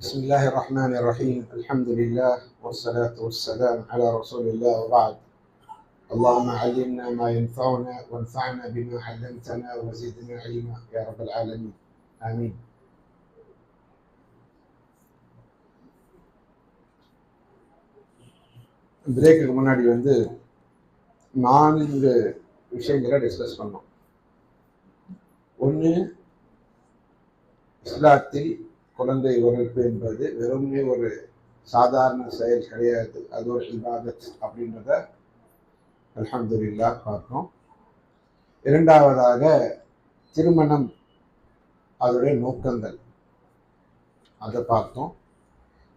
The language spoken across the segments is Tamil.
بسم الله الرحمن الرحيم. الحمد لله والصلاة والسلام على رسول الله وبعد. اللهم علمنا ما ينفعنا وانفعنا بما علمتنا وزدنا علما يا رب العالمين. آمين. பிரேக்குக்கு முன்னாடி 4 விஷயங்களை டிஸ்கஸ் பண்ணோம். ஒன்று, இஸ்லாத்தில் குழந்தை வளர்ப்பு என்பது வெறுமே ஒரு சாதாரண செயல் கிடையாது, அது ஒரு இபாதத் அப்படின்றத அல்ஹம்துலில்லாஹ் பார்த்தோம். இரண்டாவதாக, திருமணம் அதோடைய நோக்கங்கள் அதை பார்த்தோம்.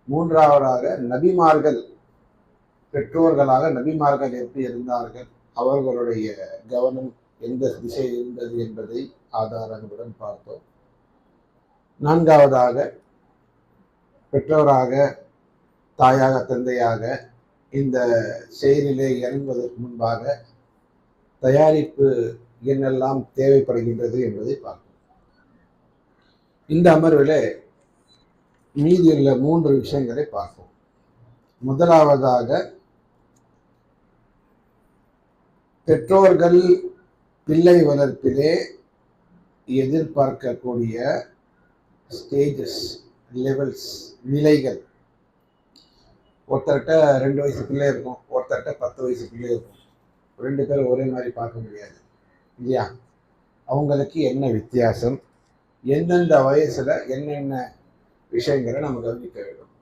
மூன்றாவதாக, நபிமார்கள் பெற்றோர்களாக நபிமார்கள் எப்படி இருந்தார்கள், அவர்களுடைய கவனம் எந்த திசையில் இருந்தது என்பதை ஆதாரங்களுடன் பார்த்தோம். நான்காவதாக, பெற்றோராக தாயாக தந்தையாக இந்த செயலிலே இறங்குவதற்கு முன்பாக தயாரிப்பு என்னெல்லாம் தேவைப்படுகின்றது என்பதை பார்ப்போம். இந்த அமர்விலே மீதியுள்ள 3 விஷயங்களை பார்ப்போம். முதலாவதாக, பெற்றோர்கள் பிள்ளை வளர்ப்பிலே எதிர்பார்க்கக்கூடிய ஸ்டேஜஸ், லெவல்ஸ், நிலைகள். ஒருத்தர்கிட்ட 2 வயசு பிள்ளை இருக்கும், ஒருத்தர்கிட்ட 10 வயசு பிள்ளை இருக்கும். 2 பேரும் ஒரே மாதிரி பார்க்க முடியாது இல்லையா? அவங்களுக்கு என்ன வித்தியாசம், எந்தெந்த வயசுல என்னென்ன விஷயங்களை நம்ம கவனிக்க வேண்டும்.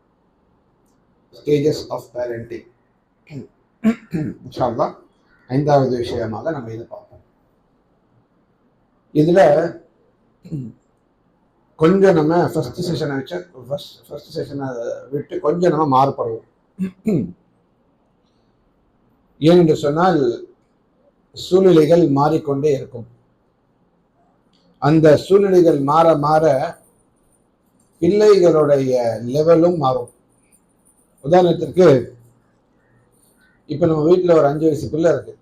ஸ்டேஜஸ் ஆஃப் பேரண்டிங் இன்ஷா அல்லாஹ் 5வது விஷயமாக நம்ம இதை பார்ப்போம். இதுல கொஞ்சம் நம்ம ஃபர்ஸ்ட் செஷனை விட்டு கொஞ்சம் நம்ம மாறுபடுவோம். ஏனென்று சொன்னால், சூழ்நிலைகள் மாறிக்கொண்டே இருக்கும். அந்த சூழ்நிலைகள் மாற மாற பிள்ளைகளுடைய லெவலும் மாறும். உதாரணத்திற்கு, இப்ப நம்ம வீட்டுல ஒரு 5 வயசு பிள்ளை இருக்கு.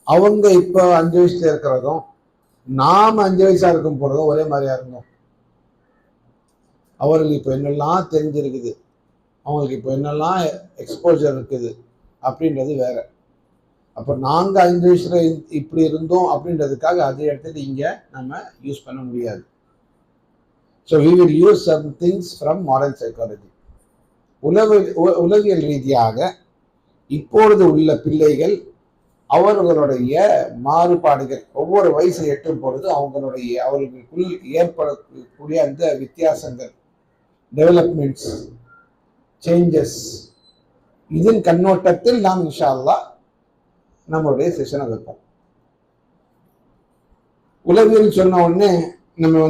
அவங்க இப்ப 5 வயசுல இருக்கிறதும் நாம 5 வயசா இருக்கும் போறதும் ஒரே மாதிரியா இருந்தோம். அவர்களுக்கு இப்ப என்னெல்லாம் தெரிஞ்சிருக்குது, அவங்களுக்கு இப்ப என்னெல்லாம் எக்ஸ்போஜர் இருக்குது அப்படின்றது வேற. அப்ப நாங்க 5 வயசுல இப்படி இருந்தோம் அப்படின்றதுக்காக அதை எடுத்துட்டு இங்க நம்ம யூஸ் பண்ண முடியாது. So we will use some things from modern psychology. உளவியல் ரீதியாக இப்பொழுது உள்ள பிள்ளைகள் அவர்களுடைய மாறுபாடுகள் ஒவ்வொரு வயசை எட்டும் பொழுது அவர்களுக்குள் ஏற்படக்கூடிய அந்த வித்தியாசங்கள், டெவலப்மெண்ட்ஸ், சேஞ்சஸ், இதன் கண்ணோட்டத்தில் நாம் இன்ஷா அல்லாஹ் நம்மளுடைய செஷனை வைப்போம். உளவியல் சொன்ன உடனே நம்ம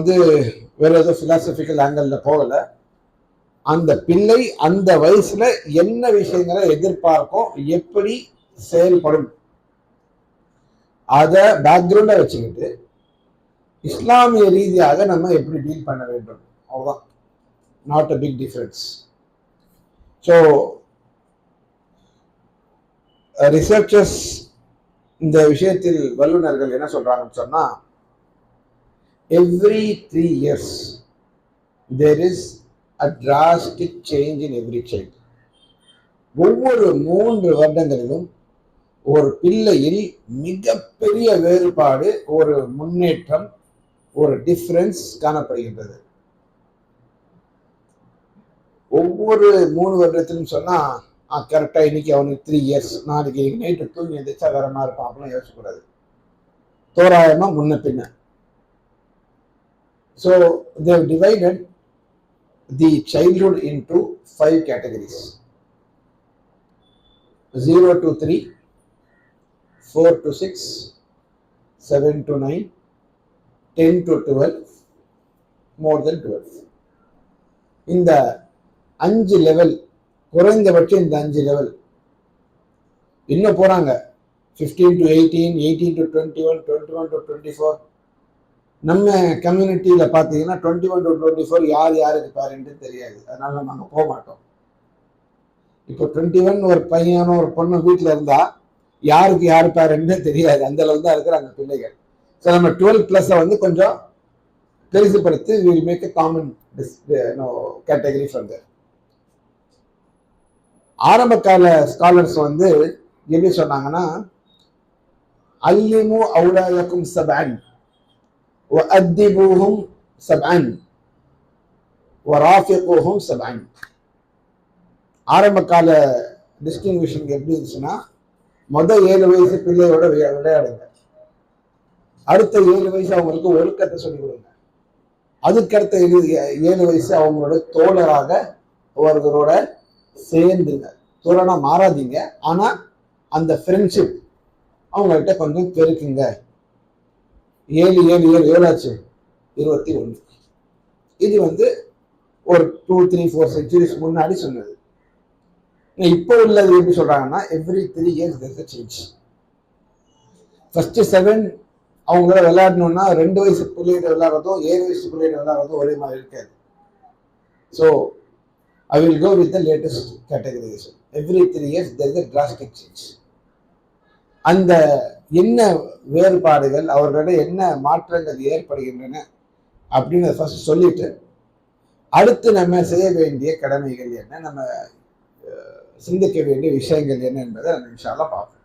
வேற ஏதோ பிலாசபிக்கல் ஆங்கிள் போகல. அந்த பிள்ளை அந்த வயசுல என்ன விஷயங்களை எதிர்பார்க்கும், எப்படி செயல்படும், அதை பேக்ரவுண்டா வச்சுக்கிட்டு இஸ்லாமிய ரீதியாக நம்ம எப்படி டீல் பண்ண வேண்டும், அவ்வளவுதான். Not a big difference. So researchers, இந்த விஷயத்தில் வல்லுநர்கள் என்ன சொல்றாங்கன்னு சொன்னா, every 3 years there is a drastic change in every child. ஒவ்வொரு 3 வருடங்களிலும் ஒரு பிள்ளையில் மிகப்பெரிய வேறுபாடு, ஒரு முன்னேற்றம், ஒரு டிஃபரன்ஸ் காணப்படுகின்றது. ஒவ்வொரு 3 வருடத்திலும் சொன்னா கரெக்டா இன்னைக்கு அவனுக்கு 3 years, நாளைக்கு நைட்டு தூங்கி எந்திரிச்சா வேற மாதிரி இருப்பான் அப்படிலாம் யோசிக்கக்கூடாது. தோராயமா முன்ன பின்ன. So they have divided the childhood into 5 categories: 0 to 3, 4 to 6, 7 to 9, 10 to 12, more than 12. இந்த 5 லெவல், குறைந்தபட்சம் இந்த 5 லெவல். இன்னும் போறாங்க 15 to 18, 18 to 21, 21 to 24. நம்ம கம்யூனிட்டியில பாத்தீங்கன்னா 21 to 24 யார் யாருக்கு பேரண்ட் தெரியாது, அதனால நம்ம அங்க போக மாட்டோம். இப்போ 21 ஒரு பையனும் ஒரு பொண்ணு வீட்டுல இருந்தா யாருக்கு யாரு பேரண்ட் தெரியாது, அந்த அளவுக்கு தான் இருக்கிறாங்க பிள்ளைகள். ஸோ நம்ம 12+ கொஞ்சம் பெருசுபடுத்தி we will make a common category from there. ஆரம்ப கால ஸ்காலர்ஸ் வந்து எப்படி சொன்னாங்கன்னா, அல்லிமு அவுலாதக்கும் சபஅன் வஅத்திபூஹும் சபஅன் வராஃபிகுஹும் சபஅன். ஆரம்ப கால டிஸ்டிங்விஷன் எப்படி இருந்துச்சுன்னா, முதல் 7 வயசு பிள்ளையோட விளையாடுங்க, அடுத்த 7 வயசு அவங்களுக்கு ஒழுக்கத்தை சொல்லிக் கொடுங்க, அதுக்கடுத்த 7 வயசு அவங்களோட தோழராக அவர்களோட சேர்ந்துங்க. தோழனா மாறாதீங்க, ஆனா அந்த ஃப்ரெண்ட்ஷிப் அவங்கள்ட்ட கொஞ்சம் பெருக்குங்க. 7 7 7 எவ்வளாச்சு 21. இது வந்து ஒரு 2 3 4 சென்ச்சுரிஸ் முன்னாடி சொன்னது. இப்போ உள்ளது எப்படி சொல்றாங்கன்னா, every 3 years there's a change. First 7 அவங்களோட விளையாடணும்னா 2 வயசு பிள்ளைகிட்ட விளையாடுறதும் 7 வயசு பிள்ளைகிட்ட விளையாடுறதும் ஒரே மாதிரி இருக்காது. So I will go with the latest categorization. Every 3 years there is a drastic change. அந்த என்ன வேறுபாடுகள், அவர்களிடம் என்ன மாற்றங்கள் ஏற்படுகின்றன அப்படின்னு ஃபர்ஸ்ட் சொல்லிட்டு, அடுத்து நம்ம செய்ய வேண்டிய கடமைகள் என்ன, நம்ம சிந்திக்க வேண்டிய விஷயங்கள் என்ன என்பதை நம்ம இன்ஷா அல்லாஹ் பார்ப்போம்.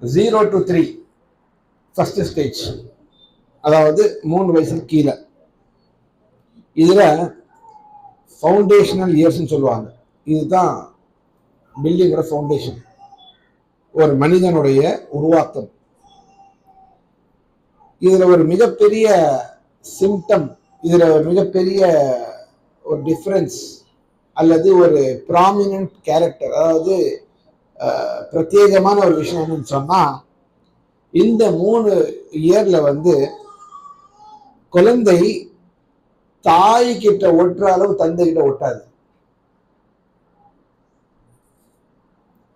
0 to 3 ஃபர்ஸ்ட் ஸ்டேஜ், அதாவது 3 வயசுக்கு கீழே. இதுல ஃபவுண்டேஷனல் இயர்ஸ்ன்னு சொல்லுவாங்க. இதுதான் பில்டிங்கோட ஃபவுண்டேஷன், ஒரு மனிதனுடைய உருவாக்கம். இதுல ஒரு மிகப்பெரிய சிம்டம், இதுல ஒரு மிகப்பெரிய ஒரு டிஃபரன்ஸ் அல்லது ஒரு ப்ராமினன்ட் கேரக்டர், அதாவது பிரத்யேகமான ஒரு விஷயம் என்னன்னு சொன்னா, இந்த 3 இயர்ல வந்து குழந்தை தாய் கிட்ட ஒட்டுற அளவு தந்தை கிட்ட ஒட்டாது.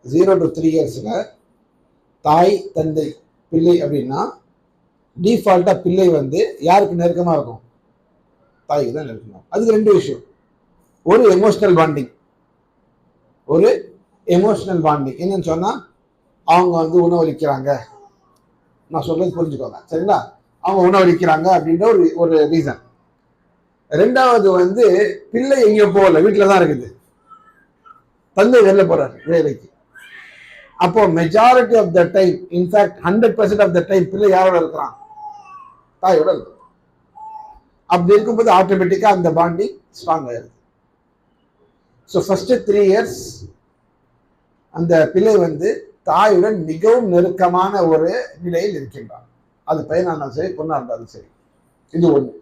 0 to 3 இயர்ஸ்ல தாய் தந்தை பிள்ளை அப்படின்னா டிஃபால்ட்டா பிள்ளை வந்து யாருக்கு நெருக்கமா இருக்கும்? தாய்க்கு தான் நெருக்கமா. அதுக்கு 2 விஷயம். ஒரு எமோஷனல் பாண்டிங், ஒரு எமோஷனல் பாண்டிங் என்னன்னு சொன்னா, அவங்க வந்து உணவளிக்கிறாங்க, நான் சொல்றது புரிஞ்சுக்கோங்க சரிங்களா, அவங்க உணவளிக்கிறாங்க அப்படின்ற ஒரு ரீசன். 2வது வந்து பிள்ளை எங்கேயோ போகல, வீட்டில தான் இருக்குது, தந்தை வெளில போறாரு வேலைக்கு. அப்போ majority of the time, in fact 100% of the time பிள்ளை யாரோட இருக்கிறான்? தாயோட இருக்கு. அப்படி இருக்கும்போது ஆட்டோமேட்டிக்கா அந்த பாண்டிங் ஸ்ட்ராங் ஆயிருது. ஸோ ஃபர்ஸ்ட் 3 இயர்ஸ் அந்த பிள்ளை வந்து தாயுடன் மிகவும் நெருக்கமான ஒரு நிலையில் இருக்கின்றான். அது பையனா இருந்தாலும் சரி, பொண்ணா இருந்தாலும் சரி. இது ஒண்ணு.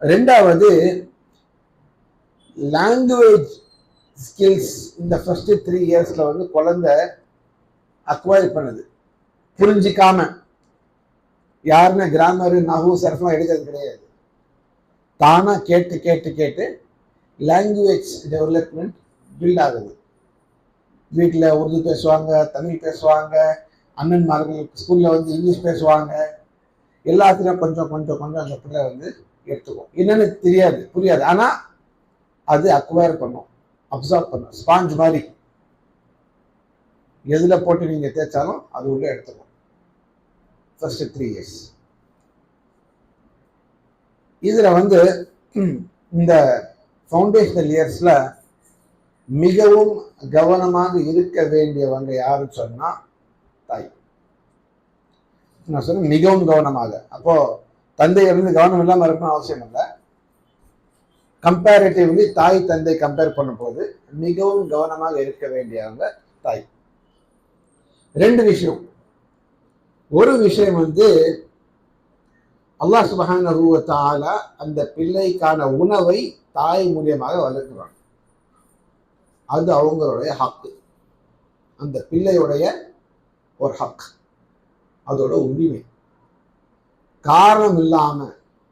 2வது லாங்குவேஜ் ஸ்கில்ஸ் இந்த ஃபர்ஸ்ட் 3 இயர்ஸ்ல வந்து குழந்தை அக்வயர் பண்ணுது. புரிஞ்சிக்காம யாருமே கிராமர் நஹு சர்ஃப்லாம் எடுக்கிறது கிடையாது. தானா கேட்டு கேட்டு கேட்டு லாங்குவேஜ் டெவலப்மெண்ட் பில்ட் ஆகுது. வீட்டில் உருது பேசுவாங்க, தமிழ் பேசுவாங்க, அண்ணன்மார்கள் ஸ்கூல்ல வந்து இங்கிலீஷ் பேசுவாங்க. எல்லாத்துலையும் கொஞ்சம் கொஞ்சம் கொஞ்சம் அந்த பிள்ளை வந்து எடுத்துக்கும். என்னன்னு தெரியாது, புரியாது, ஆனா அது அக்வயர் பண்ணும், அப்சர்வ் பண்ணும். ஸ்பாஞ்ச் மாதிரி எதுல போட்டு நீங்க தேய்ச்சாலும் அது உள்ள எடுத்துக்கும். First 3 years. இதுல வந்து இந்த ஃபவுண்டேஷனல் இயர்ஸ்ல மிகவும் கவனமாக இருக்க வேண்டியவங்க யாருன்னு சொன்னா தாய். நான் சொன்னேன் மிகவும் கவனமாக. அப்போ தந்தை இருந்து கவனம் இல்லாம இருக்கணும் அவசியம் இல்லை. கம்பேரிட்டிவ்லி தாய் தந்தை கம்பேர் பண்ணும் போது மிகவும் கவனமாக இருக்க வேண்டியவங்க தாய். 2 விஷயம். ஒரு விஷயம் வந்து அல்லாஹ் சுப்ஹானஹு வ தஆலா அந்த பிள்ளைக்கான உணவை தாய் மூலியமாக வளர்க்கிறாங்க. அது அவங்களுடைய ஹக்கு, அந்த பிள்ளையுடைய ஒரு ஹக், அதோட உரிமை. காரணம் இல்லாம,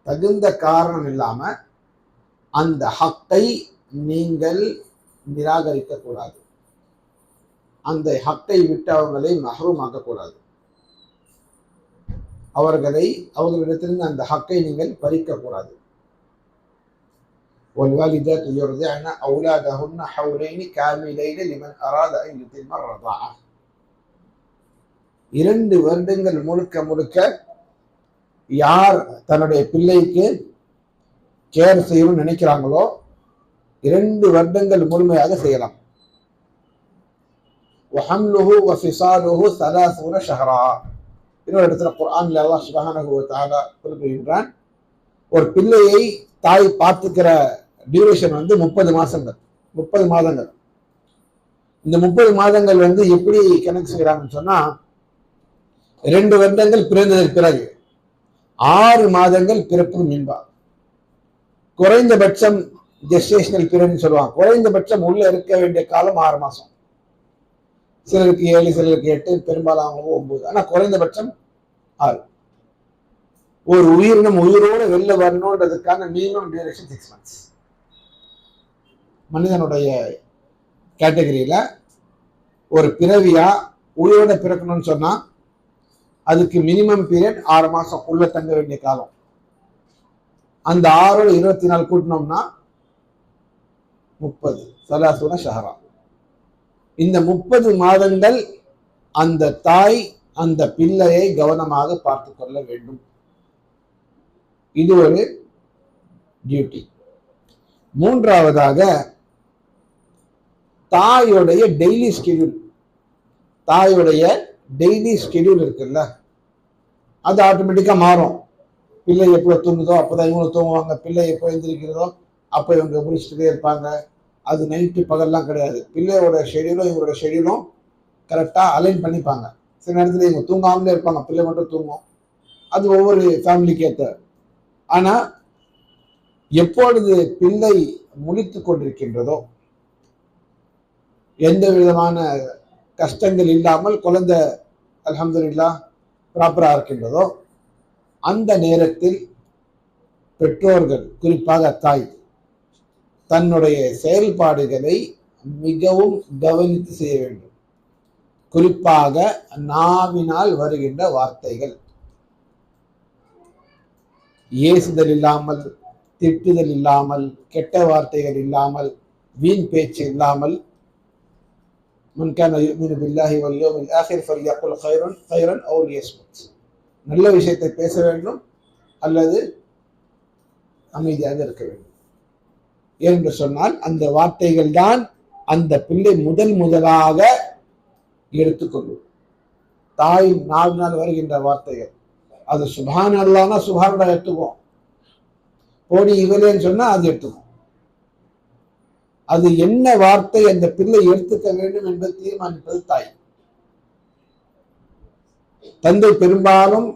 தகுந்த காரணம் இல்லாம அந்த ஹக்கை நீங்கள் நிராகரிக்க கூடாது. அந்த ஹக்கை விட்டு அவர்களை மஹ்ரூம் ஆக்கக்கூடாது. அவர்களிடத்திலிருந்து அந்த ஹக்கை நீங்கள் பறிக்க கூடாது. والوالدات يرضعن أولادهن حولين كاملين لمن أراد أن يتم الرضاعة. 2 வருடங்கள் முழுக்க முழுக்க யார் தன்னுடைய பிள்ளைக்கு கேர் செய்யணும்னு நினைக்கிறாங்களோ 2 வருடங்கள் முழுமையாக செய்யலாம். வஹம்லுஹு வஃபிசாலுஹு 30 ஷஹரா. இன்னொரு இடத்துல குர்ஆன்ல அல்லாஹ் சுப்ஹானஹு வ தஆலா குறிப்பிடுகிறான், ஒரு பிள்ளையை தாய் பார்த்துக்கிற டியூரேஷன் 30 மாசங்கள், 30 மாதங்கள். இந்த 30 மாதங்கள் எப்படி கணக்கு செய்யறாங்கன்னு சொன்னா, 2 வருடங்கள் பிறந்ததற்கு பிறகு 6 மாதங்கள் பிறப்பு மீன்பா. குறைந்தபட்சம் ஜெஸ்டேஷனல் பீரியட்னு சொல்லுவாங்க. குறைந்தபட்சம் உள்ள இருக்க வேண்டிய காலம் 6 மாசம். சிலருக்கு 7, சிலருக்கு 8, பெரும்பாலும் 9. ஆனா குறைந்தபட்சம் 6. ஒரு உயிரினம் உயிரோடு வெளில வரணுன்றதுக்கான மினிமம் டியூரேஷன் 6 months. மனிதனுடைய கேட்டகரியில ஒரு பிறவியா உயிரோட பிறக்கணும்னு சொன்னா அதுக்கு மினிமம் பீரியட் 6 மாசம் உள்ள தங்க வேண்டிய காலம். அந்த 6 24 கூட்டினோம்னா 30, 30 ஷஹரா. இந்த 30 மாதங்கள் அந்த தாய் அந்த பிள்ளையை கவனமாக பார்த்து கொள்ள வேண்டும். இது ஒரு டியூட்டி. மூன்றாவதாக தாயுடைய டெய்லி ஸ்கெடியூல். தாயுடைய டெய்லி ஸ்கெடியூல் இருக்குல்ல, அது ஆட்டோமேட்டிக்கா மாறும். பிள்ளை எப்போ தூங்குதோ அப்போதான் இவங்க தூங்குவாங்க, பிள்ளை எப்போ எழுந்திருக்கிறதோ அப்போ இவங்க முடிச்சுட்டே இருப்பாங்க. அது நைட்டு பகல்லாம் கிடையாது. பிள்ளையோட ஷெடியூலும் இவங்களோட ஷெடியூலும் கரெக்டாக அலைன் பண்ணிப்பாங்க. சில நேரத்தில் இவங்க தூங்காமலே இருப்பாங்க, பிள்ளை மட்டும் தூங்கும். அது ஒவ்வொரு ஃபேமிலிக்கு ஏற்ற. ஆனால் எப்பொழுது பிள்ளை முழித்து கொண்டிருக்கின்றதோ, எந்த விதமான கஷ்டங்கள் இல்லாமல் குழந்தை அல்ஹம்துலில்லாஹ் ப்ராப்பராக இருக்கின்றதோ, அந்த நேரத்தில் பெற்றோர்கள், குறிப்பாக தாய், தன்னுடைய செயல்பாடுகளை மிகவும் கவனித்து செய்ய வேண்டும். குறிப்பாக நாவினால் வருகின்ற வார்த்தைகள், ஏசுதல் இல்லாமல், திட்டுதல் இல்லாமல், கெட்ட வார்த்தைகள் இல்லாமல், வீண் பேச்சு இல்லாமல், மன் கான யுமினு பில்லாஹி வல் யௌமில் ஆகிர் ஃபல்யகுல் கைரன் அவ் லியஸ்முத். நல்ல விஷயத்தை பேச வேண்டும் அல்லது அமைதியாக இருக்க வேண்டும். என்று சொன்னால் அந்த வார்த்தைகள் தான் அந்த பிள்ளை முதலாக எடுத்துக்கொள்ளும். தாய் நாவினால் வருகின்ற வார்த்தைகள், அது சுப்ஹான் அல்லாஹ்னா சுப்ஹான் எடுத்துக்கும், போடி இவலேன்னு சொன்னா அது எடுத்துக்கும். அது என்ன வார்த்தை அந்த பிள்ளை எடுத்துக்க வேண்டும் என்பதை தீர்மானிப்பது தாய். தந்தை பெரும்பாலும்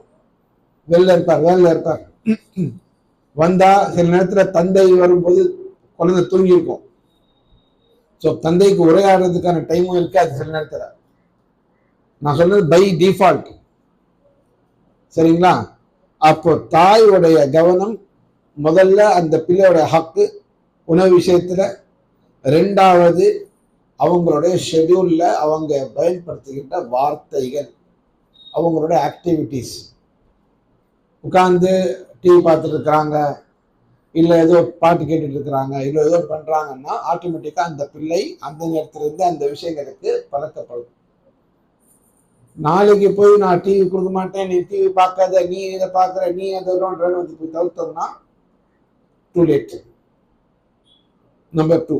வேலையில இருப்பார். வந்தா சில நேரத்துல தந்தை வரும்போது குழந்தை தூங்கி இருக்கும். ஸோ தந்தைக்கு உரையாடுறதுக்கான டைமும் இருக்காது சில நேரத்துல. நான் சொன்னது பை டிஃபால்ட், சரிங்களா? அப்போ தாயோடைய கவனம் முதல்ல அந்த பிள்ளையோட ஹக்கு உணவு விஷயத்துல, 2வது அவங்களுடைய ஷெட்யூல்ல அவங்க பயன்படுத்துகின்ற வார்த்தைகள், அவங்களோட ஆக்டிவிட்டிஸ். உட்கார்ந்து டிவி பார்த்துட்டு இருக்கிறாங்க, இல்லை ஏதோ பாட்டு கேட்டுட்டு இருக்கிறாங்க, இல்லை ஏதோ பண்றாங்கன்னா ஆட்டோமேட்டிக்கா அந்த பிள்ளை அந்த நேரத்திலிருந்து அந்த விஷயங்களுக்கு பழக்கப்படும். நாளைக்கு போய் நான் டிவி கொடுக்க மாட்டேன், நீ டிவி பார்க்காத, நீ இதை பார்க்குற, நீ அதை போய் தவிர்த்தோம்னா டூ லேட். நம்பர் 2.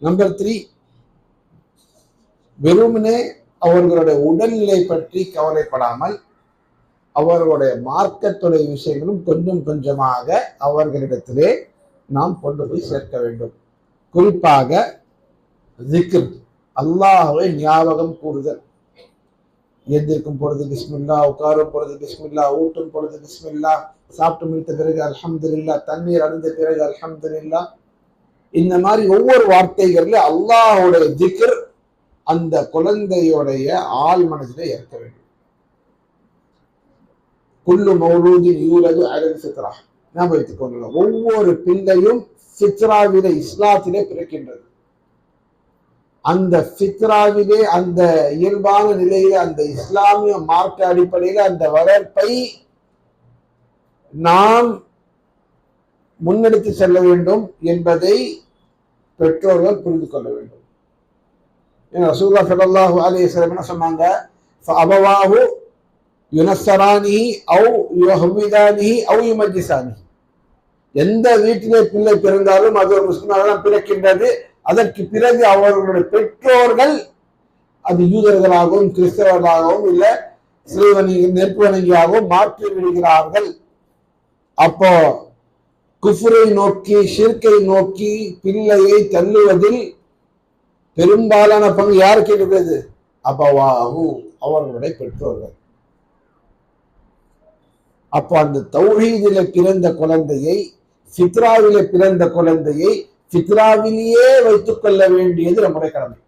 நம்பர் 3, வெறுமனே அவர்களுடைய உடல்நிலை பற்றி கவலைப்படாமல் அவர்களுடைய மார்க்கத்துடைய விஷயங்களும் கொஞ்சம் கொஞ்சமாக அவர்களிடத்திலே நாம் கொண்டு போய் சேர்க்க வேண்டும். குறிப்பாக ஜிக்ர், அல்லாஹ்வை ஞாபகம் கூறுதல். எந்திருக்கும் பொழுது பிஸ்மில்லா, உட்காரும் பொழுது பிஸ்மில்லா, ஊட்டும் பொழுது பிஸ்மில்லா, சாப்பிட்டு முடித்த பிறகு அல்ஹம்துலில்லா, தண்ணீர் அருந்த பிறகு அல்ஹம்துலில்லா. இந்த மாதிரி ஒவ்வொரு வார்த்தைகள்ல அல்லாஹ்வுடைய ஜிக்ர் அந்த குழந்தையுடைய ஆள் மனதிலே இருக்க வேண்டும். குல்லு மௌலூதின் யூலது அலல் ஃபித்ரா. ஞாபகம் வைத்துக் கொள்ளலாம், ஒவ்வொரு பிள்ளையும் ஃபித்ராவிலே, இஸ்லாத்திலே பிறக்கின்றது. அந்த ஃபித்ராவிலே, அந்த இயல்பான நிலையில, அந்த இஸ்லாமிய மார்க்க அடிப்படையில் அந்த வளர்ப்பை நாம் முன்னெடுத்து செல்ல வேண்டும் என்பதை பெற்றோர்கள் புரிந்து கொள்ள வேண்டும். ரசூலுல்லாஹி ஸல்லல்லாஹு அலைஹி வஸல்லம் என்ன சொன்னாங்க? ஃபஅபவாஹு யுனசரானி அவு யுஹவிதானி அவு யுமஜிசானி. எந்த வீட்டிலே பிள்ளை பிறந்தாலும் அது ஒரு முஸ்லிமாக தான் பிறக்கின்றது. அதற்கு பிறகு அவர்களுடைய பெற்றோர்கள் அது யூதர்களாகவும் கிறிஸ்தவர்களாகவும் இல்ல நெருப்பு வணங்கியாகவும் மாற்றி விடுகிறார்கள். அப்போ குஃப்ரை நோக்கி ஷிர்கை நோக்கி பிள்ளையை தள்ளுவதில் பெரும்பாலான பங்கு யாருக்கு இருக்கிறது? அபவாஹு, அவர்களுடைய பெற்றோர்கள். அப்போ அந்த தௌஹீதிலே பிறந்த குழந்தையை, ஃபித்ராவிலே பிறந்த குழந்தையை ஃபித்ராவிலேயே வைத்துக் கொள்ள வேண்டியது நம்முடைய கடமை,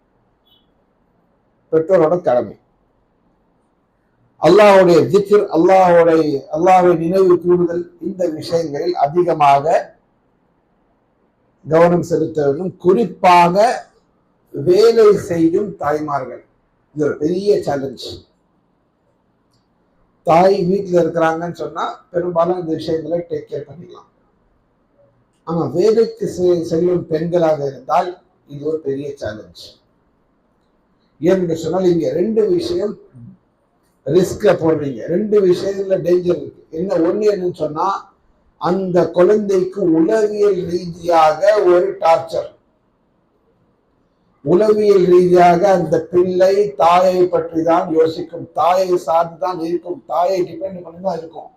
பெற்றோரோட கடமை. அல்லாஹ்வுடைய திக்ர், அல்லாஹ்வை நினைவு கூறுதல், இந்த விஷயங்களில் அதிகமாக கவனம் செலுத்த வேண்டும். குறிப்பாக வேலை செய்யும் தாய்மார்கள், இது ஒரு பெரிய சேலஞ்ச். தாய் வீட்டில் இருக்கிறாங்கன்னு சொன்னா பெரும்பாலும் இந்த விஷயங்களை டேக் கேர் பண்ணிக்கலாம். ஆனா வேலைக்கு செல்லும் பெண்களாக இருந்தால் இது ஒரு பெரிய சேலஞ்ச். ஏன்னு சொன்னால் இங்க ரெண்டு விஷயம் ரிஸ்க்ல போடுறீங்க, ரெண்டு விஷயத்துல டேஞ்சர் இருக்கு. ஒண்ணு என்னன்னு சொன்னா, அந்த குழந்தைக்கு உளவியல் ரீதியாக ஒரு டார்ச்சர். உளவியல் ரீதியாக அந்த பிள்ளை தாயை பற்றி தான் யோசிக்கும், தாயை சார்ந்துதான் இருக்கும், தாயை டிபெண்ட் பண்ணி தான் இருக்கும்.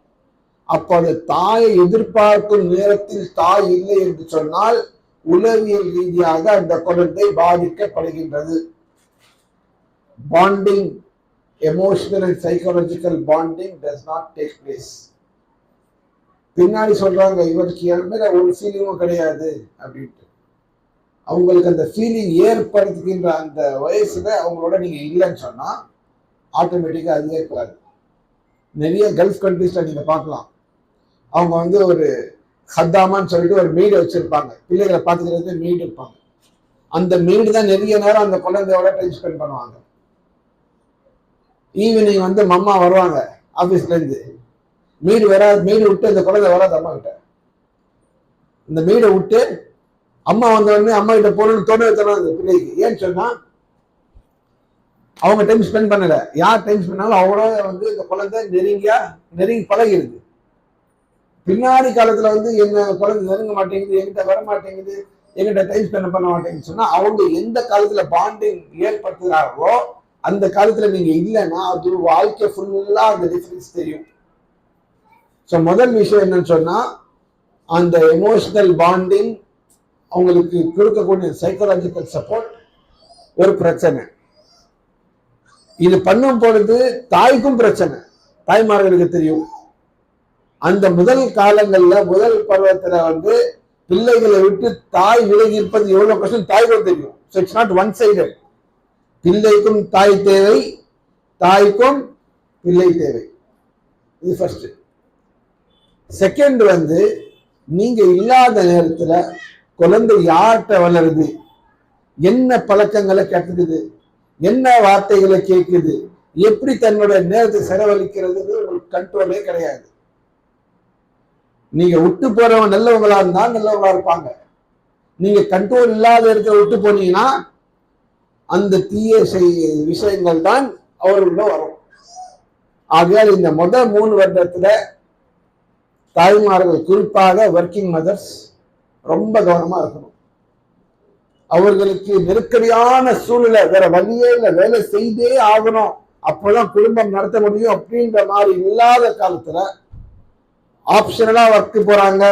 அப்போ அந்த தாயை எதிர்பார்க்கும் நேரத்தில் தாய் இல்லை என்று சொன்னால் உளவியல் ரீதியாக அந்த குழந்தை பாதிக்கப்படுகின்றது. Bonding, emotional and psychological bonding does not take place. பின்னாடி சொல்றாங்க இவருக்கு மேல ஒரு ஃபீலிங்கும் கிடையாது அப்படின்ட்டு. அவங்களுக்கு அந்த ஃபீலிங் ஏற்படுத்துகின்ற அந்த வயசுல அவங்களோட நீங்க இல்லைன்னு சொன்னா ஆட்டோமேட்டிக்கா அது ஏற்படாது. நிறைய கல்ஃப் கண்ட்ரீஸ்ல நீங்க பார்க்கலாம், அவங்க ஒரு ஹத்தாமான்னு சொல்லிட்டு ஒரு மெய்டு வச்சிருப்பாங்க, பிள்ளைகளை பார்த்துக்கிறதுக்கு மெய்டு இருப்பாங்க. அந்த மெய்டு தான் நிறைய நேரம் அந்த குழந்தையோட டைம் ஸ்பெண்ட் பண்ணுவாங்க. ஈவினிங் மம்மா வருவாங்க ஆபீஸ்ல இருந்து, மெய்டு விட்டு அந்த குழந்தை வராது அம்மா கிட்ட. இந்த மெய்டை விட்டு அம்மா வந்தோடனே அம்மா கிட்ட போகணும்னு தோணாது பிள்ளைக்கு. ஏன்னு சொன்னா அவங்க டைம் ஸ்பெண்ட் பண்ணல. யார் டைம் ஸ்பெண்ட் பண்ணாலும் அவங்களோட இந்த குழந்தை நெருங்கி பழகிடுது. பின்னாடி காலத்துல என்ன குழந்தை நெருங்க மாட்டேங்குது, என்கிட்ட வர மாட்டேங்குது, என்கிட்ட டைம் ஸ்பெண்ட் பண்ண மாட்டேங்குதுன்னு சொன்னா அவங்க எந்த காலத்துல பாண்டிங் ஏற்படுத்துகிறார்களோ அந்த காலத்துல நீங்க இல்லைன்னா அது வாழ்க்கை ஃபுல்லா அந்த டிஃபரன்ஸ் தெரியும். ஸோ முதல் விஷயம் என்னன்னு சொன்னா, அந்த எமோஷனல் பாண்டிங், அவங்களுக்கு கொடுக்கக்கூடிய சைக்கலாஜிக்கல் சப்போர்ட் ஒரு பிரச்சனை. இது பண்ணும் பொழுது தாய்க்கும் பிரச்சனை, தாய்மார்களுக்கு தெரியும். அந்த முதல் காலங்கள்ல முதல் பருவத்துல பிள்ளைகளை விட்டு தாய் விலகி இருப்பது எவ்வளவு கஷ்டம் தாய்க்கும் தெரியும். So it's not one sided. பிள்ளைக்கும் தாய் தேவை, தாய்க்கும் பிள்ளை தேவை. இது ஃபர்ஸ்ட். செகண்ட் நீங்க இல்லாத நேரத்துல குழந்தை யார்கிட்ட வளருது, என்ன பழக்கங்களை கற்றுக்குது, என்ன வார்த்தைகளை கேட்குது, எப்படி தன்னுடைய நேரத்தை செலவழிக்கிறது உங்களுக்கு கண்ட்ரோலே கிடையாது. நீங்க விட்டு போறவங்க நல்லவங்களா இருந்தா நல்லவங்களா இருப்பாங்க. நீங்க கண்ட்ரோல் இல்லாத இடத்துல விட்டு போனீங்கன்னா அந்த தீய விஷயங்கள் தான் அவர்களோட வரும். ஆகையால் இந்த முதல் 3 வருடத்துல தாய்மார்கள், குறிப்பாக ஒர்க்கிங் மதர்ஸ், ரொம்ப கவனமா இருக்கணும். அவர்களுக்கு நெருக்கடியான சூழ்நிலை, வேற வழியே இல்லை, வேலை செய்தே ஆகணும், அப்பதான் குடும்பம் நடத்த முடியும் அப்படின்ற மாதிரி இல்லாத காலத்துல ஆப்ஷனலா ஒர்க்கு போறாங்க,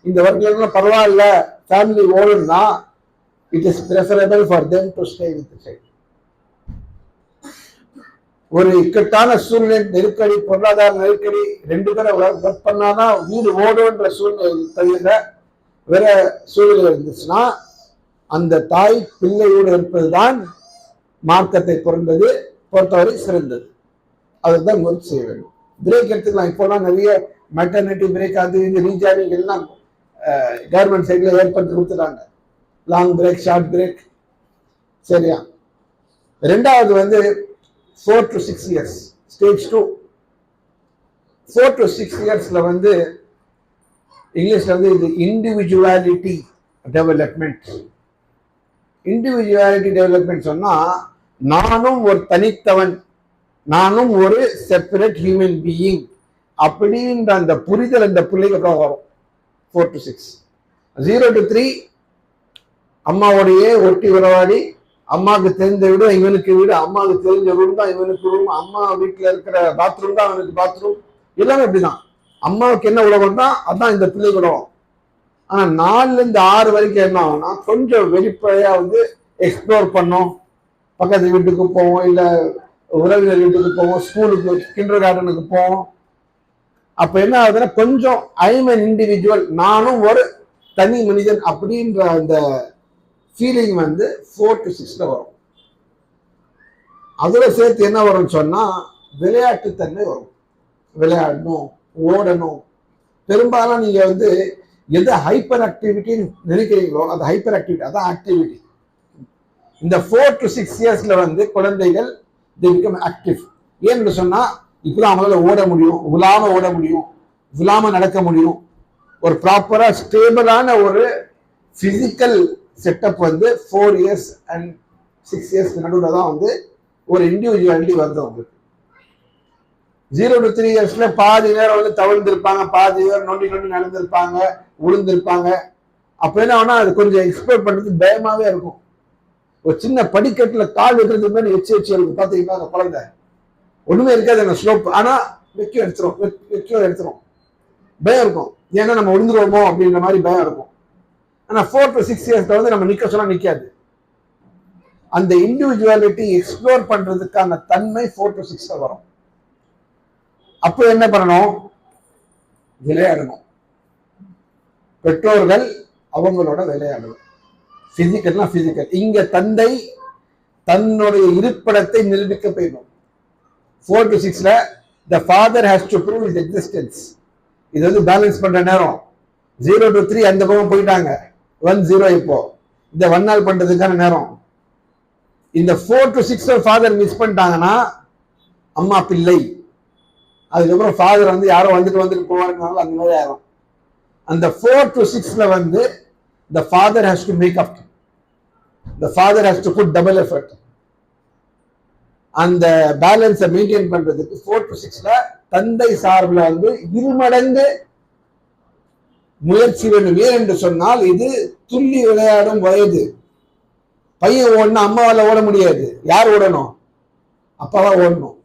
இந்த ஒர்க்ல பரவாயில்ல family ஓடுன்னா it is preferable for them to stay with the child. ஒரு இக்கட்டான சூழ்நிலை, நெருக்கடி, பொருளாதார நெருக்கடி, 2 பேரை ஒர்க் பண்ணாதான் வீடு ஓடுன்ற சூழ்நிலை தவிர வேற சூழ்நிலை இருந்துச்சுன்னா அந்த தாய் பிள்ளையோடு இருப்பதுதான் மார்க்கத்தை பொறுத்தவரை சிறந்தது. அதுதான் முயற்சி செய்ய வேண்டும். பிரேக் எடுத்துக்கலாம். இப்போலாம் நிறைய மெட்டர்னிட்டி பிரேக், அது இந்த ரீஜாயினிங் எல்லாம் கவர்மெண்ட் சைட்ல ஏற்படுத்தி கொடுத்துட்டாங்க. Long break, short break. சரியா? ரெண்டாவது 4 to 6 years ஸ்டேஜ் 2. 4 to 6 இயர்ஸ்ல இங்கிலீஷ்ல இது இண்டிவிஜுவாலிட்டி டெவலப்மெண்ட். இண்டிவிஜுவாலிட்டி டெவலப்மெண்ட் சொன்னா நானும் ஒரு தனித்தவன், நானும் ஒரு செப்பரேட் ஹியூமன் பீயிங் அப்படின்ற அந்த புரிதல் அந்த பிள்ளைக்கு அப்புறம் வரும். 4 to 6. 0 to 3 அம்மாவோடையே ஒட்டி உறவாடி, அம்மாவுக்கு தெரிஞ்ச வீடு இவனுக்கு வீடு, அம்மாவுக்கு தெரிஞ்ச ரூம் தான் இவனுக்கு ரூம், அம்மா வீட்டுல இருக்கிற பாத்ரூம் தான் அவனுக்கு பாத்ரூம், எல்லாமே அப்படிதான். அம்மாவுக்கு என்ன உலகம் தான் அதான் இந்த பிள்ளைக்கு உலகம். ஆனா 4ல இருந்து 6 வரைக்கும் என்ன ஆகும்னா கொஞ்சம் வெளிப்படையா வந்து எக்ஸ்ப்ளோர் பண்ணோம். பக்கத்து வீட்டுக்கு போவோம், இல்ல உறவினர் வீட்டுக்கு போவோம், ஸ்கூலுக்கு கிண்டர் கார்டனுக்கு போவோம். அப்ப என்ன ஆகுதுன்னா கொஞ்சம் ஐம் அன் இண்டிவிஜுவல், நானும் ஒரு தனி மனிதன் அப்படின்ற அந்த ஃபீலிங் வந்து 4 to 6ல வரும். அதுல சேர்த்து என்ன வரும்னு சொன்னா விளையாட்டுத்தன்மை வரும். விளையாடணும், ஓடணும். பெரும்பாலும் நீங்க வந்து எது ஹைப்பர் ஆக்டிவிட்டின்னு நினைக்கிறீங்களோ அது ஹைப்பர் ஆக்டிவிட்டி, அதான் ஆக்டிவிட்டி. இந்த 4 to 6 இயர்ஸ்ல வந்து குழந்தைகள் they become active. ஏன்னு சொன்னா இப்பதான் அவங்களால ஓட முடியும், விழாம ஓட முடியும், விழாம நடக்க முடியும். ஒரு ப்ராப்பரா ஸ்டேபிளான ஒரு பிசிக்கல் செட்டப் வந்து 4 years and 6 years நடுவில் தான் வந்து ஒரு இண்டிவிஜுவாலிட்டி வருது அவங்களுக்கு. 0 to 3 இயர்ஸ்ல பாதி நேரம் வந்து தவிர்ந்திருப்பாங்க, பாதி நேரம் நொண்டி நடந்திருப்பாங்க, விழுந்திருப்பாங்க. அப்ப என்ன ஆனா அது கொஞ்சம் எக்ஸ்ப்ளோர் பண்றது பயமாவே இருக்கும். ஒரு சின்ன படிக்கட்டுல கால் வைக்கிறது மாதிரி வச்சு இருக்கு. பாத்தீங்கன்னா அந்த குழந்தை ஒண்ணுமே இருக்காது, அந்த ஸ்லோப். ஆனா வெக்கியம் எடுத்துரும், பயம் இருக்கும். ஏன்னா நம்ம விழுந்துருவோமோ அப்படின்ற மாதிரி பயம் இருக்கும். ஆனா 4 to 6 இயர்ஸ்ல வந்து நம்ம நிக்க சொன்னா நிக்காது. அந்த இண்டிவிஜுவாலிட்டி எக்ஸ்ப்ளோர் பண்றதுக்கான தன்மை 4 to 6ல வரும். அப்போ என்ன பண்ணணும்? விளையாடணும். பெற்றோர்கள் அவங்களோட விளையாடணும். பிசிக்கல்னா பிசிக்கல். இங்க தந்தை தன்னுடைய இருப்பிடத்தை நிரூபிக்க போயிடும். 4 to 6ல the father has to prove his existence. இது வந்து பேலன்ஸ் பண்ற நேரம். 0 to 3 அந்த பக்கம் போயிட்டாங்க, 1-0 இப்போ இந்த 1 நாள் பண்றதுக்கான நேரம். இந்த 4 to 6 ஃபாதர் மிஸ் பண்ணிட்டாங்கன்னா அம்மா பிள்ளை, அதுக்கப்புறம் ஃபாதர் வந்து யாரோ வந்துட்டு போவாங்க, அந்த மாதிரி ஆயிரும். அந்த 4 to 6ல வந்து the father has to make up, the father has to put double effort. அந்த பேலன்ஸை மெயின்டைன் பண்றதுக்கு 4 to 6ல தந்தை சார்பில் வந்து 2 மடங்கு முயற்சி வேண்டும். ஏன் என்று சொன்னால் இது துள்ளி விளையாடும் வயது. பையன் ஓடனா அம்மாவால ஓட முடியாது. யார் ஓடணும்? அப்பாதான் ஓடணும்.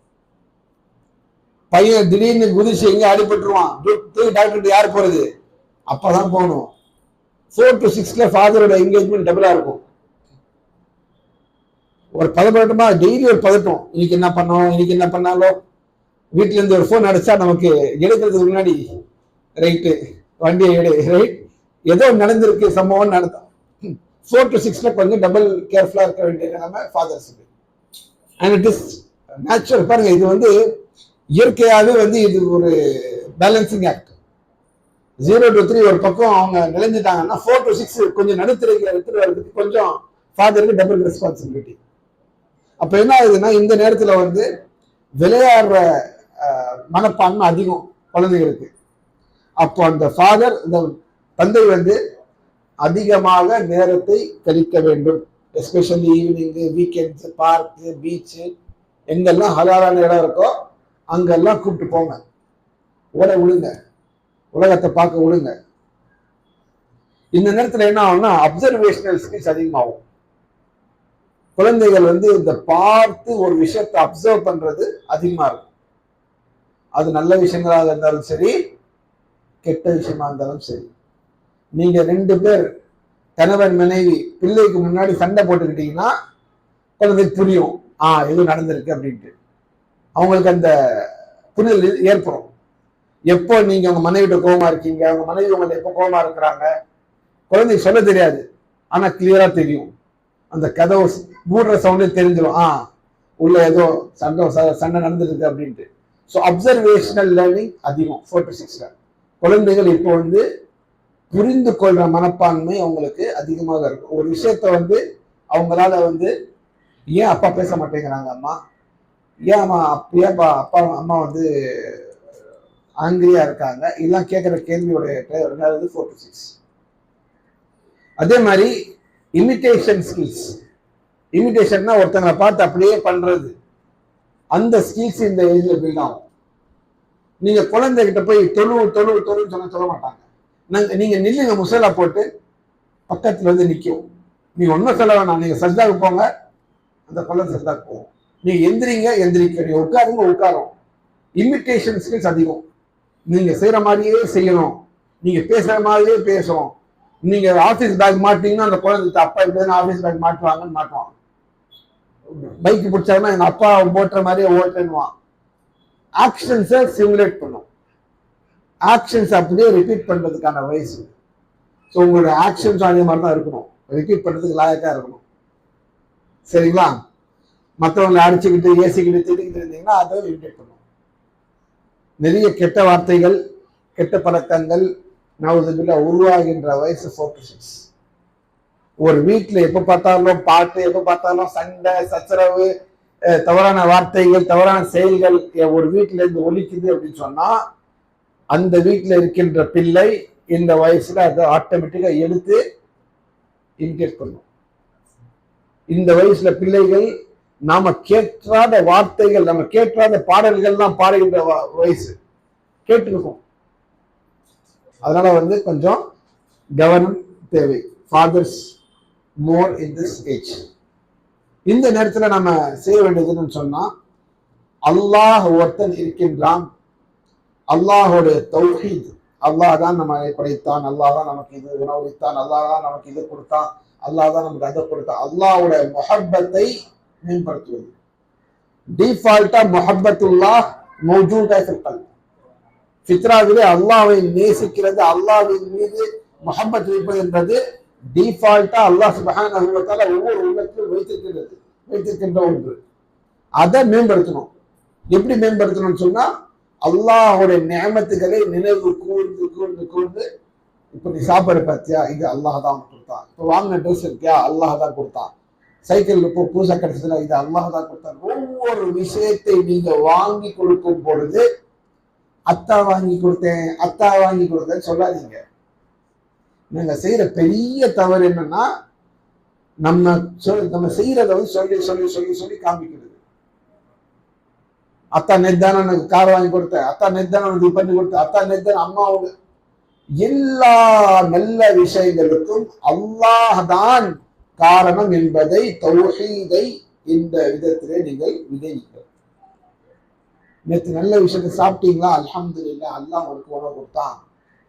பையன் திடீர்னு குதிச்சு எங்க அடிபட்டுருவான், டாக்டர் யார் போறது? அப்பதான் போகணும். 4 to 6ல ஃபாதரோட என்கேஜ்மெண்ட் டபுளா இருக்கும். ஒரு பதப்படமா டெய்லி ஒரு பதட்டம். இன்னைக்கு என்ன பண்ணோம், இன்னைக்கு என்ன பண்ணாலும் வீட்டுல இருந்து ஒரு போன் அடிச்சா நமக்கு எடுக்கிறதுக்கு முன்னாடி ரைட்டு வண்டியை எடு, ரைட் ஏதோ நடந்திருக்கு சம்பவம் நடக்கும். 4 to 6ல கொஞ்சம் டபுள் கேர்ஃபுல்லா இருக்க வேண்டிய நிலைமை ஃபாதர்ஸுக்கு. And it is natural. பாருங்க, இது வந்து இயற்கையாகவே வந்து இது ஒரு பேலன்சிங் ஆக்ட். 0 to 3 ஒரு பக்கம் அவங்க நிலைஞ்சிட்டாங்கன்னா 4 to 6 கொஞ்சம் நடுத்தரைக்கு எடுத்துட்டு வர்றதுக்கு கொஞ்சம் ஃபாதருக்கு டபுள் ரெஸ்பான்சிபிலிட்டி. அப்ப என்ன ஆகுதுன்னா இந்த நேரத்துல வந்து விளையாடுற மனப்பான்மை அதிகம் குழந்தைகளுக்கு. அப்போ அந்த ஃபாதர், இந்த தந்தை வந்து அதிகமாக நேரத்தை கழிக்க வேண்டும். எஸ்பெஷலி ஈவினிங்கு, வீக்கெண்ட்ஸ், பார்க்கு, பீச்சு, எங்கெல்லாம் ஹலாலான இடம் இருக்கோ அங்கெல்லாம் கூப்பிட்டு போங்க, ஓட விடுங்க, உலகத்தை பார்க்க விடுங்க. இந்த நேரத்தில் என்ன ஆகும்னா அப்சர்வேஷனல் ஸ்கில்ஸ் அதிகமாகும். குழந்தைகள் வந்து இந்த பார்த்து ஒரு விஷயத்தை அப்சர்வ் பண்றது அதிகமா இருக்கும். அது நல்ல விஷயங்களாக இருந்தாலும் சரி, கெட்ட விஷயமா இருந்தாலும் சரி. நீங்க 2 பேர் கணவன் மனைவி பிள்ளைக்கு முன்னாடி சண்டை போட்டுக்கிட்டீங்கன்னா குழந்தைக்கு புரியும், எதுவும் நடந்திருக்கு அப்படின்ட்டு. அவங்களுக்கு அந்த புரிதல் ஏற்படும். எப்போ நீங்க உங்க மனைவிட்ட கோபமா இருக்கீங்க, உங்க மனைவி உங்களை எப்போ கோபமா இருக்கிறாங்க, குழந்தைக்கு சொல்ல தெரியாது, ஆனா கிளியரா தெரியும். அந்த கதவு மூடுற சவுண்டே தெரிஞ்சிடும், உள்ள ஏதோ சண்டை நடந்துருக்கு அப்படின்ட்டு. ஸோ அப்சர்வேஷனல் லேர்னிங் அதிகம் 4 to 6ல. குழந்தைகள் இப்போ வந்து புரிந்து கொள்ற மனப்பான்மை அவங்களுக்கு அதிகமாக இருக்கும். ஒரு விஷயத்த வந்து அவங்களால வந்து ஏன் அப்பா பேச மாட்டேங்கிறாங்க, அம்மா ஏன் அப்பா அம்மா வந்து ஆங்கிரியா இருக்காங்க, இதெல்லாம் கேட்கிற கேள்வியோட 4 to 6. அதே மாதிரி இமிட்டேஷன் ஸ்கில்ஸ். இமிட்டேஷன்னா ஒருத்தங்களை பார்த்து அப்படியே பண்றது. அந்த ஸ்கில்ஸ் இந்த ஏஜ்ல பில்ட் ஆகும். நீங்க குழந்தைகிட்ட போய் தொழுன்னு சொல்ல மாட்டாங்க. நீங்க நில்லுங்க, முசலா போட்டு பக்கத்துல வந்து நிற்கும். நீங்க ஒன்றும் சொல்ல வேணாம், நீங்க சஜ்தாவுக்கு போங்க, அந்த குழந்தை சஜ்தாவுக்கு போகும். நீங்க எந்திரிக்க, நீங்க உட்காரும். இமிட்டேஷன் ஸ்கில்ஸ் அதிகம். நீங்க செய்யற மாதிரியே செய்யணும், நீங்க பேசுற மாதிரியே பேசணும். நீங்க ஆபீஸ் பேக் மாட்டீங்கன்னா அந்த குழந்தை அப்பா இப்படி ஆபீஸ் பேக் மாட்டுவாங்கன்னு மாட்டுவாங்க. பைக் பிடிச்சாங்கன்னா எங்க அப்பா ஓட்டுற மாதிரியே ஓட்டுவான். ஆக்ஷன்ஸை சிமுலேட் பண்ணும். ஆக்ஷன்ஸ் அப்படியே ரிப்பீட் பண்றதுக்கான வயசு. ஸோ உங்களோட ஆக்ஷன்ஸ் அதே மாதிரி தான் இருக்கணும், ரிப்பீட் பண்றதுக்கு லாயக்கா இருக்கணும். சரிங்களா? மற்றவங்களை அடிச்சுக்கிட்டு ஏசிக்கிட்டு திட்டிக்கிட்டு இருந்தீங்கன்னா அதை இமிட்டேட் பண்ணும். நிறைய கெட்ட வார்த்தைகள், கெட்ட பழக்கங்கள் நவுதுபில்லா உருவாகின்ற வயசு 4 to 6. ஒரு வீட்டில் எப்ப பார்த்தாலும் பாட்டு, எப்ப பார்த்தாலும் சண்டை சச்சரவு, தவறான வார்த்தைகள், தவறான செயல்கள் ஒரு வீட்டில இருந்து ஒலிக்குது அப்படின்னு சொன்னா அந்த வீட்டில் இருக்கின்ற பிள்ளை இந்த வயசுல அதை ஆட்டோமேட்டிக்கா எடுத்து இமிட்டேட் பண்ணும். இந்த வயசுல பிள்ளைகள் நாம கேட்காத வார்த்தைகள், நம்ம கேட்காத பாடல்கள் தான் பாடுகின்ற வயசு, கேட்டுருக்கும். அதனால கொஞ்சம் கவனம் தேவை. Fathers more in this age. இந்த நேரத்துல நம்ம செய்ய வேண்டியதுன்னு சொன்னா, அல்லாஹ் ஒருத்தன் இருக்கின்றான், அல்லாஹோட தௌஹீத், அல்லாஹ் தான் நம்மை படைத்தான், அல்லாஹ் தான் நமக்கு இது உணவளித்தான், அல்லாஹ் தான் நமக்கு இது கொடுத்தான், அல்லாஹ் தான் நமக்கு அதை கொடுத்தான். அல்லாஹோட முஹப்பத்தை மேம்படுத்துவது. டிஃபால்ட்டா முஹப்பத்துல்லாஹ் மௌஜூதா ஃபில் கல்ப். ஃபித்ராவிலே அல்லாஹ்வை நேசிக்கிறது, அல்லாஹ்வின் மீது முஹப்பத் வைப்பது என்பது டிஃபால்ட்டா அல்லாஹ் சுப்ஹானஹு வ தஆலா ஒவ்வொரு உள்ளத்திலும் வைத்திருக்கின்ற ஒன்று. அதை மேம்படுத்தணும். எப்படி மேம்படுத்தணும்னு சொன்னா, அல்லாஹோட நியமத்துகளை நினைவு கூர்ந்து கூர்ந்து கூர்ந்து, இப்ப நீ சாப்பாடு பார்த்தியா, இது அல்லாஹ் தான் கொடுத்தான். இப்ப வாங்கின ட்ரெஸ் இருக்கியா, அல்லாஹ் தான் கொடுத்தான். சைக்கிள் இப்போ புதுசா கிடைச்சதுல இது அல்லாஹ் தான் கொடுத்தான். ஒவ்வொரு விஷயத்தை நீங்க வாங்கி கொடுக்கும் பொழுது அத்தா வாங்கி கொடுத்தேன் சொல்லாதீங்க. நீங்க செய்யற பெரிய தவறு என்னன்னா, நம்ம செய்யறத சொல்லி சொல்லி சொல்லி சொல்லி காமிக்கிறது. அத்தா நெத்தான எனக்கு கார் வாங்கி கொடுத்தேன், அத்தா நெத்தான இது பண்ணி கொடுத்தேன், அத்தா நெத்தான அம்மாவோட. எல்லா நல்ல விஷயங்களுக்கும் அல்லாஹ் தான் காரணம் என்பதை, தௌஹீதை இந்த விதத்திலே நீங்கள் விதையுங்கள். நேற்று நல்ல விஷயத்தை சாப்பிட்டீங்களா, அல்ஹம்துலில்லாஹ், அல்லாஹ் உங்களுக்கு உணவு கொடுத்தான்.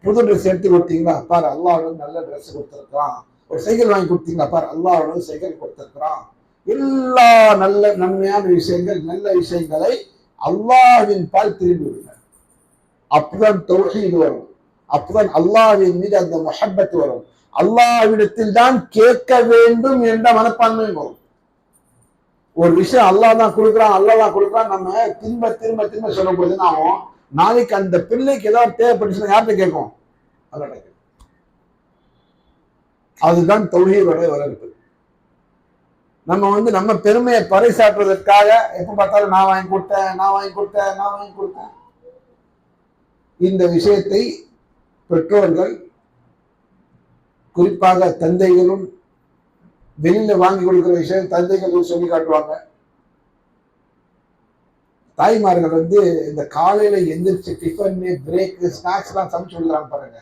புது ட்ரெஸ் எடுத்து கொடுத்தீங்களா, பாரு அல்லாஹ் நல்ல ட்ரெஸ் கொடுத்துருக்கான். ஒரு சைக்கிள் வாங்கி கொடுத்தீங்களா, பாரு அல்லாஹ் சைக்கிள் கொடுத்துருக்கான். எல்லா நல்ல நன்மையான விஷயங்கள், நல்ல விஷயங்களை அல்லாஹ்வின் பால் திரும்பி விடுங்க. அப்பதான் தௌஹீத் வரும், அப்பதான் அல்லாஹ்வின் மீது அந்த முஹப்பத் வரும். அல்லாஹ்விடத்தில் தான் கேட்க வேண்டும் என்ற மனப்பான்மை வரும். ஒரு விஷயம் அல்லாஹ் தான் கொடுக்குறான் நம்ம திரும்ப திரும்ப திரும்ப சொல்லும் போது நாமும் நாளைக்கு அந்த பிள்ளைக்கு ஏதாவது தேவைப்பட்டுச்சுன்னா யார்கிட்ட கேட்கும்? அதோட அதுதான் தௌஹீதோட வரவேற்பு. நம்ம நம்ம பெருமையை பறைசாற்றுவதற்காக எப்ப பார்த்தாலும் நான் வாங்கி கொடுத்தேன். இந்த விஷயத்தை பெற்றோர்கள், குறிப்பாக தந்தைகளும் வெளியில வாங்கி கொடுக்கிற விஷயம் தந்தைகளும் சொல்லி காட்டுவாங்க. தாய்மார்கள் இந்த காலையில எந்திரிச்சு டிஃபன், பிரேக், ஸ்நாக்ஸ் எல்லாம் சமைச்சு கொடுக்குறாங்க பாருங்க.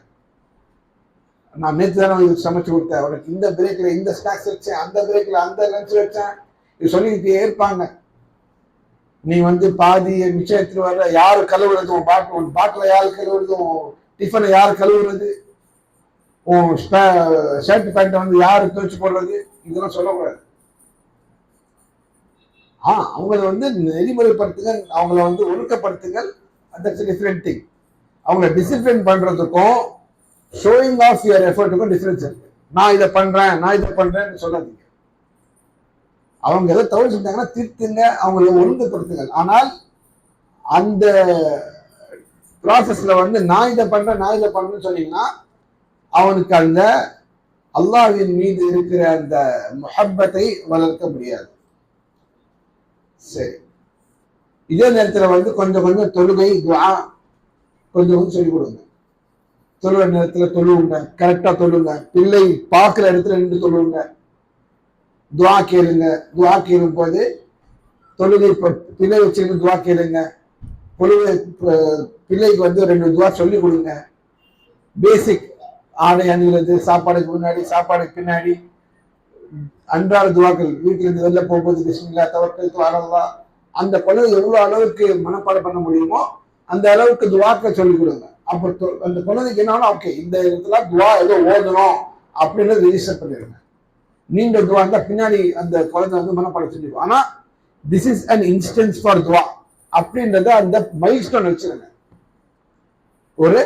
நான் நேற்று தானே சமைச்சு கொடுத்தேன், உனக்கு இந்த பிரேக்ல இந்த ஸ்நாக்ஸ் வச்சேன், அந்த பிரேக்ல அந்த லஞ்ச் வச்சேன், இது சொல்லிக்கிட்டே இருப்பாங்க. நீ பாதி மிச்சம் எடுத்துட்டு வர்ற, யாரு கழுவுறது உன் பாட்டில, யாரு கழுவுறது டிஃபனை, யாரு கழுவுறது, உன் ஷர்ட் பேண்ட்டை யாரு துவைச்சு போடுறது, இதெல்லாம் சொல்லக்கூடாது. அவங்கள நெறிமுறைப்படுத்துங்கள், அவங்கள ஒழுக்கப்படுத்துங்கள். That's different thing. அவங்கள டிசிப்ளின் பண்றதுக்கும் ஷோயிங் ஆஃப் யுவர் எஃபர்ட்டுக்கும் டிஃபரன்ஸ் இருக்கு. நான் இதை பண்றேன்னு சொல்லாதீங்க. அவங்க எதை தவறு செஞ்சாங்கன்னா திருத்துங்க, அவங்கள ஒழுங்குபடுத்துங்கள். ஆனால் அந்த ப்ராசஸ்ல நான் இதை பண்றேன்னு சொன்னீங்கன்னா அவனுக்கு அந்த அல்லாஹ்வின் மீது இருக்கிற அந்த முஹப்பத்தை வளர்க்க முடியாது. சரி, இதே நேரத்தில் கொஞ்சம் கொஞ்சம் தொழுகை, துஆ கொஞ்சம் சொல்லிக் கொடுங்க. தொழுகிற நேரத்தில் தொழுவுங்க, கரெக்டா தொழுங்க. பிள்ளை பார்க்குற இடத்துல நின்று தொழுவுங்க. துஆ கேளுங்க. துஆ கேளும் போது தொழுகை பிள்ளை வச்சிருந்து துவா கேளுங்க, பிள்ளைக்கு வந்து 2 துவா சொல்லி கொடுங்க. பேசிக் ஆடை அணிகிறது, சாப்பாடுக்கு முன்னாடி சாப்பாடுக்கு பின்னாடி அன்றாட துவாக்கள், வீட்டுல இருந்து வெளில போகும்போது பிஸ்மில்லா தவக்கல்து அலல்லாஹ், அந்த குழந்தை எவ்வளவு அளவுக்கு மனப்பாடம் பண்ண முடியுமோ அந்த அளவுக்கு துவாக்கள் சொல்லிக் கொடுங்க. அப்போ அந்த குழந்தைக்கு என்ன, ஓகே இந்த இடத்துல துவா ஏதோ ஓதணும் அப்படின்னு ரெஜிஸ்டர் பண்ணிடுங்க. நீண்ட துவா இருந்தா பின்னாடி அந்த குழந்தை வந்து மனப்பாடம் செஞ்சுக்கும். ஆனா this is an instance for துவா அப்படின்றத அந்த மைல்ஸ்டோன் வச்சிருங்க. ஒரு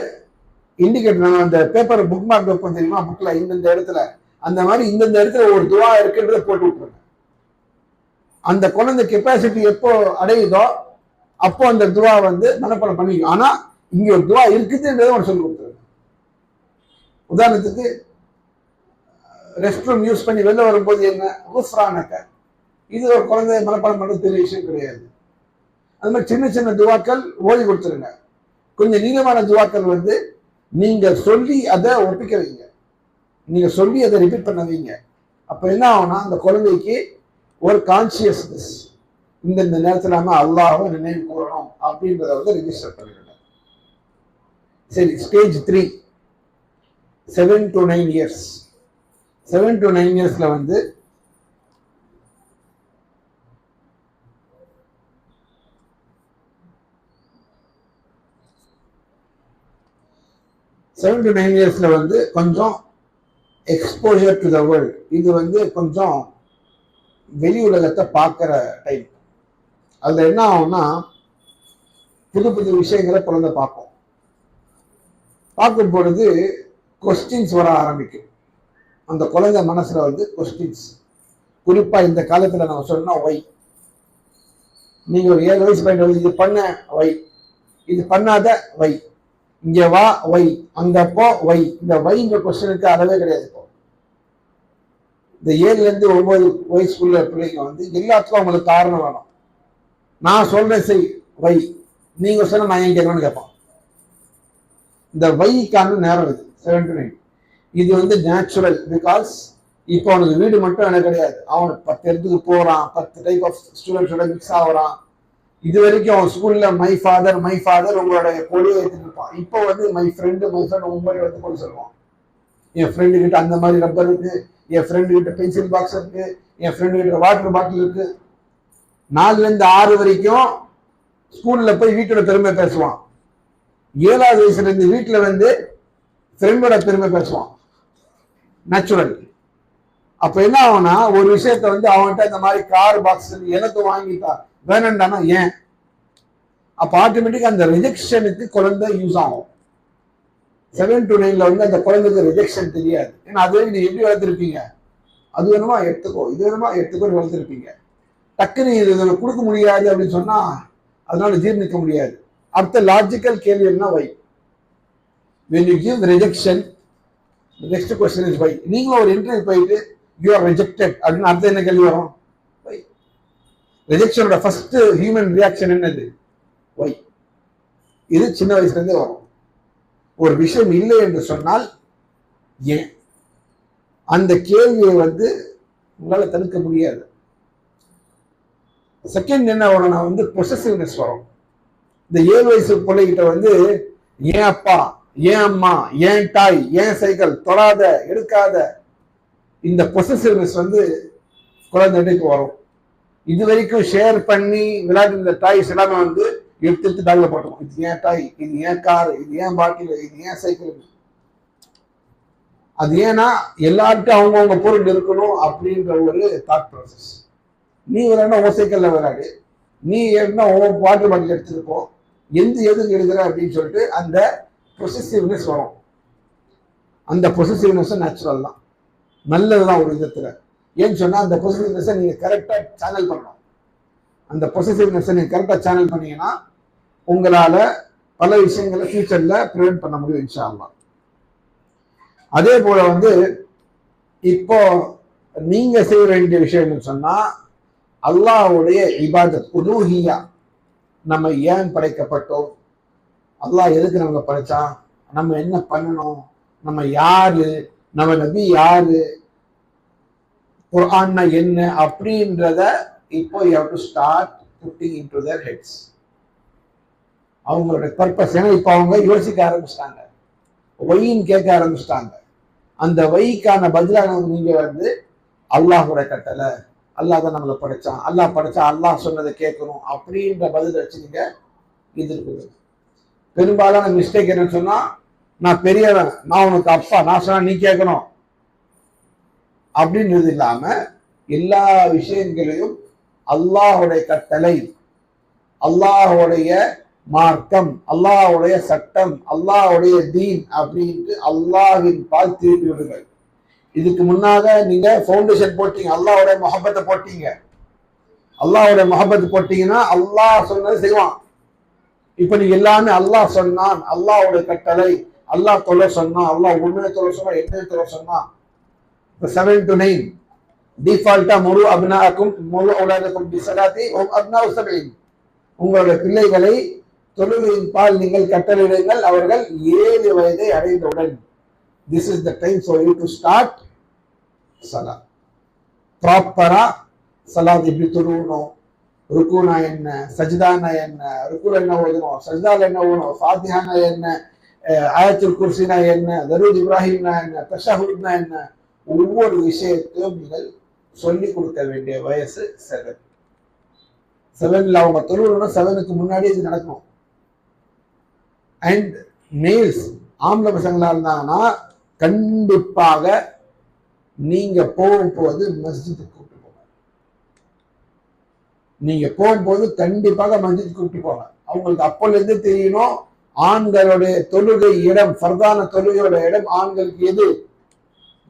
இண்டிகேட்டர், நம்ம அந்த பேப்பர் புக் மார்க் வைப்போம் தெரியுமா, புக்ல இந்தந்த இடத்துல, அந்த மாதிரி இந்தந்த இடத்துல ஒரு துவா இருக்குன்றத போட்டு விட்டுருங்க. அந்த குழந்தை கெப்பாசிட்டி எப்போ அடையுதோ அப்போ அந்த துவா வந்து மனப்பாடம் பண்ணிக்கும். ஆனா இங்க ஒரு துவா இருக்குதுன்றதை ஒரு சொல்லி கொடுத்துருங்க. உதாரணத்துக்கு ரெஸ்ட் ரூம் யூஸ் பண்ணி வெளில வரும்போது என்ன குஃப்ரானக, இது ஒரு குழந்தை மனப்பாடம் பண்றது பெரிய விஷயம் கிடையாது. அது மாதிரி சின்ன சின்ன துவாக்கள் ஓதி கொடுத்துருங்க. கொஞ்சம் நீளமான துவாக்கள் வந்து நீங்க சொல்லி அதை ஒப்பிக்க வைங்க, நீங்க சொல்லி அதை ரிப்பீட் பண்ண வைங்க. அப்ப என்ன ஆகும்னா அந்த குழந்தைக்கு ஒரு கான்சியஸ்னஸ், இந்த நேரத்தில் நாம அல்லாஹ்வை நினைவு கூறணும் அப்படின்றத வந்து ரெஜிஸ்டர் பண்ணிடுங்க. சரி, ஸ்டேஜ் 3 7 to 9 years. 7 to 9 yearsல வந்து 7 to 9 yearsல வந்து கொஞ்சம் எக்ஸ்போஜர் டு த வேர்ல்ட், இது வந்து கொஞ்சம் வெளி உலகத்தை பார்க்குற டைம். அதுல என்ன ஆகும்னா புது புது விஷயங்களை குழந்தை பார்க்கும். பார்க்கும் பொழுது கொஸ்டின்ஸ் வர ஆரம்பிக்கும். அந்த குழந்தை மனசுல வந்து கொஸ்டின்ஸ், குறிப்பா இந்த காலத்துல நம்ம சொன்னா ஒய், நீங்க ஒரு 7 வயசு பையன் இது பண்ண வை, இது பண்ணாத வை, இங்க வா வை, அங்க போ வை. இந்த வைங்க கொஸ்டினுக்கு அளவே கிடையாது. இப்போ இந்த 7ல இருந்து 9 வயசுக்குள்ள பிள்ளைங்க வந்து எல்லாத்துக்கும் அவங்களுக்கு காரணம் வேணும். நான் சொல்றேன் செய் வை, நீங்க சொன்ன நான் ஏன் கேட்கணும்னு கேட்பான். இந்த வைக்கான நேரம் இது 7 to 9. இது வந்து நேச்சுரல். பிகாஸ் இப்போ அவனுக்கு வீடு மட்டும் எனக்கு கிடையாது, அவன் 10 இடத்துக்கு போறான், 10 டைப் ஆஃப் ஸ்டூடெண்ட்ஸோட மிக்ஸ் ஆகுறான். இது வரைக்கும் அவன் ஸ்கூல்ல மை ஃபாதர் உங்களோட கொடியை எடுத்துட்டு இருப்பான். இப்போ வந்து மை ஃப்ரெண்டு உங்களை எடுத்து கொண்டு சொல்லுவான். என் ஃப்ரெண்டு கிட்ட அந்த மாதிரி ரப்பர் இருக்கு, என் ஃப்ரெண்டு கிட்ட பென்சில் பாக்ஸ் இருக்கு, என் ஃப்ரெண்டு கிட்ட வாட்டர் பாட்டில் இருக்கு. 4ல இருந்து 6 வரைக்கும் ஸ்கூல்ல போய் வீட்டோட பெருமை பேசுவான். 7வது வயசுல இருந்து வீட்டுல வந்து ஃப்ரெண்டோட பெருமை பேசுவான். நேச்சுரல். அப்ப என்ன ஆகும்னா ஒரு விஷயத்த வந்து அவன்கிட்ட இந்த மாதிரி கார் பாக்ஸ் எனக்கு வாங்கிட்டா வேணாண்டானா ஏன், அப்ப ஆட்டோமேட்டிக்கா அந்த ரிஜெக்ஷனுக்கு குழந்தை யூஸ் ஆகும். 7 to 9ல வந்து அந்த குழந்தைக்கு ரிஜெக்ஷன் தெரியாது. ஏன்னா அதுவே நீ எப்படி வளர்த்துருப்பீங்க, அது வேணுமா எடுத்துக்கோ, இது வேணுமா எடுத்துக்கோன்னு வளர்த்துருப்பீங்க. டக்குன்னு இது கொடுக்க முடியாது அப்படின்னு சொன்னா அதனால ஜீர்ணிக்க முடியாது. அடுத்த லாஜிக்கல் கேள்வி என்ன, வை. when you give rejection, the next question is why. நீங்களும் ஒரு இன்டர்வியூ போயிட்டு you are rejected அப்படின்னு அடுத்த என்ன கேள்வி வரும், வை. ரிஜெக்ஷனோட ஃபர்ஸ்ட் ஹியூமன் ரியாக்ஷன் என்னது, வை. இது சின்ன வயசுல இருந்தே வரும். ஒரு விஷயம் இல்லை என்று சொன்னால் ஏன், அந்த கேள்வியை வந்து உங்களால தடுக்க முடியாது. செகண்ட் என்ன வரும்னா வந்து பொசசிவ்னஸ் வரும். இந்த 7 வயசு பிள்ளைகிட்ட வந்து ஏன் அப்பா, ஏன் அம்மா, ஏன் தாய், ஏன் சைக்கிள், தொடாத, எடுக்காத, இந்த பொசசிவ்னஸ் வந்து குழந்தைக்கு வரும். இது வரைக்கும் ஷேர் பண்ணி விளையாட்டு இந்த டாய்ஸ் எல்லாமே வந்து எடுத்து பேக்ல போட்டோம். இது ஏன் டாய், இது ஏன் கார், இது ஏன் பாட்டில், இது ஏன் சைக்கிள். அது ஏன்னா எல்லாருக்கும் அவங்கவுங்க பொருள் இருக்கணும் அப்படின்ற ஒரு தாட் ப்ராசஸ். நீ விளையாடா உன் சைக்கிள்ல விளையாடு, நீ ஏன்னா உன் வாட்டர் பாட்டில் எடுத்துருப்போம், எதுக்கு எடுக்கிற அப்படின்னு சொல்லிட்டு அந்த பொசசிவ்னஸ் வரும். அந்த பொசசிவ்னஸ் நேச்சுரல் தான், நல்லதுதான் ஒரு விதத்துல. ஏன்னு சொன்னா அந்த பொசசிவ்னஸை நீங்க கரெக்டா சேனல் பண்ணணும். அந்த பொசசிவ்னஸை நீங்க கரெக்டா சேனல் பண்ணீங்கன்னா உங்களால பல விஷயங்களை ஃபியூச்சர்ல ப்ரிவென்ட் பண்ண முடியும் இன்ஷா அல்லாஹ். அதே போல வந்து இப்போ நீங்க செய்ய வேண்டிய விஷயம்னு சொன்னா அல்லாஹ்வுடைய இபாதத், உலூஹியா. நம்ம ஏன் படைக்கப்பட்டோம், அல்லாஹ் எதுக்கு நம்ம படைச்சான், நம்ம என்ன பண்ணணும், நம்ம யாரு, நம்ம நபி யாரு, குர்ஆன்னா என்ன அப்படின்றத இப்போ you have to start putting into their heads. அவங்களோட பர்பஸ். ஏன்னா இப்ப அவங்க யோசிக்க ஆரம்பிச்சிட்டாங்க, ஒயின்னு கேட்க ஆரம்பிச்சிட்டாங்க. அந்த ஒய்க்கான பதிலாக நீங்க வந்து அல்லாஹோட கட்டளை, அல்லாஹ் தான் நம்மளை படைச்சான், அல்லாஹ் படைச்சா அல்லாஹ் சொன்னதை கேட்கணும் அப்படின்ற பதில் வச்சு நீங்க எதிர்ப்பு. பெரும்பாலான மிஸ்டேக் என்னன்னு சொன்னா, நான் பெரியவன், நான் உனக்கு அப்பா, நான் சொன்னா நீ கேட்கணும் அப்படின்றது இல்லாம எல்லா விஷயங்களையும் அல்லாஹுடைய கட்டளை, அல்லாஹுடைய மார்க்கம், அல்லாஹுடைய சட்டம், அல்லாஹுடைய தீன் அப்படின்ட்டு அல்லாஹ்வின் பால் திருப்பி விடுங்கள். இதுக்கு முன்னாக நீங்க ஃபவுண்டேஷன் போட்டீங்க, அல்லாஹுடைய முஹப்பத்தை போட்டீங்க. அல்லாஹுடைய முஹப்பத்து போட்டீங்கன்னா அல்லாஹ் சொன்னது செய்வான். இப்ப நீங்க எல்லாமே அல்லாஹ் சொன்னான், அல்லாஹுடைய கட்டளை, அல்லாஹ் தொலை சொன்னான், அல்லாஹ் உண்மையை தொலை சொன்னா, என்ன தொலை சொன்னான். இப்ப 7 to 9 டிஃபால்ட்டா முழு அப்னாக்கும் முழு உலகக்கும் பிஸலாத்தி அப்னாஉ 7. உங்களுடைய பிள்ளைகளை தொழுகையின் பால் நீங்கள் கட்டளையிடுங்கள், அவர்கள் 7 வயதை அடைந்தவுடன். This is the time for you to start salah. ப்ராப்பரா சலாத் எப்படி தொழுவணும், ருக்குனா என்ன, சஜ்தானா என்ன, ருக்குல என்ன ஓதணும், சஜ்தால என்ன ஓதணும், ஃபாத்திஹானா என்ன, ஆயத்துல் குர்சினா என்ன, தரூத் இப்ராஹிம்னா என்ன, தஷஹுத்னா என்ன, ஒவ்வொரு விஷயத்தையும் நீங்கள் சொல்லிக் கொடுக்க வேண்டிய வயசு 7. 7ல அவங்க தொழுவணும்னா 7க்கு முன்னாடி இது நடக்கணும். அண்ட் மேல்ஸ், ஆம்பளை பசங்களா இருந்தாங்கன்னா கண்டிப்பாக நீங்க போகும்போது மஸ்ஜிதுக்கு கூப்பிட்டு போங்க. நீங்க போகும்போது கண்டிப்பாக மஸ்ஜித் கூப்பிட்டு போங்க. அவங்களுக்கு அப்போல இருந்து தெரியணும், ஆண்களுடைய தொழுகை இடம், ஃபர்தான தொழுகையோட இடம் ஆண்களுக்கு எது?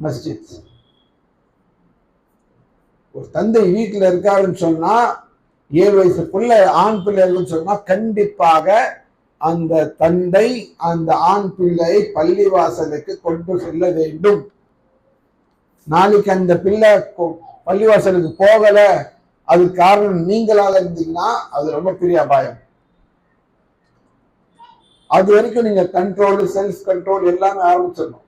மஸ்ஜித். ஒரு தந்தை வீட்டுல இருக்காருன்னு சொன்னா, 7 வயசுக்குள்ள ஆண் பிள்ளை இருக்குன்னு சொன்னா, கண்டிப்பாக அந்த தந்தை அந்த ஆண் பிள்ளையை பள்ளிவாசலுக்கு கொண்டு செல்ல வேண்டும். நாளைக்கு அந்த பிள்ளை பள்ளிவாசலுக்கு போகல, அது காரணம் நீங்களாக இருந்தீங்கன்னா அது ரொம்ப பெரிய அபாயம். அது வரைக்கும் நீங்க கண்ட்ரோல், செல்ஃப் கண்ட்ரோல் எல்லாமே ஆரம்பிச்சிடணும்.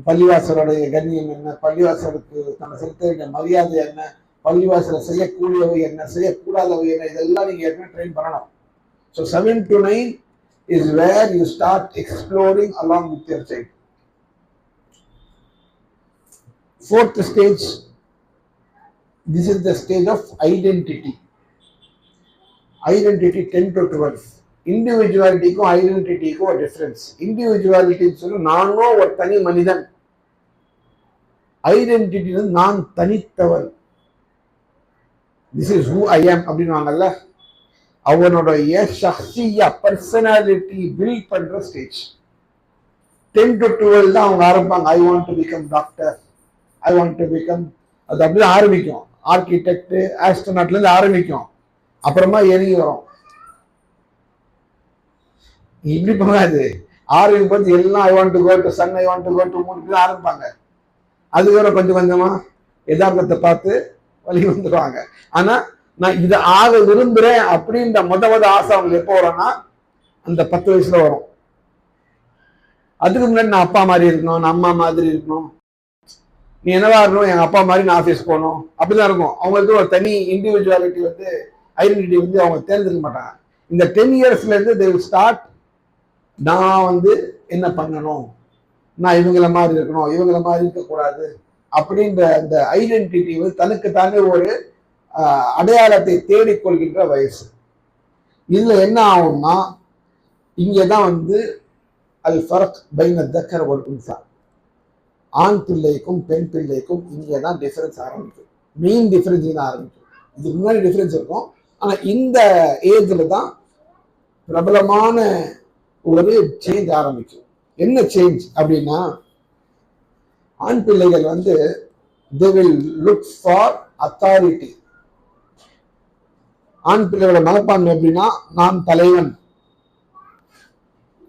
பள்ளிவாசலுடைய கண்ணியம் என்ன, பள்ளிவாசலுக்கு நம்ம செலுத்த வேண்டிய மரியாதை என்ன, பள்ளிவாசல செய்யக்கூடியவை என்ன, செய்யக்கூடாதவை என்ன, இதெல்லாம் நீங்க ஏற்கனவே ட்ரெயின் பண்ணணும். So 7 to 9 is where you start exploring along with your child. 4th stage, this is the stage of identity. Identity 10 to 12. இண்டிவிஜுவாலிட்டிக்கும் ஐடென்டிட்டிக்கும் ஒரு டிஃபரன்ஸ். இண்டிவிஜுவாலிட்டி சொல்லி நானும் ஒரு தனி மனிதன், ஐடென்டிட்டி நான் தனித்தவன். திஸ் இஸ் ஹூ ஐ ஆம் அப்படின்வாங்கல்ல, அவனுடைய ஷஹ்சியா பர்சனாலிட்டி பில்ட் பண்ற ஸ்டேஜ் 10 to 12 தான் அவங்க ஆரம்பிப்பாங்க. ஐ want to become doctor, I want to become, அது அப்படியே ஆரம்பிக்கும். ஆர்கிடெக்ட், ஆஸ்ட்ரோநாட்ல இருந்து ஆரம்பிக்கும், அப்புறமா இறங்கி வரும். இப்படி போகாது. ஆரம்பிக்கும் போது எல்லாம் I want to go to sun, I want to go to moon ஆரம்பிப்பாங்க. அதுக்கப்புறம் கொஞ்சம் கொஞ்சமா யதார்த்தத்தை பார்த்து வழி வந்துடுவாங்க. ஆனா நான் இதை ஆக விரும்புறேன் அப்படின்ற முத ஆசை அவங்களுக்கு எப்போ வரும்னா அந்த 10 வயசுல வரும். அதுக்கு முன்னாடி நான் அப்பா மாதிரி இருக்கணும், நான் அம்மா மாதிரி இருக்கணும், நீ என்னவா இருக்கணும், எங்க அப்பா மாதிரி நான் ஆஃபீஸ் போகணும், அப்படிதான் இருக்கும். அவங்களுக்கு ஒரு தனி இண்டிவிஜுவாலிட்டி வந்து ஐடென்டிட்டி வந்து அவங்க தேர்ந்தெடுக்க மாட்டாங்க. இந்த 10 இயர்ஸ்ல இருந்து they will start, நான் வந்து என்ன பண்ணணும், நான் இவங்கள மாதிரி இருக்கணும், இவங்கள மாதிரி இருக்கக்கூடாது அப்படின்ற அந்த ஐடென்டிட்டி வந்து தனக்கு தானே ஒரு அடையாளத்தை தேடிக்கொள்கின்ற வயசு. இதுல என்ன ஆகும்னா, இங்கதான் வந்து அல் ஃபர்க் பைன தக்கர் வல் உன்ஸா, ஆண் பிள்ளைக்கும் பெண் பிள்ளைக்கும் இங்கதான் டிஃபரன்ஸ் ஆரம்பிக்கும். மெயின் டிஃபரன்ஸ் தான் ஆரம்பிக்கும். இதுக்கு முன்னாடி டிஃபரன்ஸ் இருக்கும், ஆனா இந்த ஏஜ்ல தான் பிரபலமான ஒரு சேஞ்ச் ஆரம்பிக்கும். என்ன சேஞ்ச் அப்படின்னா, ஆண் பிள்ளைகள் வந்து they will look for authority. ஆண் பிள்ளைகளோட மனப்பான்மை எப்படின்னா, நான் தலைவன்,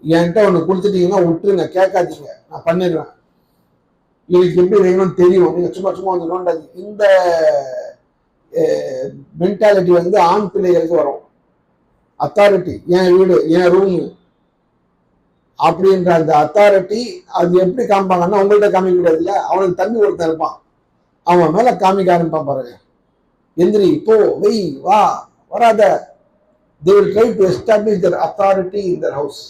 என்கிட்ட ஒண்ணு கொடுத்துட்டீங்கன்னா விட்டுருங்க, கேட்காதீங்க, நான் பண்ணிடுவேன், எனக்கு எப்படி வேணும்னு தெரியும், நீங்க சும்மா சும்மா வந்து நோண்டாது. இந்த மென்டாலிட்டி வந்து ஆண் பிள்ளைகளுக்கு வரும். அத்தாரிட்டி, என் வீடு, என் ரூமு அப்படின்ற அந்த அத்தாரிட்டி அது எப்படி காமிப்பாங்கன்னா, உங்கள்கிட்ட காமிக்க முடியாது இல்ல, அவனுக்கு தம்பி ஒருத்தன் இருப்பான், அவன் மேல காமிக்க ஆரம்பிப்பான் பாருங்க. எந்திரி, போ, வெய், வா, What are they will try to establish their authority in their house.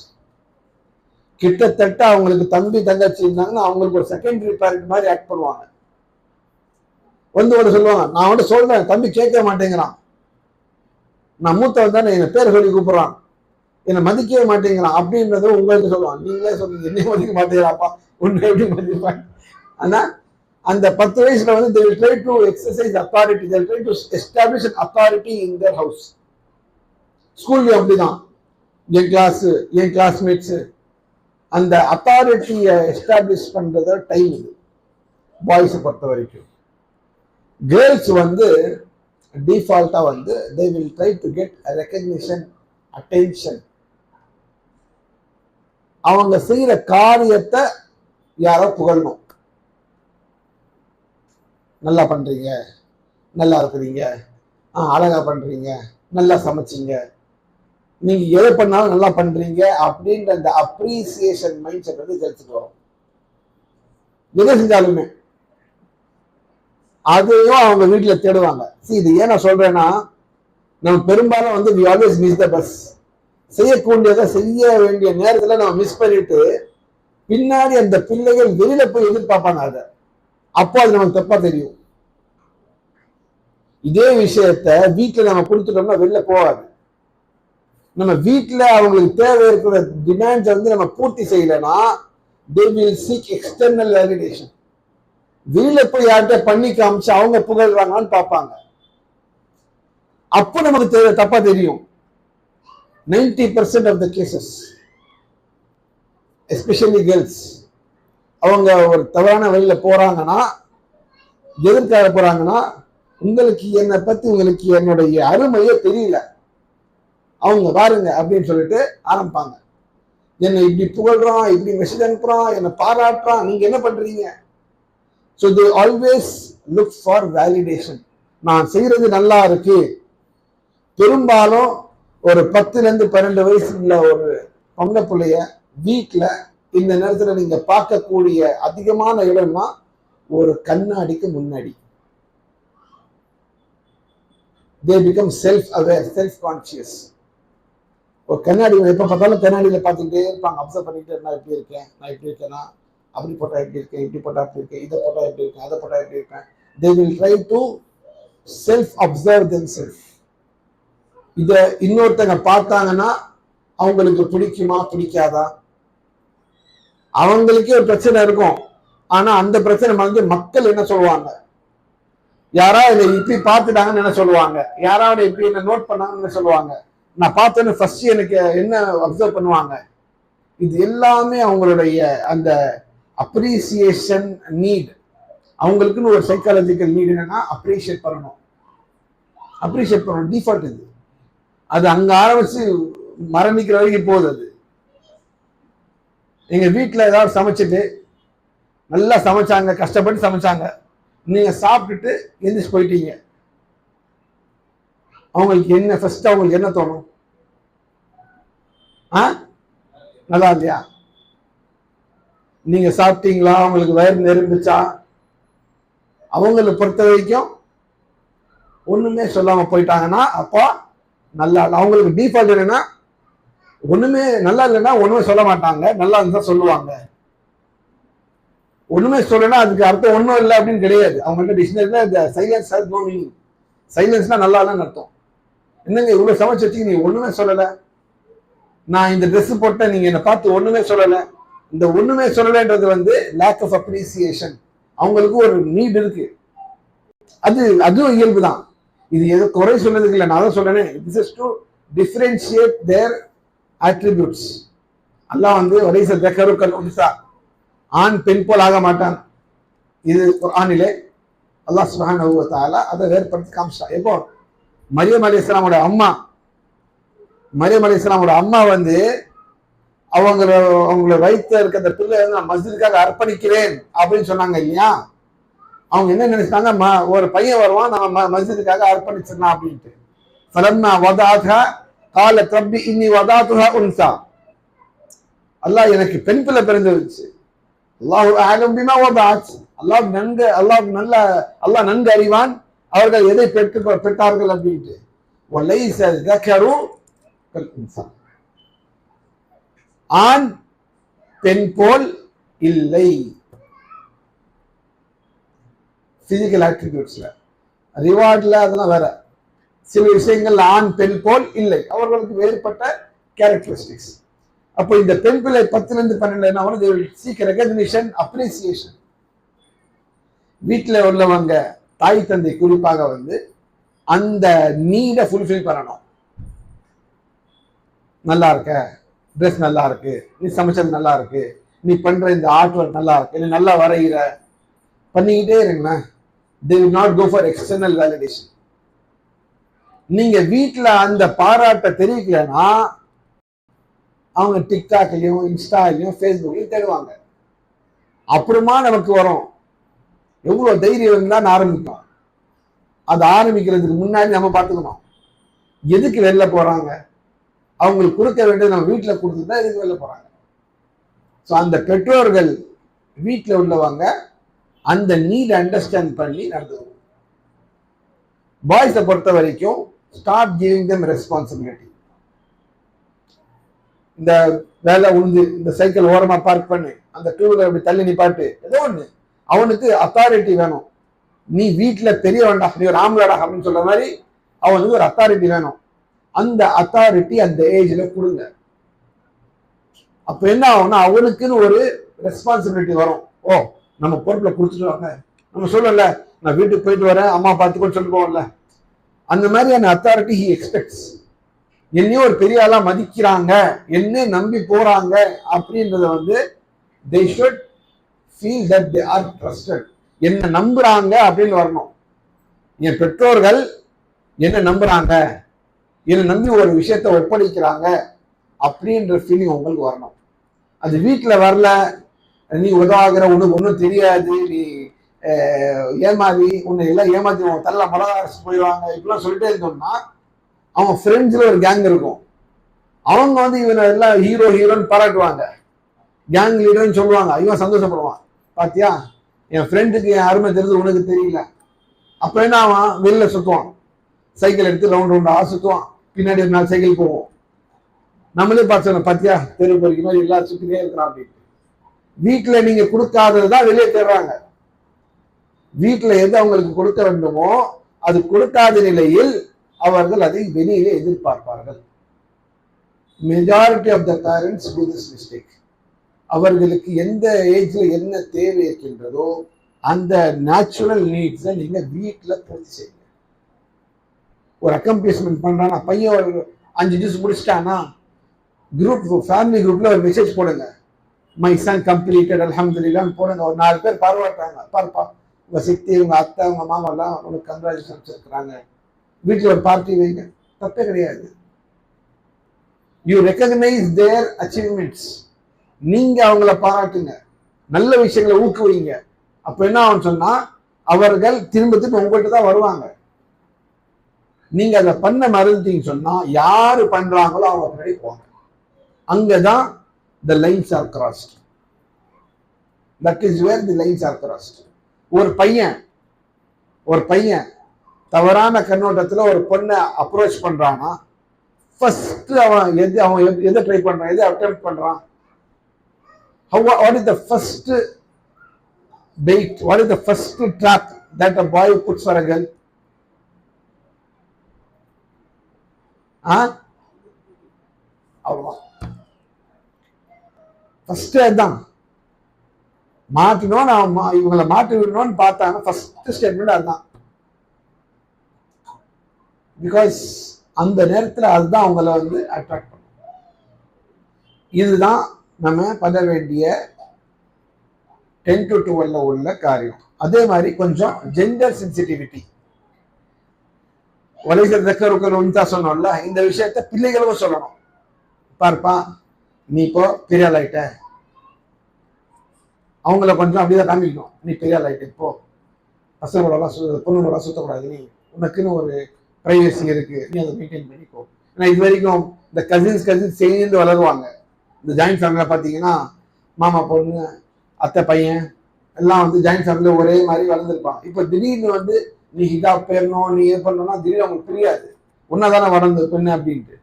கிட்டத்தட்ட அவங்களுக்கு தம்பி தங்கச்சி இருந்தாங்கன்னா அவங்களுக்கு ஒரு செகண்டரி பேரண்ட் மாதிரி ஆக்ட் பண்ணுவாங்க. வந்து சொல்லுவாங்க, நான் வந்து சொல்றேன் தம்பி கேட்க மாட்டேங்கிறான், நான் மூத்தவன் தானே, என்ன பேர் சொல்லி கூப்பிடுறான், என்னை மதிக்கவே மாட்டேங்கிறான் அப்படின்றத உங்களுக்கு சொல்லுவான். நீங்களே சொல்லுங்க, என்னை மதிக்க மாட்டேங்கிறாப்பா, உன்னை எப்படி மதிப்பாங்க? ஆனா அந்த 10 வயசுல வந்து they will try to exercise authority, they will try to establish an authority in their house. ஸ்கூல்ல அப்படிதான், என் கிளாஸ்மேட்ஸ் அந்த அத்தாரிட்டியை எஸ்டாப்ளிஷ் பண்றத டைம் இது பாய்ஸை பொறுத்த வரைக்கும். கேர்ள்ஸ் வந்து டிஃபால்ட்டா வந்து they will try to get a recognition, attention. அவங்க செய்யற காரியத்தை யாரோ புகழணும். நல்லா பண்றீங்க, நல்லா இருக்கிறீங்க, அழகா பண்றீங்க, நல்லா சமைச்சீங்க, நீங்க எதை பண்ணாலும் நல்லா பண்றீங்க அப்படின்ற அந்த அப்ரீசியேஷன் மைண்ட் செட் வந்து தெரிஞ்சுட்டு வரும். எதை செஞ்சாலுமே அதையும் அவங்க வீட்டுல தேடுவாங்க. இது ஏன் நான் சொல்றேன்னா, நம்ம பெரும்பாலும் வந்து we always miss the bus. செய்யக்கூடியதை செய்ய வேண்டிய நேரத்துல நம்ம மிஸ் பண்ணிட்டு பின்னாடி அந்த பிள்ளைகள் வெளியில போய் எதிர்பார்ப்பாங்க. அதை அப்போ அது நமக்கு தப்பா தெரியும். இதே விஷயத்த வீட்டுல நம்ம கொடுத்துட்டோம்னா வெளில போகாது. நம்ம வீட்டுல அவங்களுக்கு தேவை இருக்கிற டிமாண்ட்ஸ் வந்து நம்ம பூர்த்தி செய்யலைன்னா they will seek external validation. வெளியில போய் யார்கிட்ட பண்ணி காமிச்சு அவங்க புகழ்றாங்கன்னு பார்ப்பாங்க. அப்போ நமக்கு தப்பா தெரியும். 90% of the cases, especially girls, அவங்க ஒரு தவறான வழியில போறாங்கன்னா எதற்காக போறாங்கன்னா, உங்களுக்கு என்னை பத்தி உங்களுக்கு என்னுடைய அருமையே தெரியல, அவங்க பாருங்க அப்படின்னு சொல்லிட்டு ஆரம்பிப்பாங்க. என்னை இப்படி புகழ்றான், இப்படி மெசேஜ் அனுப்புறான், என்னை பாராட்டுறான், நீங்க என்ன பண்றீங்க? So they always look for validation. நான் செய்யறது நல்லா இருக்கு. பெரும்பாலும் ஒரு 10-12 வயசு உள்ள ஒரு பொண்ணு பிள்ளைய வீட்டுல இந்த நேரத்துல நீங்க பார்க்கக்கூடிய அதிகமான இடம்னா ஒரு கண்ணாடிக்கு முன்னாடி. they become self-aware, self-conscious. ஒரு கண்ணாடி எப்ப பார்த்தாலும் கண்ணாடியில பார்த்துக்கிட்டே இருப்பாங்க, அப்சர்வ் பண்ணிக்கிட்டே, நான் எப்படி இருக்கேன், நான் எப்படி இருக்கேன்னா, அப்படி போட்டா எப்படி இருக்கேன், இப்படி போட்டா அப்படி இருக்கேன், இதை போட்டா எப்படி இருக்கேன், அதை போட்டா எப்படி இருக்கேன். they will try to self-observe themselves. இத இன்னொருத்தங்க பார்த்தாங்கன்னா அவங்களுக்கு பிடிக்குமா பிடிக்காதா, அவங்களுக்கே ஒரு பிரச்சனை இருக்கும். ஆனா அந்த பிரச்சனை வந்து மக்கள் என்ன சொல்லுவாங்க, யாராவது இப்படி பார்த்துட்டாங்கன்னு என்ன சொல்லுவாங்க, யாராவது இப்படி என்ன நோட் பண்ணாங்கன்னு என்ன சொல்லுவாங்க, நான் பார்த்தேன்னு ஃபர்ஸ்ட் எனக்கு என்ன அப்சர்வ் பண்ணுவாங்க. இது எல்லாமே அவங்களுடைய அந்த அப்ரிசியேஷன் நீட். அவங்களுக்குன்னு ஒரு சைக்காலஜிக்கல் நீட் என்னன்னா அப்ரிஷியேட் பண்ணணும், அப்ரிஷியேட் பண்ணணும். டிஃபால்ட் இது. அது அங்க ஆரம்பிச்சு மரணிக்கிற வரைக்கும் போகுது. அது எங்க வீட்டுல ஏதாவது சமைச்சிட்டு நல்லா சமைச்சாங்க, கஷ்டப்பட்டு சமைச்சாங்க, நீங்க சாப்பிட்டுட்டு எந்திரிச்சு போயிட்டீங்க, அவங்களுக்கு என்ன ஃபர்ஸ்ட் அவங்களுக்கு என்ன தோணும்? நல்லா இல்லையா? நீங்க சாப்பிட்டீங்களா, அவங்களுக்கு வயிறு நிரம்பிச்சா? அவங்களை பொறுத்த வரைக்கும் ஒண்ணுமே சொல்லாம போயிட்டாங்கன்னா அப்போ நல்லா இல்லை. அவங்களுக்கு டிஃபால்ட் என்னன்னா, ஒண்ணுமே நல்லா இல்லைன்னா ஒண்ணுமே சொல்ல மாட்டாங்க, நல்லா இருந்தா சொல்லுவாங்க. ஒண்ணுமே சொல்லனா அதுக்கு அர்த்தம் ஒண்ணும் இல்லை அப்படின்னு கிடையாது. அவங்கள்ட்ட டிக்ஷனரியில சைலன்ஸ் ஹஸ் நோ மீனிங். சைலன்ஸ்னா நல்லா இல்லைன்னு அர்த்தம். என்னங்க இவ்வளவு சமைச்சு வச்சு நீ ஒண்ணுமே சொல்லல, நான் இந்த ட்ரெஸ் போட்டேன் நீங்க என்னை பார்த்து ஒண்ணுமே சொல்லல. இந்த ஒண்ணுமே சொல்லலைன்றது வந்து லேக் ஆஃப் அப்ரிசியேஷன். அவங்களுக்கு ஒரு நீட் இருக்கு, அதுவும் இயல்பு தான். இது எதோ குறை சொன்னதுக்கு இல்லை, நான் தான் சொல்றேன். This is to differentiate their attributes. Allah வந்து வலைஸ தக்கரு கல் உன்ஸா, ஆண் பெண் போல் ஆக மாட்டான். இது குர்ஆனிலே அல்லாஹ் சுப்ஹானஹு வ தஆலா அதை வேறுபடுத்தி காமிச்சிட்டான். எப்போ மரியம் அலைஹிஸ்ஸலாமோட அம்மா வந்து அவங்கள வயிற்றுல இருக்க அந்த பிள்ளை வந்து நான் மஸ்ஜிதுக்காக அர்ப்பணிக்கிறேன் அப்படின்னு சொன்னாங்க இல்லையா? அவங்க என்ன நினைச்சாங்க, ஒரு பையன் வருவான், நம்ம மஸ்ஜிதுக்காக அர்ப்பணிச்சிடலாம் அப்படின்ட்டு. ஃபலம்மா வதாத்ஹா காலத் ரப்பி இன்னி வதாத்துஹா உன்ஸா, அல்லாஹ் எனக்கு பெண் பிள்ளை பிறந்துருச்சு. அல்லாஹு அஅலம் பிமா வதாத், அல்லாஹ் நன்கு அறிவான் அவர்கள் எதை பெற்றார்கள் அப்படின்ட்டு. وَلَيْسَ الذَّكَرُ كَالْأُنْثَى. ஆண் பெண் போல் இல்லை. பிசிக்கல் ஆட்ரிபியூட்ஸ்ல, ரிவார்ட்ல அதெல்லாம் வேற. சில விஷயங்கள் ஆண் பெண் போல் இல்லை, அவர்களுக்கு வேறுபட்ட கேரக்டரிஸ்டிக்ஸ். அப்போ இந்த பெண் பிள்ளை 10-12 என்ன ஆகும்? they will seek recognition, appreciation. வீட்டில் உள்ளவங்க தாய் தந்தை குறிப்பாக வந்து அந்த நீடை ஃபுல்ஃபில் பண்ணணும். நல்லா இருக்க, ட்ரெஸ் நல்லா இருக்கு, நீ சமைச்சது நல்லா இருக்கு, நீ பண்ற இந்த ஆர்ட் ஒர்க் நல்லா இருக்கு, நீ நல்லா வரைகிற, பண்ணிக்கிட்டே இருங்களேன். they will not go for external validation. நீங்க வீட்டில் அந்த பாராட்டை தெரிவிக்கலன்னா அவங்க டிக்டாக்லயும் இன்ஸ்டாலையும் ஃபேஸ்புக்லையும் தேடுவாங்க. அப்புறமா நமக்கு வரும் எவ்வளவு தைரியம் இருந்தால் ஆரம்பிக்கும். அது ஆரம்பிக்கிறதுக்கு முன்னாடி நம்ம பார்த்துக்கணும் எதுக்கு வெளில போறாங்க, அவங்களுக்கு கொடுக்க வேண்டியது நம்ம வீட்டில் கொடுத்துதான் எதுக்கு வெளில போறாங்க. ஸோ அந்த பெற்றோர்கள் வீட்டில் உள்ளவங்க அந்த நீட் அண்டர்ஸ்டாண்ட் பண்ணி நடந்துக்கணும். பாய்ஸை பொறுத்த வரைக்கும் ஸ்டார்ட் கிவிங் தெம் ரெஸ்பான்சிபிலிட்டி. இந்த வேலை உண்டு, இந்த சைக்கிள் ஓரமா பார்க் பண்ணு, அந்த டூ வீலர் அப்படி தள்ளி நிப்பாட்டு, ஏதோ ஒண்ணு. அவனுக்கு அத்தாரிட்டி வேணும். நீ வீட்டுல பெரியவன்டா, நீ ஒரு ஆம்பளடா அப்படின்னு சொல்ற மாதிரி அவனுக்கு ஒரு அத்தாரிட்டி வேணும். அந்த அத்தாரிட்டி அந்த ஏஜ்ல கொடுங்க. அப்ப என்ன ஆகும்னா அவனுக்குன்னு ஒரு ரெஸ்பான்சிபிலிட்டி வரும். ஓ, நம்ம பொறுப்புல கொடுத்துட்டு வாங்க, நம்ம சொல்லல நான் வீட்டுக்கு போயிட்டு வரேன் அம்மா பார்த்துக்கோன்னு சொல்லி போவோம்ல, அந்த மாதிரியான அத்தாரிட்டி ஹி எக்ஸ்பெக்ட்ஸ். என்னையும் ஒரு பெரிய ஆளா மதிக்கிறாங்க, என்ன நம்பி போறாங்க அப்படின்றத வந்து they should feel that they are trusted. என்ன நம்புறாங்க அப்படின்னு வரணும். என் பெற்றோர்கள் என்ன நம்புறாங்க, என்னை நம்பி ஒரு விஷயத்த ஒப்படைக்கிறாங்க அப்படின்ற ஃபீலிங் உங்களுக்கு வரணும். அது வீட்டில் வரல, நீ உதவாகிற, உனக்கு ஒன்றும் தெரியாது, நீ ஏமாதி, உன்னை எல்லாம் ஏமாத்தி தள்ள மிளகா அரைச்சு போயிடுவாங்க, இப்படிலாம் சொல்லிட்டே இருந்தோம்னா அவன் ஃப்ரெண்ட்ஸ்ல ஒரு கேங் இருக்கும். அவங்க வந்து இவனை எல்லாம் ஹீரோன்னு பாராட்டுவாங்க, கேங் லீடர்னு சொல்லுவாங்க. இவன் சந்தோஷப்படுவான், பாத்தியா என் ஃப்ரெண்டுக்கு என் அருமை தெரிஞ்சு உனக்கு தெரியல. அப்ப என்ன அவன் வெளில சுத்துவான், சைக்கிள் எடுத்து ரவுண்டா சுத்துவான், பின்னாடி ஒரு நாள் சைக்கிள் போவோம். நம்மளே பார்த்து பாத்தியா தெரு பொறிக்க மாதிரி எல்லாரும் சுத்திட்டே இருக்கிறான் அப்படின்னு. வீட்டுல நீங்க கொடுக்காததுதான் வெளியே தேடுறாங்க. வீட்டுல எது அவங்களுக்கு கொடுக்க வேண்டுமோ அது கொடுக்காத நிலையில் அவர்கள் அதை வெளியிலே எதிர்பார்ப்பார்கள். Majority of the parents do this mistake. அவர்களுக்கு எந்த ஏஜ்ல என்ன தேவை இருக்கின்றதோ அந்த நேச்சுரல் நீட்ஸை நீங்க வீட்டுல பூர்த்தி செய்யுங்க. ஒரு அக்கம்ப்ளிஷ்மெண்ட் பண்றானா, பையன் ஒரு 5 ஜூஸ் முடிச்சிட்டானா, குரூப் ஃபேமிலி குரூப்ல ஒரு மெசேஜ் போடுங்க, மை சன் கம்ப்ளீட்டட் அல்ஹம்துலில்லாஹ் போடுங்க. ஒரு 4 பேர் பாராட்டுறாங்க, பார்ப்பா உங்க சித்தி, உங்க அத்தை, உங்க மாமா எல்லாம் உனக்கு கங்க்ராச்சுலேஷன்ஸ் இருக்கிறாங்க. வீட்டில் ஒரு பார்ட்டி வைங்க, தப்பே கிடையாது. You recognise their achievements. நீங்க அவங்கள பாராட்டுங்க, நல்ல விஷயங்களை ஊக்குவீங்க. அப்ப என்ன ஆகும் சொன்னா அவர்கள் திரும்ப உங்கள்கிட்ட தான் வருவாங்க. நீங்க அதை பண்ண மறந்துட்டீங்கன்னு சொன்னா யாரு பண்றாங்களோ அவங்க பின்னாடி போவாங்க. அங்கதான் the lines are crossed. That is where the lines are crossed. ஒரு பையன் தவறான கண்ணோட்டத்துல ஒரு பொண்ணை அப்ரோச் பண்றானா, ஃபர்ஸ்ட் அவன் எதை ட்ரை பண்றான், எதை அட்டெம்ப்ட் பண்றான்? What is the first bait? What is the first trap that a boy puts for a girl? அவ்வளவுதான். ஃபர்ஸ்ட் அதுதான் மாற்றணும். நான் இவங்களை மாற்றி விடணும்னு பார்த்தாங்க, ஃபர்ஸ்ட் ஸ்டேட்மெண்ட் அதுதான். பிகாஸ் அந்த நேரத்தில் அதுதான் அவங்கள வந்து அட்ராக்ட் பண்ணும். இதுதான் நம்ம பண்ண வேண்டிய 10 to 12 உள்ள காரியம். அதே மாதிரி கொஞ்சம் ஜெண்டர் சென்சிட்டிவிட்டி. உலகத்தக்கருக்கா சொன்னோம்ல, இந்த விஷயத்த பிள்ளைகளுக்கும் சொல்லணும். பார்ப்பா நீ இப்போ பெரிய ஆள் ஆயிட்ட, அவங்கள கொஞ்சம் அப்படிதான் காமிக்கணும். நீ பெரிய ஆள் ஆயிட்ட, இப்போ பசங்களோட பொண்ணுங்களோட சுத்தக்கூடாது, நீ உனக்குன்னு ஒரு பிரைவசி இருக்கு, நீ அதை மெயின்டைன் பண்ணிக்கோ. ஏன்னா இது வரைக்கும் இந்த கசின்ஸ் சேர்ந்து வளருவாங்க. இந்த ஜாயிண்ட் ஃபேமிலியில் பார்த்தீங்கன்னா மாமா பொண்ணு அத்தை பையன் எல்லாம் வந்து ஜாயிண்ட் ஃபேமிலியில் ஒரே மாதிரி வளர்ந்துருப்பாங்க. இப்போ திடீர்னு வந்து நீ ஹிஜாப் பேரணும், நீ ஏன் பண்ணணும்னா திடீர்னு அவங்களுக்கு புரியாது. ஒன்னாதானே வளர்ந்து பெண்ணு அப்படின்ட்டு.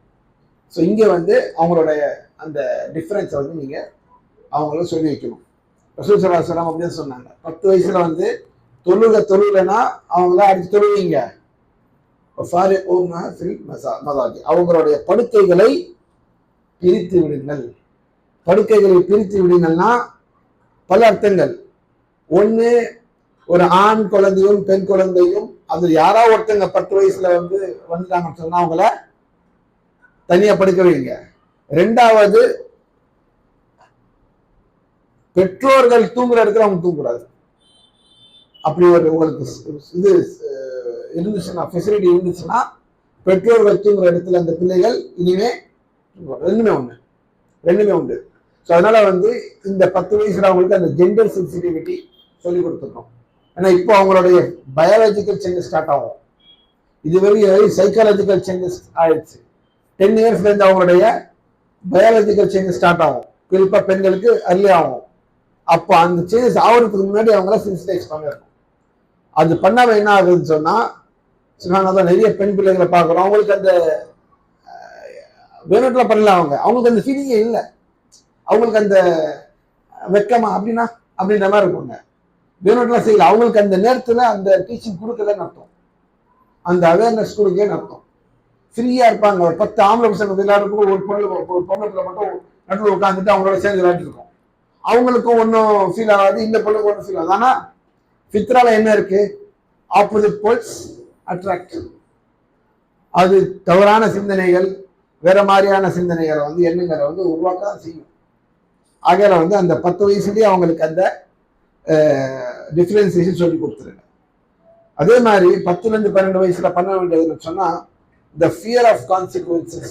ஸோ இங்கே வந்து அவங்களுடைய அந்த டிஃப்ரென்ஸை வந்து நீங்கள் அவங்களும் சொல்லி வைக்கணும். ரசூல் ஸல்லல்லாஹு அலைஹி வஸல்லம் அப்படின்னு சொன்னாங்க, 10 வயசுல வந்து தொழுலைன்னா அவங்கள அடிச்சு தொழுவீங்க, அவங்களுடைய படுக்கைகளை பிரித்து விடுங்கள். படுக்கைகளை பிரித்து விடுங்கள்னா பல அர்த்தங்கள். ஒண்ணு, ஒரு ஆண் குழந்தையும் பெண் குழந்தையும் அது யாராவது ஒருத்தங்க 10 வயசுல வந்து வந்துட்டாங்கன்னு சொன்னா அவங்கள தனியா படுக்க வைங்க. ரெண்டாவது, பெற்றோர்கள் தூங்குற இடத்துல அவங்க தூங்குறாரு. அப்படி ஒரு உங்களுக்கு இது இருந்துச்சுன்னா, ஃபெசிலிட்டி இருந்துச்சுன்னா, பெற்றோர்கள் தூங்குற இடத்துல அந்த பிள்ளைகள் இனிமே ரெண்டுமே உண்டு. ஸோ அதனால வந்து இந்த 10 வயசுல அவங்களுக்கு அந்த ஜெண்டர் சென்சிட்டிவிட்டி சொல்லி கொடுத்துருக்கோம். ஏன்னா இப்போ அவங்களுடைய பயாலஜிக்கல் சேஞ்சஸ் ஸ்டார்ட் ஆகும். இதுவரை சைக்காலஜிக்கல் சேஞ்சஸ் ஆயிடுச்சு. 10 இயர்ஸ்ல இருந்து அவங்களுடைய பயாலஜிக்கல் சேஞ்சஸ் ஸ்டார்ட் ஆகும். குறிப்பா பெண்களுக்கு அர்லி ஆகும். அப்போ அந்த சேஞ்சஸ் ஆகிறதுக்கு முன்னாடி அவங்கள சென்சிடைஸ் பண்ணிருக்கும். அது பண்ணாம என்ன ஆகுதுன்னு சொன்னா, சுகாதாரம் நிறைய பெண் பிள்ளைகளை பார்க்குறோம். அவங்களுக்கு அந்த வேணுட்ல பண்ணல, அவங்களுக்கு அந்த ஃபீலிங்கே இல்லை. அவங்களுக்கு அந்த வெக்கமா அப்படின்ற மாதிரி இருக்குங்க. வேணுட்லாம் செய்யல. அவங்களுக்கு அந்த நேரத்துல அந்த டீச்சிங் கொடுக்கலன்னு அர்த்தம், அந்த அவேர்னஸ் கொடுக்கலன்னு அர்த்தம். ஃப்ரீயா இருப்பாங்க. ஒரு 10 ஆம்பளை பசங்க விளையாடுறதுக்கு ஒரு பொண்ணு பிள்ளை மட்டும் நடுவில் உட்காந்துட்டு அவங்களோட சேர்ந்து விளையாட்டு இருக்கும். அவங்களுக்கும் ஒன்றும் ஃபீல் ஆகாது, இந்த பொண்ணுக்கு ஒன்றும் ஃபீல் ஆகுது. ஆனா ஃபித்ரால என்ன இருக்கு? Opposite poles attract. அது தவறான சிந்தனைகள், வேற மாதிரியான சிந்தனைகளை வந்து எண்ணங்களை வந்து உருவாக்க தான் செய்யும். ஆகையில வந்து அந்த 10 வயசுலயே அவங்களுக்கு அந்த டிஃபரன்சியேஷன் சொல்லி கொடுத்துருங்க. அதே மாதிரி 10ல இருந்து 12 வயசுல பண்ண வேண்டியதுன்னு சொன்னா, the fear of consequences.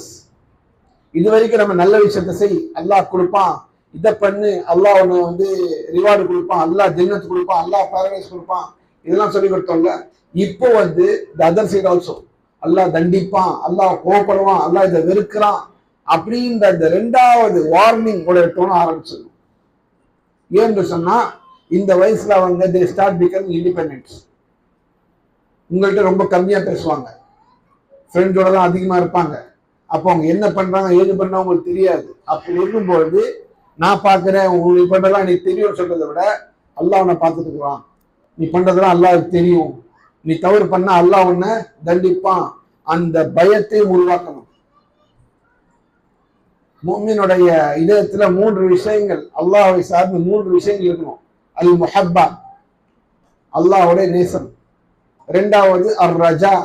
இது வரைக்கும் நம்ம நல்ல விஷயத்தை செய், அல்லாஹ் கொடுப்பான், இதை பண்ணு, அல்லாஹ் ஒன்று வந்து ரிவார்டு கொடுப்பான், அல்லாஹ் ஜன்னத் கொடுப்பான், அல்லாஹ் பாரடைஸ் கொடுப்பான், இதெல்லாம் சொல்லி கொடுத்தோம்ல. இப்போ வந்து the other side also, அல்லாஹ் தண்டிப்பான், அல்லாஹ் கோபப்படுவான், அல்லாஹ் இதை வெறுக்கிறான் அப்படின்ற அந்த 2வது வார்னிங் உடைய தோண ஆரம்பிச்சிடும். ஏன்னு சொன்னா, இந்த வயசுல அவங்க they start becoming independent. உங்கள்கிட்ட ரொம்ப கம்மியா பேசுவாங்க, ஃப்ரெண்டோட தான் அதிகமா இருப்பாங்க. அப்போ அவங்க என்ன பண்றாங்க ஏது பண்றாங்க உங்களுக்கு தெரியாது. அப்படி இருக்கும்போது நான் பாக்குறேன் உங்களுக்கு பண்றதெல்லாம் எனக்கு தெரியும் சொல்றதை விட, அல்லாஹ் உன்னை பார்த்துட்டு இருக்கிறான், நீ பண்றதெல்லாம் அல்லாஹ்வுக்கு தெரியும், நீ தவறு பண்ண அல்லாஹ் உன்னை தண்டிப்பான், அந்த பயத்தை உருவாக்கணும். முஃமினுடைய இதயத்துல 3 விஷயங்கள், அல்லாஹ்வை சார்ந்து 3 விஷயங்கள் இருக்கணும். அல் முஹப்பா, அல்லாஹ்வுடைய நேசம். 2வது அர் ரஜா,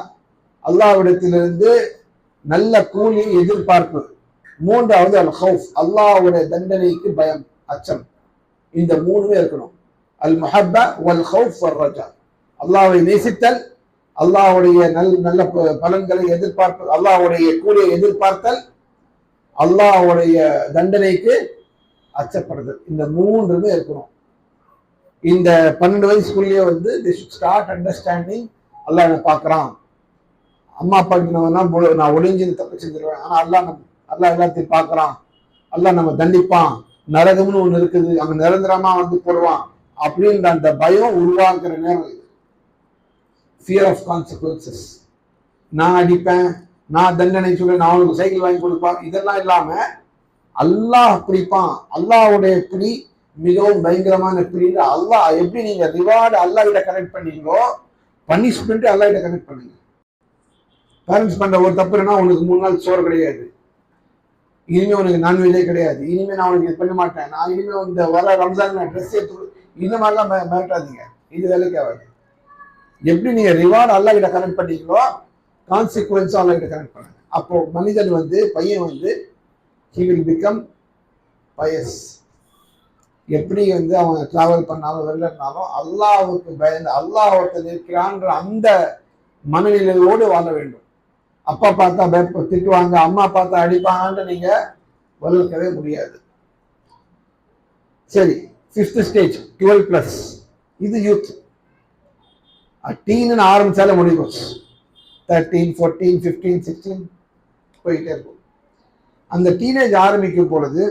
அல்லாஹ்விடத்திலிருந்து நல்ல கூலி எதிர்பார்ப்பு. 3வது அல் ஹவுஃப், அல்லாஹ்வுடைய தண்டனைக்கு பயம், அச்சம். இந்த 3மே இருக்கணும். அல் முஹப்பா வல் ஹவுஃப் வல் ரஜா. அல்லாஹ்வை நேசித்தல், அல்லாஹ்வுடைய நல்ல பலன்களை எதிர்பார்ப்பு, அல்லாஹ்வுடைய கூலியை எதிர்பார்த்தல், அல்லாஹ்வுடைய தண்டனைக்கு அச்சப்படுதல். இந்த 3மே இருக்கணும். இந்த 12 வயசுக்குள்ளேயே வந்து they should start understanding, அல்லாஹ் என்ன பார்க்கறான், அம்மா அப்பா நான் ஒளிஞ்சு தப்பு செஞ்சிருவேன், ஆனா அல்லாஹ் எல்லாத்தையும் பார்க்கறான், அல்லாஹ் நம்ம தண்டிப்பான், நரகம்னு ஒண்ணு இருக்குது, அங்க நிரந்தரமா வந்து போடுவான் அப்படின்ற அந்த பயம் உருவாக்குற நேரம் இது. Fear of consequences. நான் அடிப்பேன், நான் தண்டனை சொல்ல, நான் அவனுக்கு சைக்கிள் வாங்கி கொடுப்பான், இதெல்லாம் இல்லாம அல்லாஹ் பிடிப்பான், அல்லாஹ்வுடைய பிடி மிகவும் பயங்கரமான பிடி. அல்லாஹ் எப்படி நீங்க ரிவார்டு அல்லாஹ் கிட்ட கனெக்ட் பண்ணீங்களோ, பனிஷ்மெண்ட் அல்லாஹ் கிட்ட கனெக்ட் பண்ணுங்க. பேரண்ட்ஸ் பண்ற ஒரு தப்புனா, உனக்கு 3 நாள் சோறு கிடையாது, இனிமே உனக்கு நான்வெஜ்ஜே கிடையாது, இனிமே நான் உனக்கு இது பண்ண மாட்டேன், நான் இனிமே இந்த வர ரம்ஜான் நான் ட்ரெஸ் எடுத்து, இந்த மாதிரிலாம் மிரட்டாதீங்க, இது வேலைக்கு ஆகாது. எப்படி நீங்க ரிவார்டு அல்லாஹ் கிட்ட கனெக்ட் பண்ணீங்களோ, கான்சிக்வன்ஸும் அல்லாஹ் கிட்ட கனெக்ட் பண்ணுங்க. அப்போ மனிதன் வந்து பையன் வந்து he will become pious. எப்படி வந்து அவங்க டிராவல் பண்ணாலும் வெளிலனாலும் அல்லாஹ்வுக்கு பயந்து அல்லாஹ் ஒருத்தர் இருக்கிறான்ற அந்த மனநிலையோடு வாழ வேண்டும். அப்பா பார்த்தா திட்டுவாங்க, அம்மா பார்த்தா அடிப்பாங்கன்னு நீங்க வளர்க்கவே முடியாது. சரி, 5th ஸ்டேஜ் 12+. இது யூத். டீன்னு ஆரம்பிச்சாலே முடிவு போச்சு. 13, 14, 15, 16 போயிட்டே இருக்கும். அந்த டீனேஜ் ஆரம்பிக்கும் பொழுது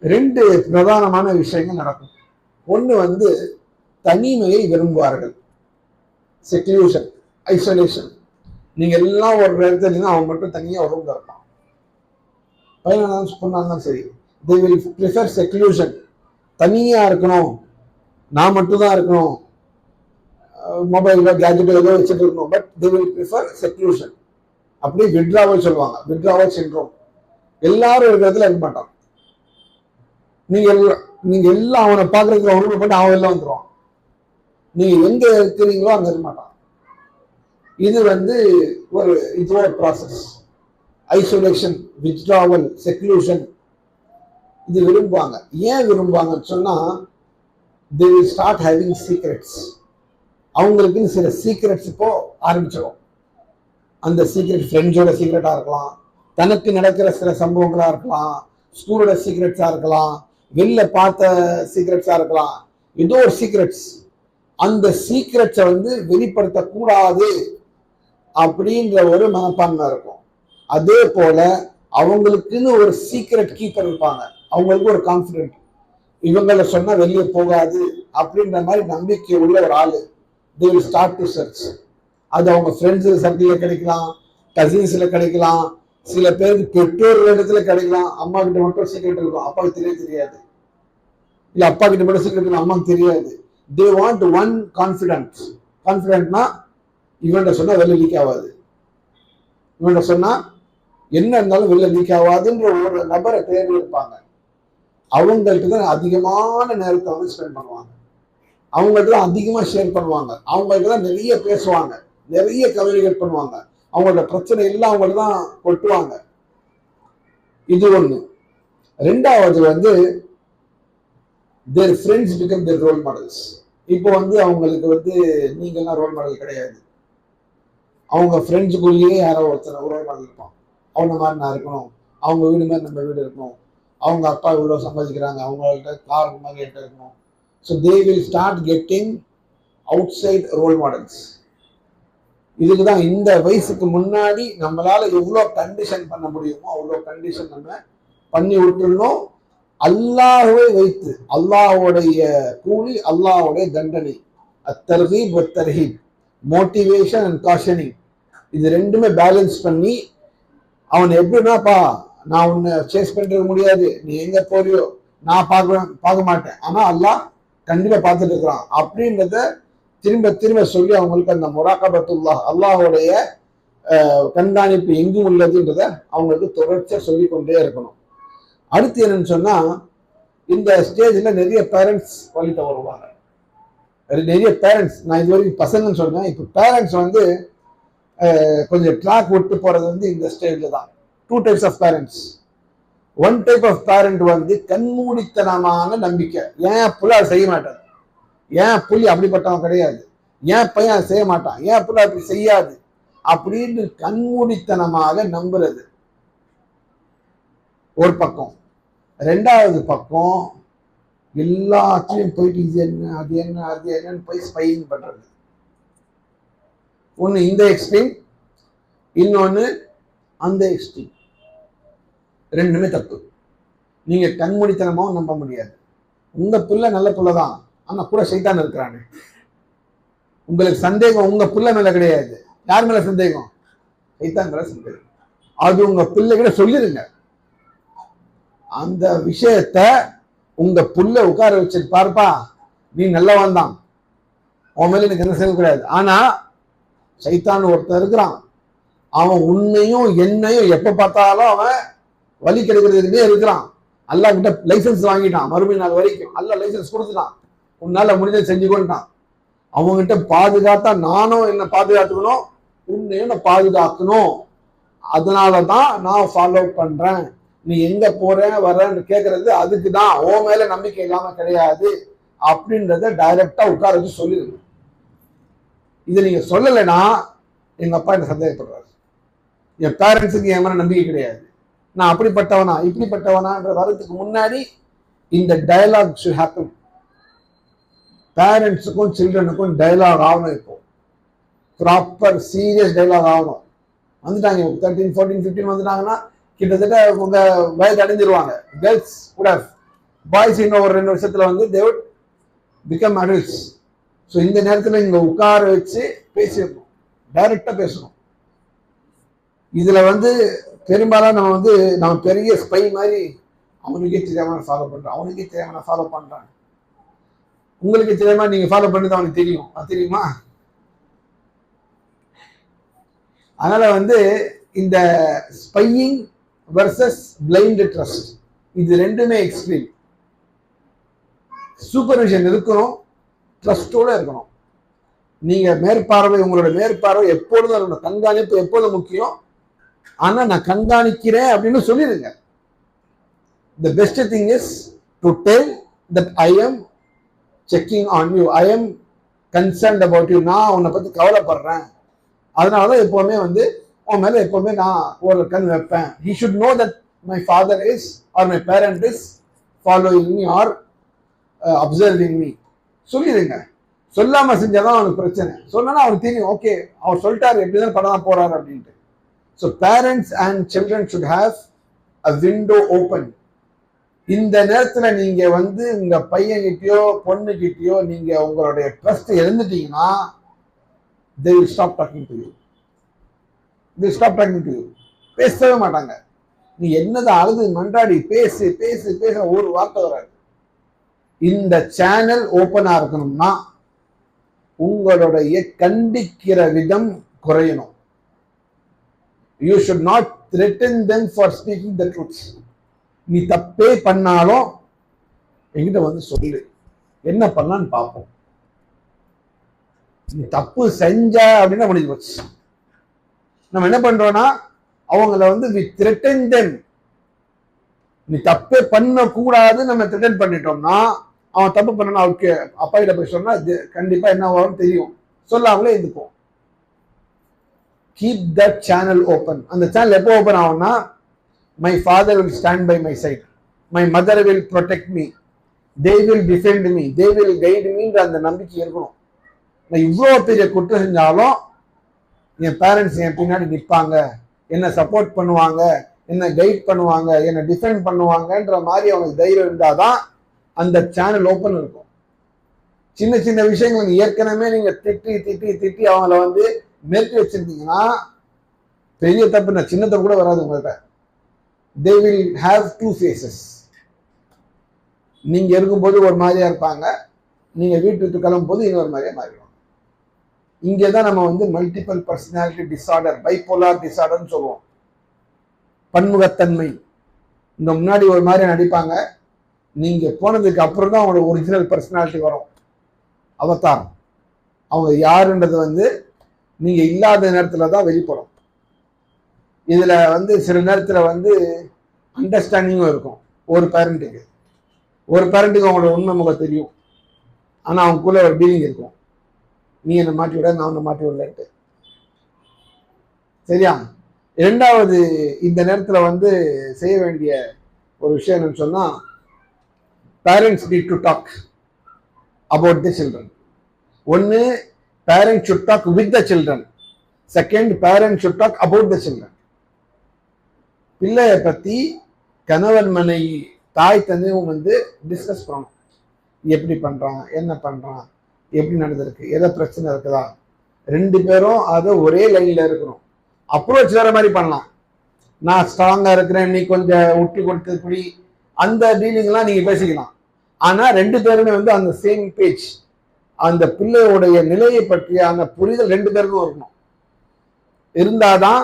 2 பிரதானமான விஷயங்கள் நடக்கும். ஒன்று வந்து தனிமையை விரும்புவார்கள், செக்லூஷன், ஐசோலேஷன். நீங்க எல்லாம் ஒரு இடத்துல இருந்தா அவன் மட்டும் தனியா ஒரு ரூம்ல இருப்பான். பையன் சொன்னாலும் சரி, they will prefer seclusion. தனியா இருக்கணும், நான் மட்டும் தான் இருக்கணும், மொபைலோ கேஜெட்டோ ஏதோ வச்சுட்டு இருக்கணும். But they will prefer seclusion. அப்படியே விட்ராவல் சொல்லுவாங்க, விட்ராவல் சிண்ட்ரோம். எல்லாரும் இருக்கிறதுல இருக்க மாட்டான். நீங்க எல்லாம் அவனை பாக்குறதுக்கு அவனுக்கு போட்டு அவன் எல்லாம் வந்துடுவான். நீங்க எங்க இருக்கிறீங்களோ அங்க இருக்க மாட்டான். இது ஒரு ப்ராசஸ். ஐசோலேஷன், வித்ட்ராவல், செக்லூஷன் இது விரும்புவாங்க. ஏன் விரும்புவாங்கன்னு சொன்னா, they will start having secrets. அவங்களுக்குன்னு சில சீக்ரெட்ஸ் இப்போ ஆரம்பிச்சிடும். அந்த சீக்ரெட் ஃப்ரெண்ட்ஸோட சீக்ரெட்டா இருக்கலாம், தனக்கு நடக்கிற சில சம்பவங்களா இருக்கலாம், ஸ்கூலோட சீக்ரெட்ஸா இருக்கலாம், வெளில பார்த்த சீக்ரெட்ஸா இருக்கலாம். ஏதோ ஒரு சீக்ரெட்ஸ். அந்த சீக்ரெட்ஸை வெளிப்படுத்தக்கூடாது அப்படின்ற ஒரு மனப்பான்மை இருக்கும். அதே போல அவங்களுக்குன்னு ஒரு சீக்ரெட் கீப்பர் இருப்பாங்க. அவங்களுக்கு ஒரு கான்ஃபிடென்ட், இவங்கள சொன்னா வெளியே போகாது அப்படின்ற மாதிரி நம்பிக்கை உள்ள ஒரு ஆளு. they will start to search. அது அவங்க ஃப்ரெண்ட்ஸ் சர்க்கிளில் கிடைக்கலாம், கசின்ஸ்ல கிடைக்கலாம், சில பேருக்கு பெற்றோர்கள் இடத்துல கிடைக்கலாம். அம்மா கிட்ட மட்டும் சீக்ரெட் இருக்கும், அப்பாவுக்கு தெரியாது. இல்ல அப்பா கிட்ட மட்டும் சீக்ரெட் இருக்கும், அம்மாவுக்கு தெரியாது. they want one confidence. கான்ஃபிடென்ட்னா இவன்கிட்ட சொன்னா வெளில லீக் ஆகாது, இவன்கிட்ட சொன்னா என்ன இருந்தாலும் வெளில லீக் ஆகாதுன்ற ஒரு நபரை தேர்வு இருப்பாங்க. அவங்கள்ட்ட தான் அதிகமான நேரத்தை ஸ்பெண்ட் பண்ணுவாங்க, அவங்கள்ட்ட தான் அதிகமா ஷேர் பண்ணுவாங்க, அவங்கள்ட்ட தான் நிறைய பேசுவாங்க, நிறைய கம்யூனிகேட் பண்ணுவாங்க, அவங்களோட பிரச்சனை எல்லாம் அவங்கள்ட்ட தான் கொட்டுவாங்க. இது ஒண்ணு. ரெண்டாவது their friends become their role models. இப்போ அவங்களுக்கு நீங்கெல்லாம் ரோல் மாடல் கிடையாது. அவங்க ஃப்ரெண்ட்ஸுக்குள்ளேயே யாரோ ஒருத்தர் ரோல் மாடல் இருப்பான். அவன மாதிரி நான் இருக்கணும், அவங்க வீடு மாதிரி நம்ம வீடு இருக்கணும், அவங்க அப்பா இவ்வளோ சம்பாதிக்கிறாங்க, அவங்கள்ட்ட கார் மாதிரி என்கிட்ட இருக்கணும். So they will start getting outside role models. இதுக்கு தான் இந்த வயசுக்கு முன்னாடி நம்மளால எவ்வளோ கண்டிஷன் பண்ண முடியுமோ அவ்வளோ கண்டிஷன் நம்ம பண்ணி விட்டுருந்தோம். அல்லாஹ்வை வைத்து, அல்லாஹ்வுடைய கூலி, அல்லாஹ்வுடைய தண்டனை, அத்தர்ஹீப் வத்தர்ஹீப், மோட்டிவேஷன் அண்ட் காஷனிங், இது ரெண்டுமே பேலன்ஸ் பண்ணி அவன் எப்படின்னாப்பா, நான் உன்னை சேஸ் பண்ணிருக்க முடியாது, நீ எங்க போறியோ நான் பார்க்க மாட்டேன், ஆனா அல்லாஹ் கண்டிப்பா பார்த்துட்டு இருக்கிறான் அப்படின்றத திரும்ப திரும்ப சொல்லி அவங்களுக்கு அந்த முராகபத்துல்லாஹ், அல்லாஹ்வுடைய கண்காணிப்பு எங்கும் உள்ளதுன்றத அவங்களுக்கு தொடர்ச்சியா சொல்லி கொண்டே இருக்கணும். அடுத்து என்னன்னு சொன்னா, இந்த ஸ்டேஜ்ல நிறைய பேரண்ட்ஸ் வழித்த வருவாங்க. நிறைய பேரண்ட்ஸ், நான் இது வரைக்கும் பசங்கன்னு சொன்னேன், இப்போ பேரண்ட்ஸ் கொஞ்சம் ட்ராக் விட்டு போறது இந்த ஸ்டேஜ்ல தான். 2 types of parents. 1 type of parent கண்மூடித்தனமான நம்பிக்கை, ஏன் புள்ள செய்ய மாட்டாது, ஏன் புள்ளி அப்படிப்பட்டவன் கிடையாது, ஏன் பையன் செய்ய மாட்டான், ஏன் புள்ள அப்படி செய்யாது அப்படின்னு கண்மூடித்தனமாக நம்புறது ஒரு பக்கம். ரெண்டாவது பக்கம் எல்லாத்தையும் போயிட்டு இது என்ன அது என்ன அது என்னன்னு போய் ஸ்பைங் பண்றது. ஒண்ணு இந்த எக்ஸ்ட்ரீம், இன்னொன்னு அந்த எக்ஸ்ட்ரீம். ரெண்டுமே தப்பு. நீங்க கண்மூடித்தனமாவும் நம்ப முடியாது. உங்க பிள்ளை நல்ல பிள்ளைதான், ஆனா கூட சைத்தான் இருக்கிறானே. உங்களுக்கு சந்தேகம் உங்க பிள்ளை மேல கிடையாது, யார் மேல சந்தேகம்? சைத்தான் மேல சந்தேகம். அது உங்க பிள்ளைகிட்ட சொல்லிருங்க. அந்த விஷயத்த உங்க புள்ள உட்கார வச்சு பார்ப்பா, நீ நல்லவன் தான், உன் மேல எனக்கு என்ன செய்ய கிடையாது, ஆனா சைத்தான் ஒருத்தர் இருக்கிறான், அவன் உன்னையும் என்னையும் எப்ப பார்த்தாலும் அவன் வழி கிடைக்கிறதுலே இருக்கிறான். அல்லாஹ் கிட்ட லைசன்ஸ் வாங்கிட்டான், மறுமை நாள் வரைக்கும் அல்லாஹ் லைசன்ஸ் கொடுத்துட்டான், உன்னால முடிஞ்ச செஞ்சுக்கொண்டான். அவங்ககிட்ட பாதுகாத்தா நானும் என்ன பாதுகாத்துக்கணும், உன்னையும் நான் பாதுகாக்கணும், அதனாலதான் நான் ஃபாலோ பண்றேன். நீ எங்க போற வர்றன்னு கேட்கறது அதுக்கு தான், ஓ மேல நம்பிக்கை இல்லாம கிடையாது அப்படின்றத டைரக்டா உட்கார வச்சு சொல்லிடுங்க. இதை நீங்க சொல்லலைன்னா எங்க அப்பா என்ன சந்தேகப்படுறாரு, என் பேரண்ட்ஸுக்கு என் மேல நம்பிக்கை கிடையாது, நான் அப்படிப்பட்டவனா இப்படிப்பட்டவனான்ற வரதுக்கு முன்னாடி இந்த டயலாக் ஷுட் ஹேப்பன். பேரண்ட்ஸுக்கும் சில்ட்ரனுக்கும் டயலாக் ஆகணும். இப்போ ப்ராப்பர் சீரியஸ் டயலாக் ஆகணும். வந்துட்டாங்க 13, 14, 15 வந்துட்டாங்கன்னா கிட்டத்தட்ட உங்க வயது அடைஞ்சிருவாங்க. கேர்ள்ஸ் கூட பாய்ஸ் இன்னும் ஒரு 2 வருஷத்துல they would become adults. So இந்த நேரத்தில் இங்க உட்கார வச்சு பேசிடணும், டைரக்டா பேசணும். இதுல வந்து பெரும்பாலும் நம்ம பெரிய ஸ்பை மாதிரி அவனுக்கே தெரியாம ஃபாலோ பண்றான், அவனுக்கே தெரியாம நான் ஃபாலோ பண்றேன். உங்களுக்கு தெரியாம நீங்க ஃபாலோ பண்ணது அவனுக்கு தெரியும், அது தெரியுமா? அதனால இந்த ஸ்பையிங் வர்சஸ் பிளைண்ட் ட்ரஸ்ட், இது ரெண்டுமே எக்ஸ்ட்ரீம். சூப்பர்விஷன் இருக்கணும், ட்ரஸ்டோட இருக்கணும். நீங்க மேற்பார்வை, உங்களோட மேற்பார்வை எப்பொழுதும் இருக்கணும், கண்காணிப்பு எப்போதும் முக்கியம். ஆனா நான் கண்காணிக்கிறேன் அப்படின்னு சொல்லிடுங்க. The best thing is to tell that I am checking on you, I am concerned about you, நான் உன்னை பத்தி கவலைப்படுறேன், அதனாலதான் எப்பவுமே உன் மேல எப்பவுமே நான் ஒரு கண் வைப்பேன். He should know that my father is or my parent is following me or observing me. சொல்லிடுங்க. சொல்லாம செஞ்சாதான் அவனுக்கு பிரச்சனை. சொன்னா அவனுக்கு தெரியும், ஓகே அவர் சொல்லிட்டாரு, எப்படிதான் பண்ணதான் போறாரு அப்படின்ட்டு. So parents and children should have a window open. இந்த நேரத்துல நீங்க உங்க பையன்கிட்டயோ பொண்ணுகிட்டயோ நீங்க உங்களுடைய trust எழுந்துட்டீங்கன்னா they will stop talking to you. They will stop talking to you. பேசவே மாட்டாங்க. நீ என்னதான் அழுது மன்றாடி பேசு பேசு பேச ஒரு வார்த்தை வராது. இந்த சேனல் ஓப்பனா இருக்கணும்னா உங்களுடைய கண்டிக்கிற விதம் குறையணும். You should not threaten them for speaking the truth. நீ தப்பே பண்ணாலும் என்கிட்ட சொல்லு, என்ன பண்ணலான்னு பார்ப்போம். நீ தப்பு செஞ்ச அப்படின்னா முடிஞ்சு போச்சு. நம்ம என்ன பண்றோம்னா அவங்கள we threaten them. நீ தப்பே பண்ண கூடாது நம்ம த்ரெட்டன் பண்ணிட்டோம்னா அவன் தப்பு பண்ணா அவருக்கு அப்பா கிட்ட போய் சொன்னா கண்டிப்பா என்ன வரும் தெரியும், சொல்லாமலே இருந்துப்போம். Keep that channel open. அந்த சேனல் எப்போ ஓபன் ஆகும்னா my father will stand by my side, my mother will protect me, they will defend me, they will guide me ன்ற அந்த நம்பிக்கை இருக்கணும். நான் இவ்வளவு பெரிய குற்றம் செஞ்சாலும் என் பேரண்ட்ஸ் என் பின்னாடி நிற்பாங்க, என்ன சப்போர்ட் பண்ணுவாங்க, என்ன கைட் பண்ணுவாங்க, என்ன டிஃபெண்ட் பண்ணுவாங்கன்ற மாதிரி அவங்களுக்கு தைரியம் இருந்தாதான் அந்த சேனல் ஓப்பன் இருக்கும். சின்ன சின்ன விஷயங்கள் ஏற்கனவே நீங்க திட்டி திட்டி திட்டி அவங்கள மிரட்டி வச்சிருந்தீங்கன்னா பெரிய தப்பு, சின்ன தப்பு கூட வராது உங்கள்கிட்ட. they will have two faces. நீங்க இருக்கும்போது ஒரு மாதிரியா இருப்பாங்க, நீங்க வீட்டுக்கு கிளம்பும் போது இன்னொரு மாதிரியா மாறிடுவாங்க. இங்கதான் நம்ம மல்டிபிள் பர்சனாலிட்டி டிசார்டர், பைபோலார் டிசார்டர்னு சொல்லுவோம். பன்முகத்தன்மை. இங்க முன்னாடி ஒரு மாதிரியா நடிப்பாங்க, நீங்க போனதுக்கு அப்புறம் தான் அவங்களோட ஒரிஜினல் பர்சனாலிட்டி வரும், அவதாரம். அவங்க யாருன்றது நீங்க இல்லாத நேரத்துல தான் வெளிப்படும். இதுல சில நேரத்துல அண்டர்ஸ்டாண்டிங்கும் இருக்கும். ஒரு பேரண்ட்டுக்கு அவங்களோட உண்மை முகம் தெரியும், ஆனா அவங்களுக்குள்ள ஒரு டீலிங் இருக்கும், நீ என்ன மாட்டி விட நான் உன்னை மாட்டி விடலன்ட்டு. சரியா? இரண்டாவது இந்த நேரத்துல செய்ய வேண்டிய ஒரு விஷயம் என்னன்னு சொன்னா, parents need to talk about the children. ஒன்னு, parents should talk with the children. Second, parents should talk about the children. பிள்ளைய பத்தி கணவன் மனைவி தாய் தந்தையும் டிஸ்கஸ் பண்ணணும். எப்படி பண்றான், என்ன பண்றான், எப்படி நடந்திருக்கு, எதை பிரச்சனை இருக்குதா, ரெண்டு பேரும் அதை ஒரே லைன்ல இருக்கணும். அப்ரோச் வேற மாதிரி பண்ணலாம். நான் ஸ்ட்ராங்கா இருக்கிறேன், நீ கொஞ்சம் விட்டு கொடுத்து குடி, அந்த டீலிங் எல்லாம் நீங்க பேசிக்கலாம். ஆனா ரெண்டு பேருமே அந்த சேம் பேஜ், அந்த பிள்ளையோடைய நிலையை பற்றிய அந்த புரிதல் ரெண்டு பேருக்கும் இருக்கணும். இருந்தாதான்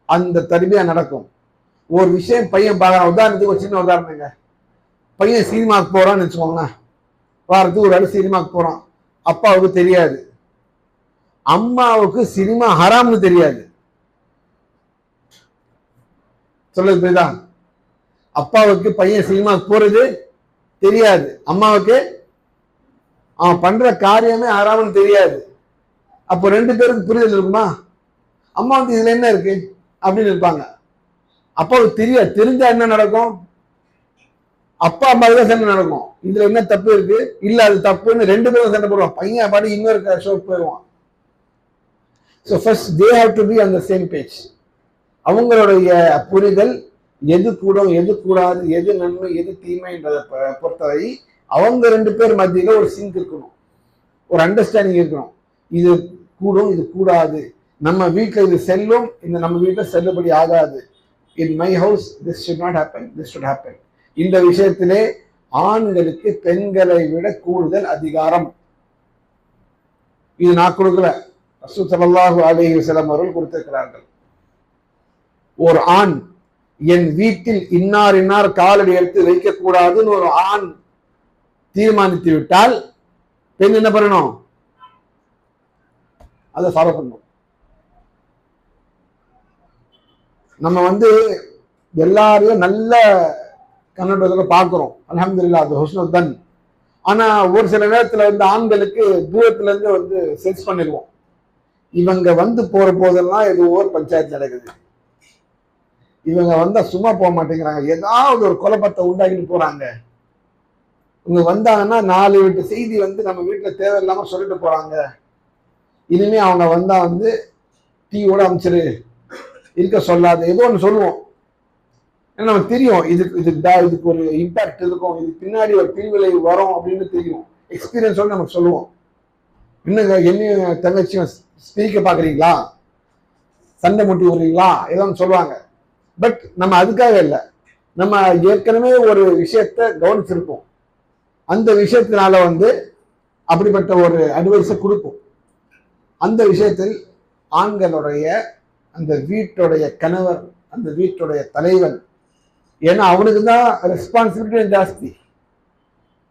அந்த தர்பியா நடக்கும். ஒரு விஷயம் பையன் பார்க்கறான், உதாரணத்துக்கு ஒரு சின்ன உதாரணங்க, பையன் சினிமாவுக்கு போறான்னு வச்சுக்கோங்களேன், வாரத்துக்கு ஒரு ஆள் சினிமாவுக்கு போறான், அப்பாவுக்கு தெரியாது, அம்மாவுக்கு சினிமா ஹராம்னு தெரியாது. சொல்லுது புரியுதா? அப்பாவுக்கு பையன் சினிமாவுக்கு போறது தெரியாது, அம்மாவுக்கு அவன் பண்ற காரியமே ஹராம்னு தெரியாது. அப்போ ரெண்டு பேருக்கு புரிதல் இருக்குமா? அம்மா இதுல என்ன இருக்கு அப்படின்னு இருப்பாங்க. அப்பாவுக்கு தெரியாது, தெரிஞ்சா என்ன நடக்கும்? அப்பா அம்மா தான் சண்டை நடக்கும். இதுல என்ன தப்பு இருக்கு, இல்ல அது தப்புன்னு ரெண்டு பேரும் சண்டை போடுவான். பையன் பாடி இன்னொரு ஷோக்கு போயிடுவான். So first they have to be on the same page. அவங்களுடைய புரிதல் எது கூடும், எது கூடாது, எது நன்மை, எது தீமைன்றதை பொறுத்தவரை அவங்க ரெண்டு பேர் மத்தியில ஒரு சிங்க் இருக்கணும், ஒரு அண்டர்ஸ்டாண்டிங் இருக்கணும். இது கூடும், இது கூடாது, நம்ம வீட்டில் இது செல்லும், இந்த நம்ம வீட்டில் செல்லுபடி ஆகாது. In my house this should not happen, this should happen. இந்த விஷயத்திலே ஆண்களுக்கு பெண்களை விட கூடுதல் அதிகாரம். இது நான் கொடுக்கல, ரசூல் ஸல்லல்லாஹு அலைஹி வஸல்லம் அவர்கள் கொடுத்திருக்கிறார்கள். ஒரு ஆண் என் வீட்டில் இன்னார் இன்னார் காலடி எடுத்து வைக்கக்கூடாதுன்னு ஒரு ஆண் தீர்மானித்து விட்டால் பெண் என்ன பண்ணணும்? அதை ஃபாலோ பண்ணணும். நம்ம எல்லாரையும் நல்ல கண்ணோட்டத்துல பார்க்கிறோம், அல்ஹம்துலில்லாஹ், அது ஹுஸ்னுல் தன். ஆனா ஒரு சில நேரத்துல ஆண்களுக்கு தூரத்துல இருந்து சென்ஸ் பண்ணிடுவோம், இவங்க போற போதெல்லாம் ஏதோ ஒரு பஞ்சாயத்து நடக்குது, இவங்க வந்தா சும்மா போக மாட்டேங்கிறாங்க, ஏதாவது ஒரு குழப்பத்தை உண்டாக்கிட்டு போறாங்க, இவங்க வந்தாங்கன்னா 4 வீட்டு செய்தி நம்ம வீட்டுல தேவையில்லாம சொல்லிட்டு போறாங்க, இனிமே அவங்க வந்தா டீயோட அமைச்சிரு, இருக்க சொல்லாது, ஏதோ ஒன்று சொல்லுவோம். ஏன்னா நமக்கு தெரியும் இதுக்கு ஒரு இம்பாக்ட் இருக்கும், இது பின்னாடி ஒரு பிரிவிலை வரும் அப்படின்னு தெரியும். எக்ஸ்பீரியன்ஸோட நமக்கு சொல்லுவோம். இன்னுங்க என்ன தங்கச்சியும் ஸ்பீக்க பாக்குறீங்களா, சண்டை முட்டி விடுறீங்களா, ஏதோ ஒன்று சொல்லுவாங்க. பட் நம்ம அதுக்காக இல்லை, நம்ம ஏற்கனவே ஒரு விஷயத்த கவனிச்சிருப்போம், அந்த விஷயத்தினால அப்படிப்பட்ட ஒரு அட்வைஸை கொடுப்போம். அந்த விஷயத்தில் ஆண்களுடைய அந்த வீட்டுடைய கணவர், அந்த வீட்டுடைய தலைவன், ஏன்னா அவனுக்கு தான் ரெஸ்பான்சிபிலிட்டி ஜாஸ்தி.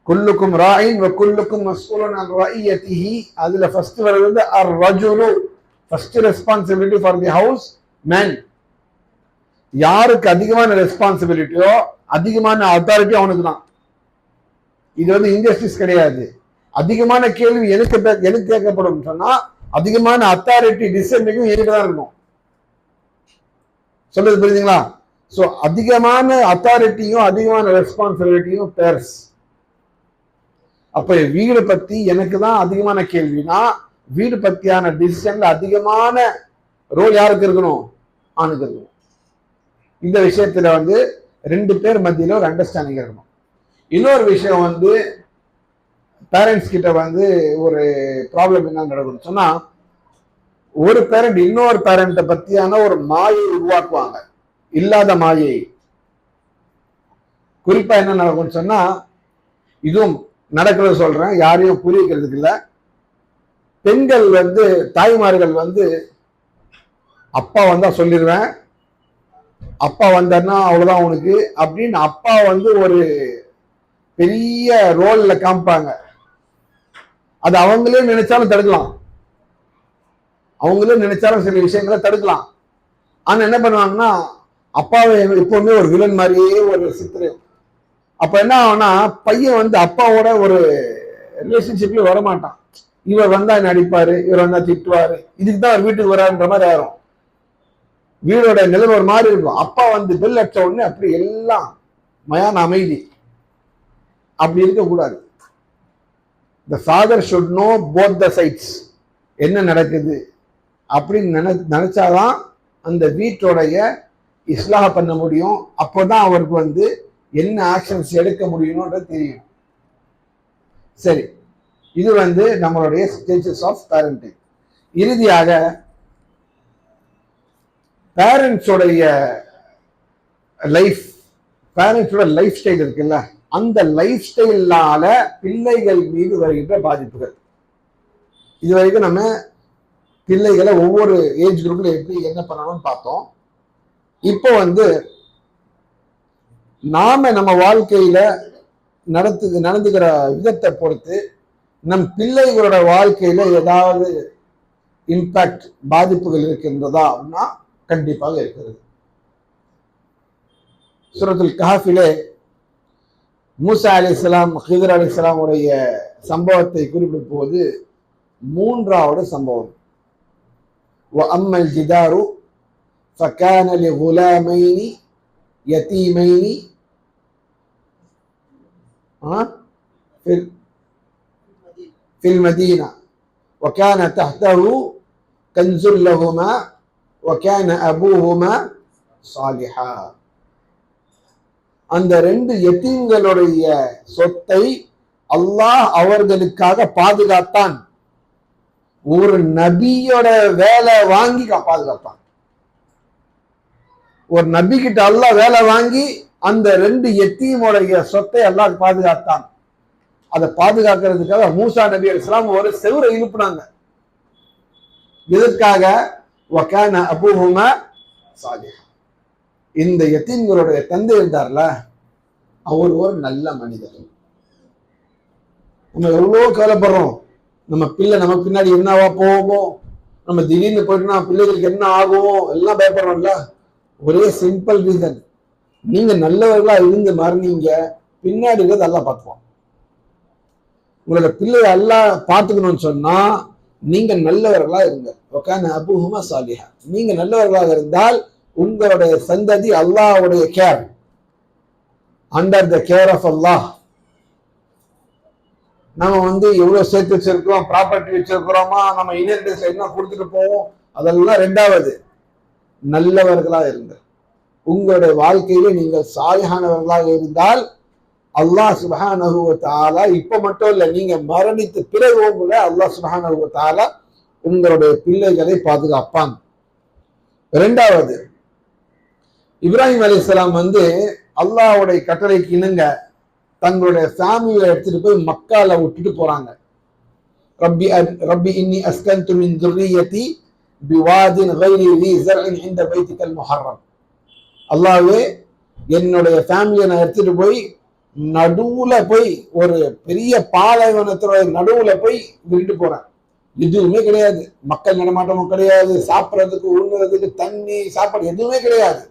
குல்லுக்கும் ராயின் வ குல்லுக்கும் மஸ்ஊலுன் அன் ரஇயத்திஹி. அதுல ஃபர்ஸ்ட் வருது அர்-ரஜுலு, first responsibility for the house man. யாருக்கு அதிகமான ரெஸ்பான்சிபிலிட்டியோ அதிகமான அத்தாரிட்டி அவனுக்கு தான். இது இன்ஜஸ்டிஸ் கிடையாது. அதிகமான கேள்வி எனக்கு கேட்கப்படும் சொன்னா அதிகமான அத்தாரிட்டி டிசிஷன் எனக்கு தான் இருக்கணும். சொல்றது புரியுதுங்களா? சோ அதிகமான அத்தாரிட்டியும் அதிகமான ரெஸ்பான்சிபிலிட்டியும் பேர்ஸ். அப்ப வீடு பத்தி எனக்கு தான் அதிகமான கேள்வினா, வீடு பத்தியான டிசிஷன்ல அதிகமான ரோல் யாருக்கு இருக்கணும்? ஆணுக்கு இருக்கணும். இந்த விஷயத்துல 2 பேர் மத்தியில ஒரு அண்டர்ஸ்டாண்டிங் இருக்கணும். இன்னொரு விஷயம் பேரண்ட்ஸ் கிட்ட ஒரு ப்ராப்ளம் என்ன நடக்கணும் சொன்னா, ஒரு பேரண்ட் இன்னொரு பேரண்ட பத்தியான ஒரு மாயை உருவாக்குவாங்க, இல்லாத மாயை. குறிப்பா என்ன நடக்கும்னு சொன்னா, இதுவும் நடக்கிறது சொல்றேன், யாரையும் புரிவிக்கிறதுக்கு இல்ல. பெண்கள் தாய்மார்கள் அப்பா வந்தா சொல்லிடுவேன், அப்பா வந்தாருன்னா அவ்வளவுதான் உனக்கு அப்படின்னு அப்பா ஒரு பெரிய ரோல்ல காமிப்பாங்க. அது அவங்களே நினைச்சாலும் தடுக்கலாம், அவங்களே நினைச்சாலும் சில விஷயங்களை தடுக்கலாம். ஆனா என்ன பண்ணுவாங்கன்னா, அப்பாவை எப்பவுமே ஒரு வில்லன் மாதிரியே ஒரு சித்திரம். அப்ப என்ன ஆகும்னா, பையன் அப்பாவோட ஒரு ரிலேஷன்ஷிப்ல வரமாட்டான். இவர் வந்தா என்ன அடிப்பாரு, இவர் வந்தா திட்டுவாரு, இதுக்கு தான் வீட்டுக்கு வரான்ற மாதிரி ஆயிரும். வீடோட நிலைமை ஒரு மாதிரி இருக்கும். அப்பா பெல் அடிச்ச உடனே அப்படி எல்லாம் மயான அமைதி. அப்படி இருக்கக்கூடாது. The father should know both the sides. என்ன நடக்குது அப்படின்னு நினைச்சாதான் அந்த வீட்டோடைய இஸ்லாஹ பண்ண முடியும். அப்போதான் அவருக்கு என்ன ஆக்ஷன்ஸ் எடுக்க முடியும்ன்றது தெரியும். சரி, இது நம்மளுடைய ஸ்டேஜஸ் ஆஃப் பேரண்டிங். இறுதியாக பேரண்ட்ஸோடைய லைஃப், பேரண்ட்ஸோட லைஃப் ஸ்டைல் இருக்குல்ல, அந்த லைஃப் ஸ்டைலால பிள்ளைகள் மீது வருகின்ற பாதிப்புகள். இது வரைக்கும் நம்ம பிள்ளைகளை ஒவ்வொரு ஏஜ் குரூப்ல எப்படி என்ன பண்ணணும்னு பார்த்தோம். இப்போ நாம நம்ம வாழ்க்கையில நடந்துக்கிற விதத்தை பொறுத்து நம் பிள்ளைகளோட வாழ்க்கையில ஏதாவது இம்பாக்ட், பாதிப்புகள் இருக்கின்றதா அப்படின்னா கண்டிப்பாக இருக்கிறது. சூரத்துல் கஹ்ஃபிலே மூசா அலைஹிஸ்ஸலாம், ஹிதர் அலைஹிஸ்ஸலாம் உடைய சம்பவத்தை குறிப்பிடும் போது 3வது சம்பவம், وَأَمَّا الْجِدَارُ فَكَانَ لِغُلَامَيْنِ يَتِيمَيْنِ في المدينة وكان تحته كنز لهما وكان أبوهما صالحا. அந்த 2 யத்தீம்களுடைய சொத்தை அல்லாஹ் அவர்களுக்காக பாதுகாத்தான். ஒரு நபியோட வேலை வாங்கி பாதுகாப்பான். ஒரு நபி கிட்ட அல்லாஹ் வேலை வாங்கி அந்த 2 எத்தீமோடைய சொத்தை அல்லாஹ் பாதுகாத்தான். அதை பாதுகாக்கிறதுக்காக மூசா நபி அலைஹிஸ்ஸலாம் ஒரு செவுரை எழுப்புனாங்க. எதற்காக? வகான அபூஹுமா சாலிஹ். இந்த எத்தீம்களுடைய தந்தை இருந்தார்ல, அவர் ஒரு நல்ல மனிதர். நம்ம எவ்வளவு கவலைப்படுறோம், நம்ம பிள்ளை நமக்கு பின்னாடி என்னவா போவோமோ, நம்ம திடீர்னு போயிட்டுனா பிள்ளைகளுக்கு என்ன ஆகுமோ எல்லாம் பயப்படுறோம்ல. ஒரே சிம்பிள் ரீசன், நீங்க நல்லவர்களா இருந்து மறந்தீங்க, பின்னாடி இருக்கிறது எல்லாம் பார்த்துவோம். உங்களோட பிள்ளைய எல்லாம் பார்த்துக்கணும்னு சொன்னா நீங்க நல்லவர்களா இருங்க. வகான அபூஹுமா சாலிஹா. நீங்க நல்லவர்களாக இருந்தால் உங்களுடைய சந்ததி அல்லாஹ்வுடைய care, under the care of Allah. நம்ம எவ்வளவு சேர்த்து வச்சிருக்கிறோம், ப்ராப்பர்ட்டி வச்சிருக்கிறோமா, நம்ம இன்ஹெரிட்டன்ஸ்ல என்ன கொடுத்துட்டு போவோம், அதெல்லாம் 2வது. நல்லவர்களா இருங்க. உங்களுடைய வாழ்க்கையில நீங்கள் சாலிஹானவர்களாக இருந்தால் அல்லாஹ் சுப்ஹானஹு வ தஆலா இப்ப மட்டும் இல்ல, நீங்க மரணித்த பிறகும் கூட அல்லாஹ் சுப்ஹானஹு வ தஆலா உங்களுடைய பிள்ளைகளை பாதுகாப்பான். 2வது, இப்ராஹிம் அலைஹிஸ்ஸலாம் அல்லாஹ்வுடைய கட்டளைக்கு இணங்க தங்களுடைய ஃபேமிலியை எடுத்துட்டு போய் மக்கால விட்டுட்டு போறாங்க. ரப்பி இன்னி அஸ்கன்து மின் ذُرِّيَّتِي بِوَادٍ غَيْرِ ذِي زَرْعٍ عِندَ بَيْتِكَ الْمُحَرَّمْ. அல்லாஹ்வே, என்னுடைய ஃபேமிலியை நான் எடுத்துட்டு போய் நடுவுல போய் ஒரு பெரிய பாலைவனத்தோட நடுவுல போய் விட்டுட்டு போறேன். எதுவுமே கிடையாது, மக்கள் நடமாட்டமும் கிடையாது, சாப்பிட்றதுக்கு உண்ணுறதுக்கு தண்ணி சாப்பாடு எதுவுமே கிடையாது.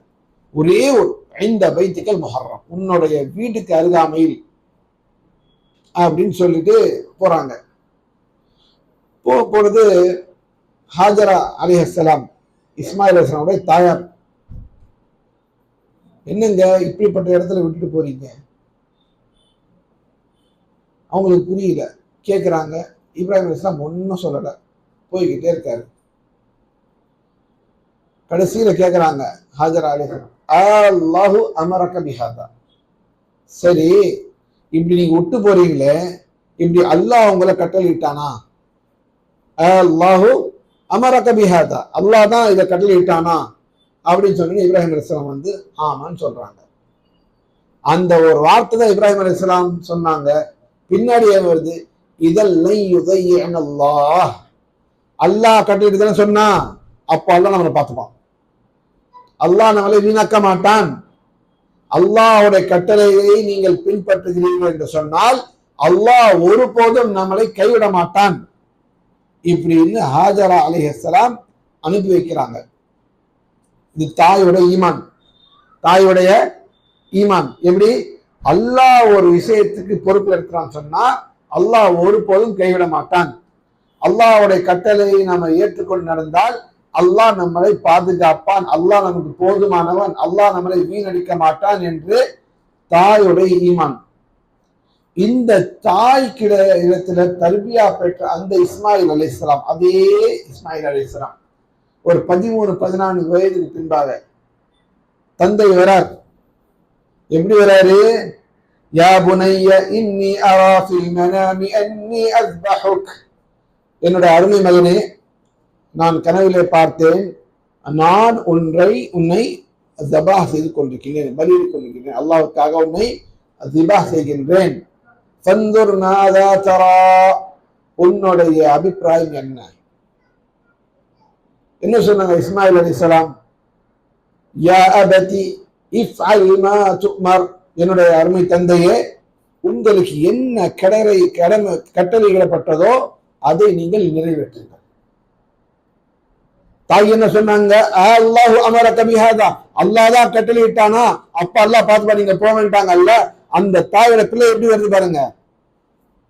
ஒரே ஒரு இந்த பைத்திக்கல் முஹர்ரம், உன்னுடைய வீட்டுக்கு அருகாமையில் அப்படின்னு சொல்லிட்டு போறாங்க. பொழுது ஹாஜரா அலைஹிஸ்ஸலாம், இஸ்மாயில் அலைஹிஸ்ஸலாமுடைய தாயார், என்னங்க இப்படிப்பட்ட இடத்துல விட்டுட்டு போறீங்க? அவங்களுக்கு புரியல, கேட்குறாங்க. இப்ராஹிம் அலைஹிஸ்ஸலாம் ஒன்றும் சொல்லலை, போய்கிட்டே இருக்காரு. கடைசியில கேட்குறாங்க ஹாஜரா அலைஹிஸ்ஸலாம், அல்லாஹு அமரக பிஹாதா. சரி, இப்படி நீங்க விட்டு போறீங்களே, இப்படி அல்லாஹ் உங்களை கட்டளையிட்டானா? அல்லாஹு அமரக பிஹாதா, அல்லாஹ் தான் இதை கட்டளையிட்டானா அப்படின்னு சொன்னீங்க. இப்ராஹிம் அலைஹிஸ்ஸலாம் ஆமான்னு சொல்றாங்க. அந்த ஒரு வார்த்தை தான் இப்ராஹிம் அலைஹிஸ்ஸலாம் சொன்னாங்க. பின்னாடி வருது, இதெல்லாம் அல்லாஹ், அல்லாஹ் கட்டளையிட்டு தானே சொன்னா, அப்போ அல்லாஹ் நம்மளை பார்த்துப்பான், அல்லாஹ் நம்மளை வீணாக்க மாட்டான். அல்லாஹ்வுடைய கட்டளையை நீங்கள் பின்பற்றுகிறீர்கள் என்று சொன்னால் அல்லாஹ் ஒருபோதும் நம்மளை கைவிட மாட்டான். இப்படின்னு ஹாஜரா அலைஹிஸ்ஸலாம் அனுப்பி வைக்கிறாங்க. இது தாயுடைய ஈமான், தாயுடைய ஈமான். எப்படி அல்லாஹ் ஒரு விஷயத்துக்கு பொறுப்பு இருக்கிறான்னு சொன்னா அல்லாஹ் ஒருபோதும் கைவிட மாட்டான். அல்லாஹ்வுடைய கட்டளையை நாம ஏற்றுக்கொண்டு நடந்தால் அல்லாஹ் நம்மளை பாதுகாப்பான், அல்லாஹ் நமக்கு போதுமானவன், அல்லாஹ் நம்மளை வீணடிக்க மாட்டான் என்று தாயுடைய ஈமான். இந்த தாய்க்கிட இடத்துல தர்பியா பெற்ற அந்த இஸ்மாயில் அலைஹிஸ்ஸலாம், அதே இஸ்மாயில் அலைஹிஸ்ஸலாம் ஒரு 13-14 வயதுக்கு பின்பாக தந்தை வரார். எப்படி வராரு? யா புனைய இன்னி அரா ஃபில் மனாமி அன்னி அஸ்பஹுக், என்னுடைய அருமை மகனே, நான் கனவிலே பார்த்தேன், நான் உன்னை ஜபாஹ் செய்து கொண்டிருக்கிறேன், பலியிட்டுக் கொண்டிருக்கிறேன், அல்லாஹ்வுக்காக உன்னை ஜிபாஹ் செய்கின்றேன். ஃபன்துர் மாதா தரா, உன்னுடைய அபிப்பிராயம் என்ன? என்ன சொன்னாங்க இஸ்மாயில் அலைஹிஸ்ஸலாம்? யா அபதி இஃப்அல் மா துமர், என்னுடைய அருமை தந்தையே, உங்களுக்கு என்ன கட்டளையிடப்பட்டதோ அதை நீங்கள் நிறைவேற்றுங்கள். தாய் என்ன சொன்னாங்க? அல்லாஹு அமரக பிஹாதா, அல்லாஹ் தான் கட்டளையிட்டானா, அப்ப அல்லாஹ் பார்த்து நீங்க போவேன்ட்டாங்க. அல்ல, அந்த தாயோட பிள்ளை எப்படி வருது பாருங்க.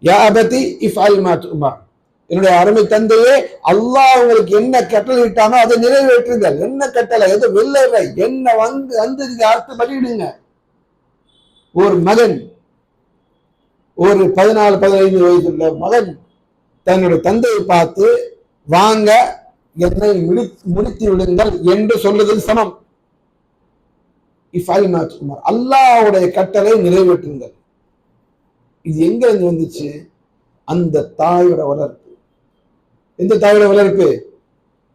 யா அபதி இஃப்அல் மா துமர், என்னுடைய அருமை தந்தையே, அல்லாஹ் உங்களுக்கு என்ன கட்டளையிட்டானோ அதை நிறைவேற்றுங்கள். என்ன கட்டளை? எது வெள்ளை என்ன வந்து நீங்க அறுத்து பலியிடுங்க. ஒரு மகன், ஒரு 14-15 வயதுள்ள மகன் தன்னுடைய தந்தையை பார்த்து வாங்க என்னை முடித்து விடுங்கள் என்று சொல்லுதல் சமம். அல்லாஹ்வுடைய கட்டளை நிறைவேற்றுங்கள். இது எங்க இருந்து வந்துச்சு? அந்த தாயோட வளர்ப்பு. எந்த தாயோட வளர்ப்பு?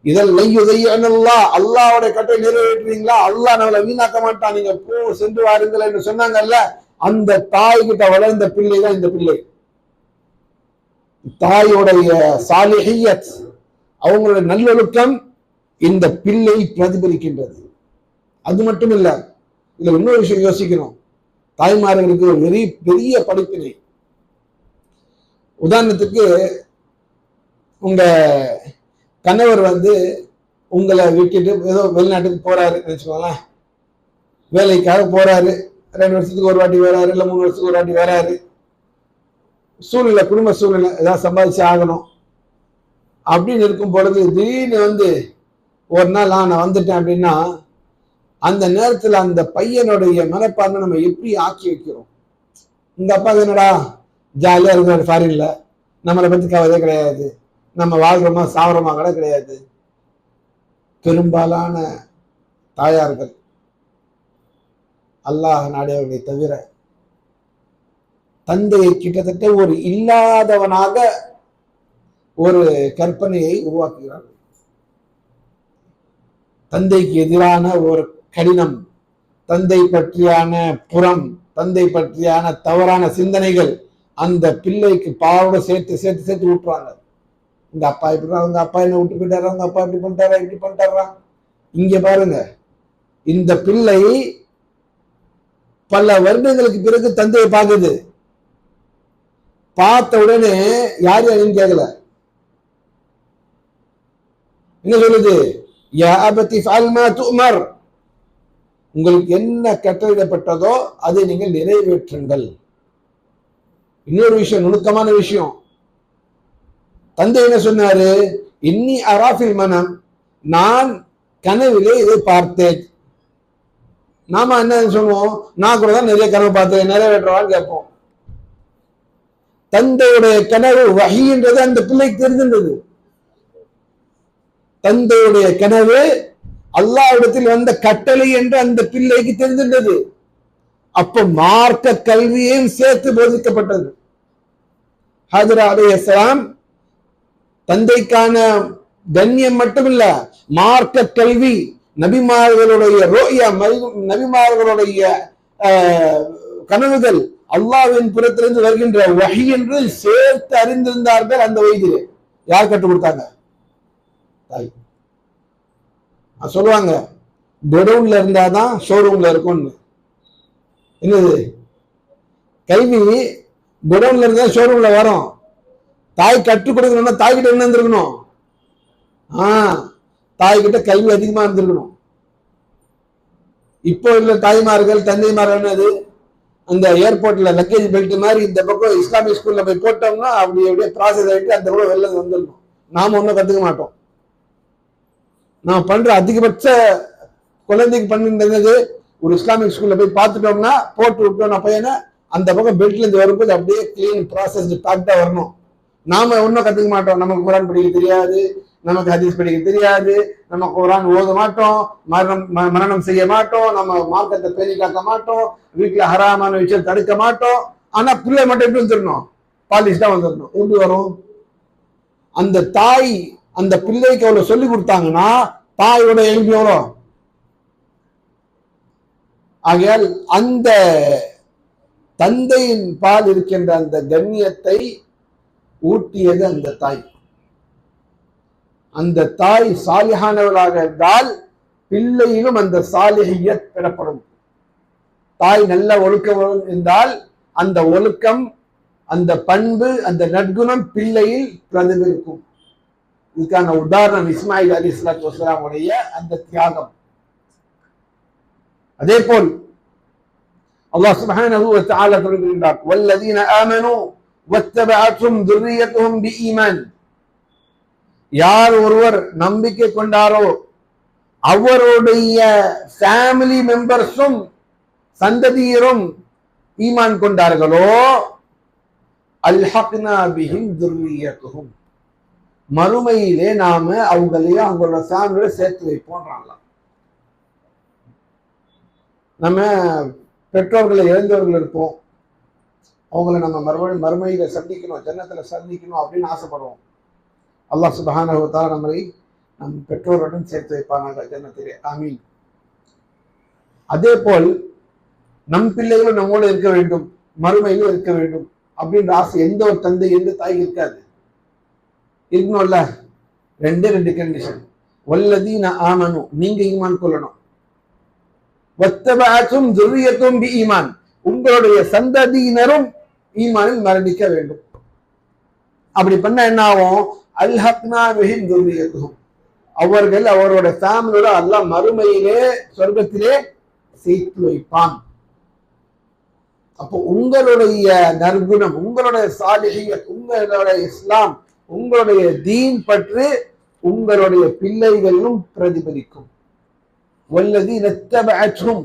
இதெல்லாம் அல்லாஹ்வுடைய கட்டளை நிறைவேற்றுவீங்களா, அல்லாஹ் நம்மளை வீணாக்க மாட்டான், நீங்க சென்று வாருங்கள் என்று சொன்னாங்கல்ல, அந்த தாய் கிட்ட வளர்ந்த பிள்ளை தான் இந்த பிள்ளை. தாயோடைய சாலிஹியத், அவங்களுடைய நல்லொழுக்கம் இந்த பிள்ளை பிரதிபலிக்கின்றது. அது மட்டும் இல்ல, இதுல இன்னொரு விஷயம் யோசிக்கணும். தாய்மார்களுக்கு ஒரு பெரிய படிப்பினை. உதாரணத்துக்கு, உங்க கணவர் உங்களை விட்டுட்டு ஏதோ வெளிநாட்டுக்கு போறாரு வச்சுக்கோங்களேன், வேலைக்காக போறாரு, 2 வருஷத்துக்கு ஒரு வாட்டி வராரு, இல்ல 3 வருஷத்துக்கு ஒரு வாட்டி வராரு. சூழ்நிலை, குடும்ப சூழ்நிலை, ஏதாவது சம்பாதிச்சு ஆகணும் அப்படின்னு இருக்கும் பொழுது திடீர்னு ஒரு நாள் நான் வந்துட்டேன் அப்படின்னா, அந்த நேரத்துல அந்த பையனுடைய மனப்பான்மை நம்ம எப்படி ஆக்கி வைக்கிறோம்? உங்க அப்பா என்னடா ஜாலியா இருக்கிறாரு ஃபாரின்ல, நம்மளை பத்தி கவலையே கிடையாது, நம்ம வாழ்றோமா சாவரமா கூட கிடையாது. பெரும்பாலான தாயார்கள், அல்லாஹ் நாடியவர்களை தவிர, தந்தையை கிட்டத்தட்ட ஒரு இல்லாதவனாக ஒரு கற்பனையை உருவாக்குகிறார்கள். தந்தைக்கு எதிரான ஒரு கடினம், தந்தை பற்றியான புறம், தந்தை பற்றியான தவறான சிந்தனைகள் அந்த பிள்ளைக்கு பாவோட சேர்த்து சேர்த்து சேர்த்து விட்டுறாங்க. இந்த அப்பா இப்படி, அவங்க அப்பா என்ன விட்டு போயிட்டாரா, அவங்க அப்பா இப்படி பண்ணிட்டாரா, இப்படி பண்ணிட்டாரா. இங்க பாருங்க, இந்த பிள்ளை பல வருடங்களுக்கு பிறகு தந்தையை பார்க்குது. பார்த்த உடனே யார் யாருன்னு கேட்கல, என்ன சொல்லுது? யா அபதி ஃபஅல் மா துஅமர், உங்களுக்கு என்ன கட்டளையிடப்பட்டதோ அதை நீங்கள் நிறைவேற்றுங்கள். இன்னொரு விஷயம், நுணுக்கமான விஷயம், தந்தை என்ன சொன்னாரு? இன்னி அராஃபில் மனம், நான் கனவிலே இதை பார்த்தேன். நாம என்ன சொல்லுவோம்? நான் கூட தான் நிறைய கனவு பார்த்தேன், நிறைவேற்றவான்னு கேட்போம். தந்தையுடைய கனவு வஹீன்றது அந்த பிள்ளைக்கு தெரிந்திருந்தது. தந்தையுடைய கனவு அல்லாஹ்விடத்தில் வந்த கட்டளை என்று அந்த பிள்ளைக்கு தெரிந்திருந்தது. அப்ப மார்க்க கல்வியையும் சேர்த்து போதிக்கப்பட்டது. ஹஜ்ரா அலைஹிஸ்ஸலாம் தந்தைக்கான கண்ணியம் மட்டுமில்ல, மார்க்க கல்வி, நபிமார்களுடைய ரோயா, நபிமார்களுடைய கனவுகள், அல்லாஹ்வின் புறத்திலிருந்து வருகின்ற வஹி என்று சேர்த்து அறிந்திருந்தார்கள் அந்த வயதிலே. யார் கற்றுக் கொடுத்தாங்க? தாய். சொல்லுவாங்க, பெடவுன்ல இருந்தாதான் ஷோரூம்ல இருக்கும்னு. என்னது? கல்வி பெடவுன்ல இருந்தா ஷோரூம்ல வரும். தாய் கற்றுக் கொடுக்கணும்னா தாய்கிட்ட என்ன இருந்திருக்கணும்? தாய்கிட்ட கல்வி அதிகமா இருந்திருக்கணும். இப்போ உள்ள தாய்மார்கள், தந்தைமார்கள் என்னது, அந்த ஏர்போர்ட்ல லக்கேஜ் பெல்ட் மாதிரி இந்த பக்கம் இஸ்லாமிக் ஸ்கூல்ல போய் போட்டோம்னா அப்படியே ப்ராசஸ் ஆகிட்டு அந்த கூட வெளில வந்துடணும். நாம ஒன்றும் கத்துக்க மாட்டோம். நான் பண்ற அதிகபட்ச குழந்தைக்கு பண்ணிருந்தது, ஒரு இஸ்லாமிக் ஸ்கூல்ல போய் பார்த்துட்டோம்னா போட்டு விட்டோம் பையனை, அந்த பக்கம் பெல்ட்ல இருந்து வரும்போது அப்படியே கிளீன் ப்ராசஸ் பேக்டா வரணும். நாம ஒன்றும் கத்துக்க மாட்டோம். நமக்கு குரான் படிக்க தெரியாது, நமக்கு ஹதீஸ் படிக்க தெரியாது, நம்ம குரான் ஓத மாட்டோம், மரணம் செய்ய மாட்டோம், நம்ம மார்க்கத்தை பேணி காக்க மாட்டோம், வீட்டுல ஹராமான விஷயம் தடுக்க மாட்டோம். ஆனா பிள்ளை மட்டும் எப்படி வந்துடணும்? பாலிஷ்டா வந்துடணும். எப்படி வரும்? அந்த தாய் அந்த பிள்ளைக்கு அவ்வளவு சொல்லி கொடுத்தாங்கன்னா தாயோட எழுப்பி எவ்வளோ? ஆகையால் அந்த தந்தையின் பால் இருக்கின்ற அந்த கண்ணியத்தை ஊட்டியது அந்த தாய். அந்த தாய் சாலிஹானவளாக இருந்தால் பிள்ளையிலும் அந்த சாலிஹியத் பெறப்படும். தாய் நல்ல ஒழுக்கம் இருந்தால் அந்த ஒழுக்கம், அந்த பண்பு, அந்த நற்குணம் பிள்ளையில் பிரதிபலிக்கும். இதுக்கான உதாரணம் இஸ்மாயில் அலைஹிஸ்ஸலாத்து வஸ்ஸலாமுடைய அந்த தியாகம். அதே போல் அல்லாஹ் சுப்ஹானஹு வ தஆலா கூறுகின்றார், வல்லதீன ஆமனூ வத்தபஅத்துஹும் ذُرِّيَّتُهُم பிஈமான், யார் ஒருவர் நம்பிக்கை கொண்டாரோ அவருடைய ஃபேமிலி மெம்பர்ஸும் சந்ததியரும் ஈமான் கொண்டார்களோ, அல்ஹக்னா பிஹிம் ذُرِّيَّتُهُம், மறுமையிலே நாம அவங்களையும் அவங்களோட ஃபேமிலியோட சேர்த்து வைப்போம்ன்றாங்களாம். நம்ம பெற்றோர்களை இழந்தவர்கள் இருப்போம், அவங்கள நம்ம மறுமையில சந்திக்கணும், ஜன்னத்துல சந்திக்கணும் அப்படின்னு ஆசைப்படுவோம். அல்லாஹ் சுப்ஹானஹு வ தஆலா நம்மை நம் பெற்றோருடன் சேர்த்து வைப்பானாக ஜன்னத்திலே. ஆமீன். அதே போல் நம் பிள்ளைகளும் நம்மோடு இருக்க வேண்டும், மறுமையிலும் இருக்க வேண்டும் அப்படின்ற ஆசை எந்த ஒரு தந்தை எந்த தாய் இருக்காது. இருக்கணும்ல. ரெண்டு கண்டிஷன். வல்லதீன ஆமனு, நீங்க ஈமான் கொள்ளணும். வத்தபஅத்தும் ذُرِّيَّتُهُم بِإِيمَانٍ, உங்களுடைய சந்ததியினரும் ஈமானில் மரணிக்க வேண்டும். அப்படி பண்ண என்ன ஆகும்? அல்ஹக்னா பிஹிம் ذُرِّيَّتُهُم, அவர்கள் அவரோட ஃபேமிலியோட அல்லாஹ் மறுமையிலே சொர்க்கத்திலே சேர்த்து வைப்பான். அப்போ உங்களுடைய நற்குணம், உங்களுடைய சாலிஹியத், உங்களுடைய இஸ்லாம், உங்களுடைய தீன் பற்றி உங்களுடைய பிள்ளைகளிலும் பிரதிபலிக்கும். வல்லதீன தபஅத்துஹும்,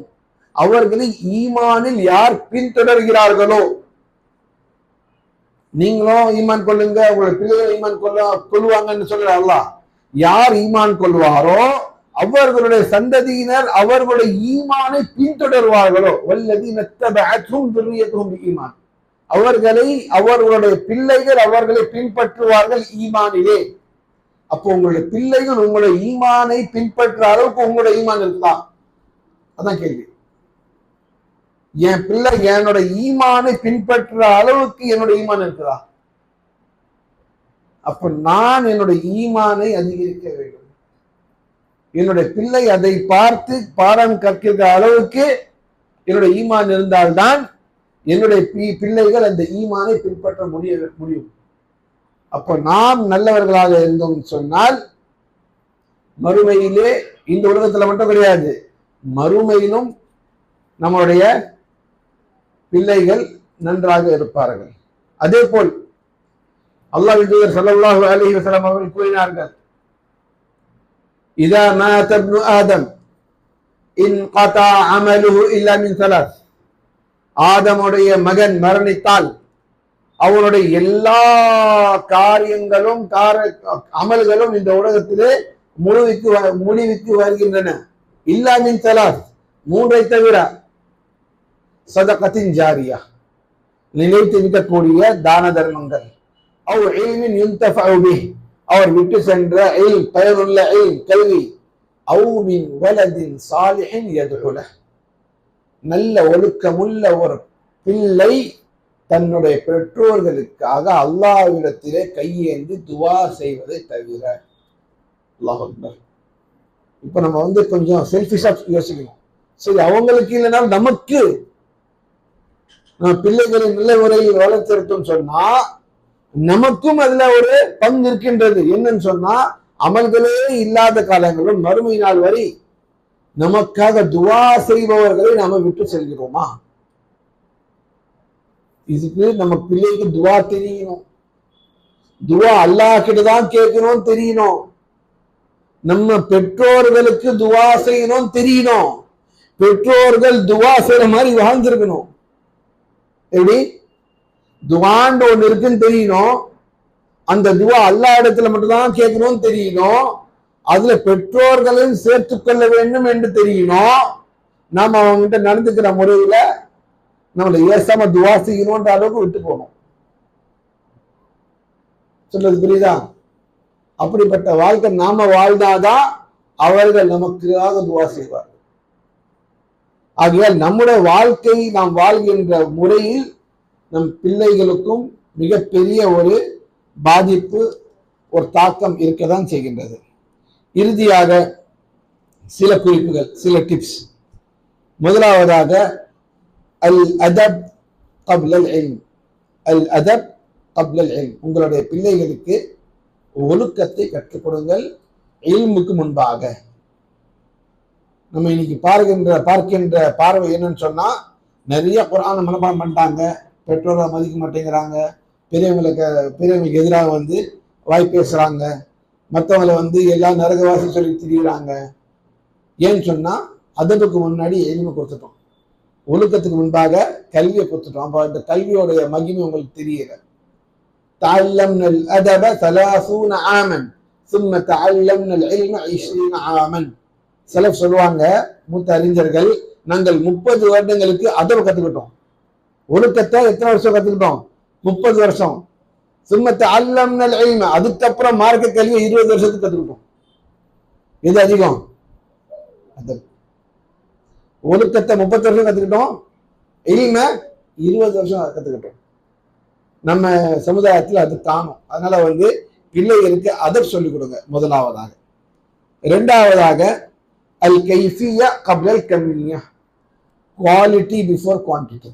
அவர்களை ஈமானில் யார் பின்தொடர்கிறார்களோ, நீங்களும் ஈமான் கொள்ளுங்க, உங்களுடைய பிள்ளைகள் ஈமான் கொள்வாங்கன்னு சொல்ற அல்லாஹ். யார் ஈமான் கொள்வாரோ அவர்களுடைய சந்ததியினர் அவர்களுடைய ஈமானை பின்தொடர்வார்களோ, வல்லதீன தபஅத்துஹும் ذُرِّيَّتُهُم بِإِيمَانٍ, அவர்களை அவர்களுடைய பிள்ளைகள் அவர்களை பின்பற்றுவார்கள் ஈமானிலே. அப்போ உங்களுடைய பிள்ளைகள் உங்களுடைய ஈமானை பின்பற்ற அளவுக்கு உங்களுடைய ஈமான் இருக்குதா? அதான் கேள்வி. என் பிள்ளை என்னோட ஈமானை பின்பற்ற அளவுக்கு என்னோட ஈமான் இருக்குதா? அப்ப நான் என்னுடைய ஈமானை அதிகரிக்க வேண்டும். என்னுடைய பிள்ளை அதை பார்த்து பாடம் கற்கிற அளவுக்கு என்னுடைய ஈமான் இருந்தால்தான் என்னுடைய பிள்ளைகள் அந்த ஈமானை பின்பற்ற முடியும். அப்போ நாம் நல்லவர்களாக இருந்தோம் சொன்னால் மறுமையிலே, இந்த உலகத்துல மட்டும் கிடையாது, மறுமையிலும் நம்முடைய பிள்ளைகள் நன்றாக இருப்பார்கள். அதே போல் அல்லாஹ்வின் தூதர் ஸல்லல்லாஹு அலைஹி வஸல்லம் அவர்கள் கூறினார்கள், இதா மாத இப்னு ஆதம் இன்கதா அமலுஹு இல்லா மின் ஸலாஸ், ஆதமுடைய மகன் மரணித்தால் அவனுடைய எல்லா காரியங்களும் அமல்களும் இந்த உலகத்திலே முடிவுக்கு வருகின்றன. இல்லா மின் ஸலாஸ், மூன்றை தவிர. சதகத்தின் ஜாரியா, நிலைத்து நிற்கக்கூடிய தான தர்மங்கள். அவ் இல்மின் யுன்தஃபஉ பிஹ், அவர் விட்டு சென்ற பயனுள்ள கல்வி. அவ் மின் வலதின் சாலிஹின் யதுஉ லஹ், நல்ல ஒழுக்கமுள்ள ஒரு பிள்ளை தன்னுடைய பெற்றோர்களுக்காக அல்லாஹ்விடத்திலே கையேந்தி துவா செய்வதை தவிர. அல்லாஹ் அக்பர். இப்ப நம்ம கொஞ்சம் செல்ஃபிஷா யோசிக்கணும். சரி, அவங்களுக்கு இல்லைனாலும் நமக்கு நம்ம பிள்ளைகளை நல்ல முறையில் வளர்த்திருத்தோம் சொன்னா நமக்கும் அதுல ஒரு பங்கு இருக்கின்றது. என்னன்னு சொன்னா, அமல்களே இல்லாத காலங்களும் மறுமை நாள் வரை நமக்காக துவா செய்பவர்களை நாம விட்டு செல்கிறோமா? இதுக்கு நம்ம பிள்ளைக்கு துவா தெரியணும். துவா அல்லாஹ் கிட்டதான் கேட்கணும் தெரியணும். நம்ம பெற்றோர்களுக்கு துவா செய்யணும் தெரியணும். பெற்றோர்கள் துவா செய்யற மாதிரி வாழ்ந்திருக்கணும். எப்படி? துவாண்டு ஒண்ணு இருக்குன்னு தெரியணும். அந்த துவா அல்லாஹ் இடத்துல மட்டும்தான் கேட்கணும்னு தெரியணும். அதுல பெற்றோர்களையும் சேர்த்து கொள்ள வேண்டும் என்று தெரியணும். நாம அவங்ககிட்ட நடந்துக்கிற முறையில நம்மளை ஏசாம துவா செய்யணும்ன்ற அளவுக்கு விட்டு போகணும். சொல்றது புரியுதா? அப்படிப்பட்ட வாழ்க்கை நாம வாழ்ந்தாதான் அவர்கள் நமக்காக துவா செய்வார்கள். ஆகையால் நம்முடைய வாழ்க்கை நாம் வாழ்கின்ற முறையில் நம் பிள்ளைகளுக்கும் மிகப்பெரிய ஒரு பாதிப்பு, ஒரு தாக்கம் இருக்கதான் செய்கின்றது. இறுதியாக சில குறிப்புகள், சில டிப்ஸ். முதலாவதாக அல் அதப் கப்லல் இல்ம். அல் அதப் கப்லல் இல்ம். உங்களுடைய பிள்ளைகளுக்கு ஒழுக்கத்தை கற்றுக் கொடுங்கள் இல்முக்கு முன்பாக. நம்ம இன்னைக்கு பார்க்கின்ற பார்வை என்னன்னு சொன்னா, நிறைய குர்ஆனை மனப்பாடம் பண்ணிட்டாங்க, பெற்றோரை மதிக்க மாட்டேங்கிறாங்க, பெரியவங்களுக்கு எதிராக வாய் பேசுறாங்க, மற்றவங்களை எல்லாம் நரகவாசி சொல்லி திரிகிறாங்க. ஏன்னு சொன்னா, அதற்கு முன்னாடி எளிமை கொடுத்துட்டோம், ஒழுக்கத்துக்கு முன்பாக கல்வியை கொடுத்துட்டோம். அப்ப இந்த கல்வியோடைய மகிமை உங்களுக்கு தெரியல. تعلمنا الأدب 30 عاما ثم تعلمنا العلم 20 عاما. செலஃப் சொல்லுவாங்க, மூத்த அறிஞர்கள், நாங்கள் 30 வருடங்களுக்கு அதப கத்துக்கிட்டோம். ஒழுக்கத்தை எத்தனை வருஷம் கத்துக்கிட்டோம்? 30 வருஷம். சும்ம தஅல்லம்னல் இல்ம, அதுக்கப்புறம் மார்க்க கல்வியை 20 வருஷத்துக்கு கத்துக்கிட்டோம். எது அதிகம்? ஒழுக்கத்தை 30 வருஷம் கத்துக்கிட்டோம், இல்ம 20 வருஷம் கத்துக்கிட்டோம். நம்ம சமுதாயத்தில் அது காணும். அதனால பிள்ளைகளுக்கு அதர் சொல்லிக் கொடுங்க முதலாவதாக. இரண்டாவதாக அல் கைஃபியா கப்லல் கம்மியா, குவாலிட்டி பிஃபோர் குவான்டிட்டி.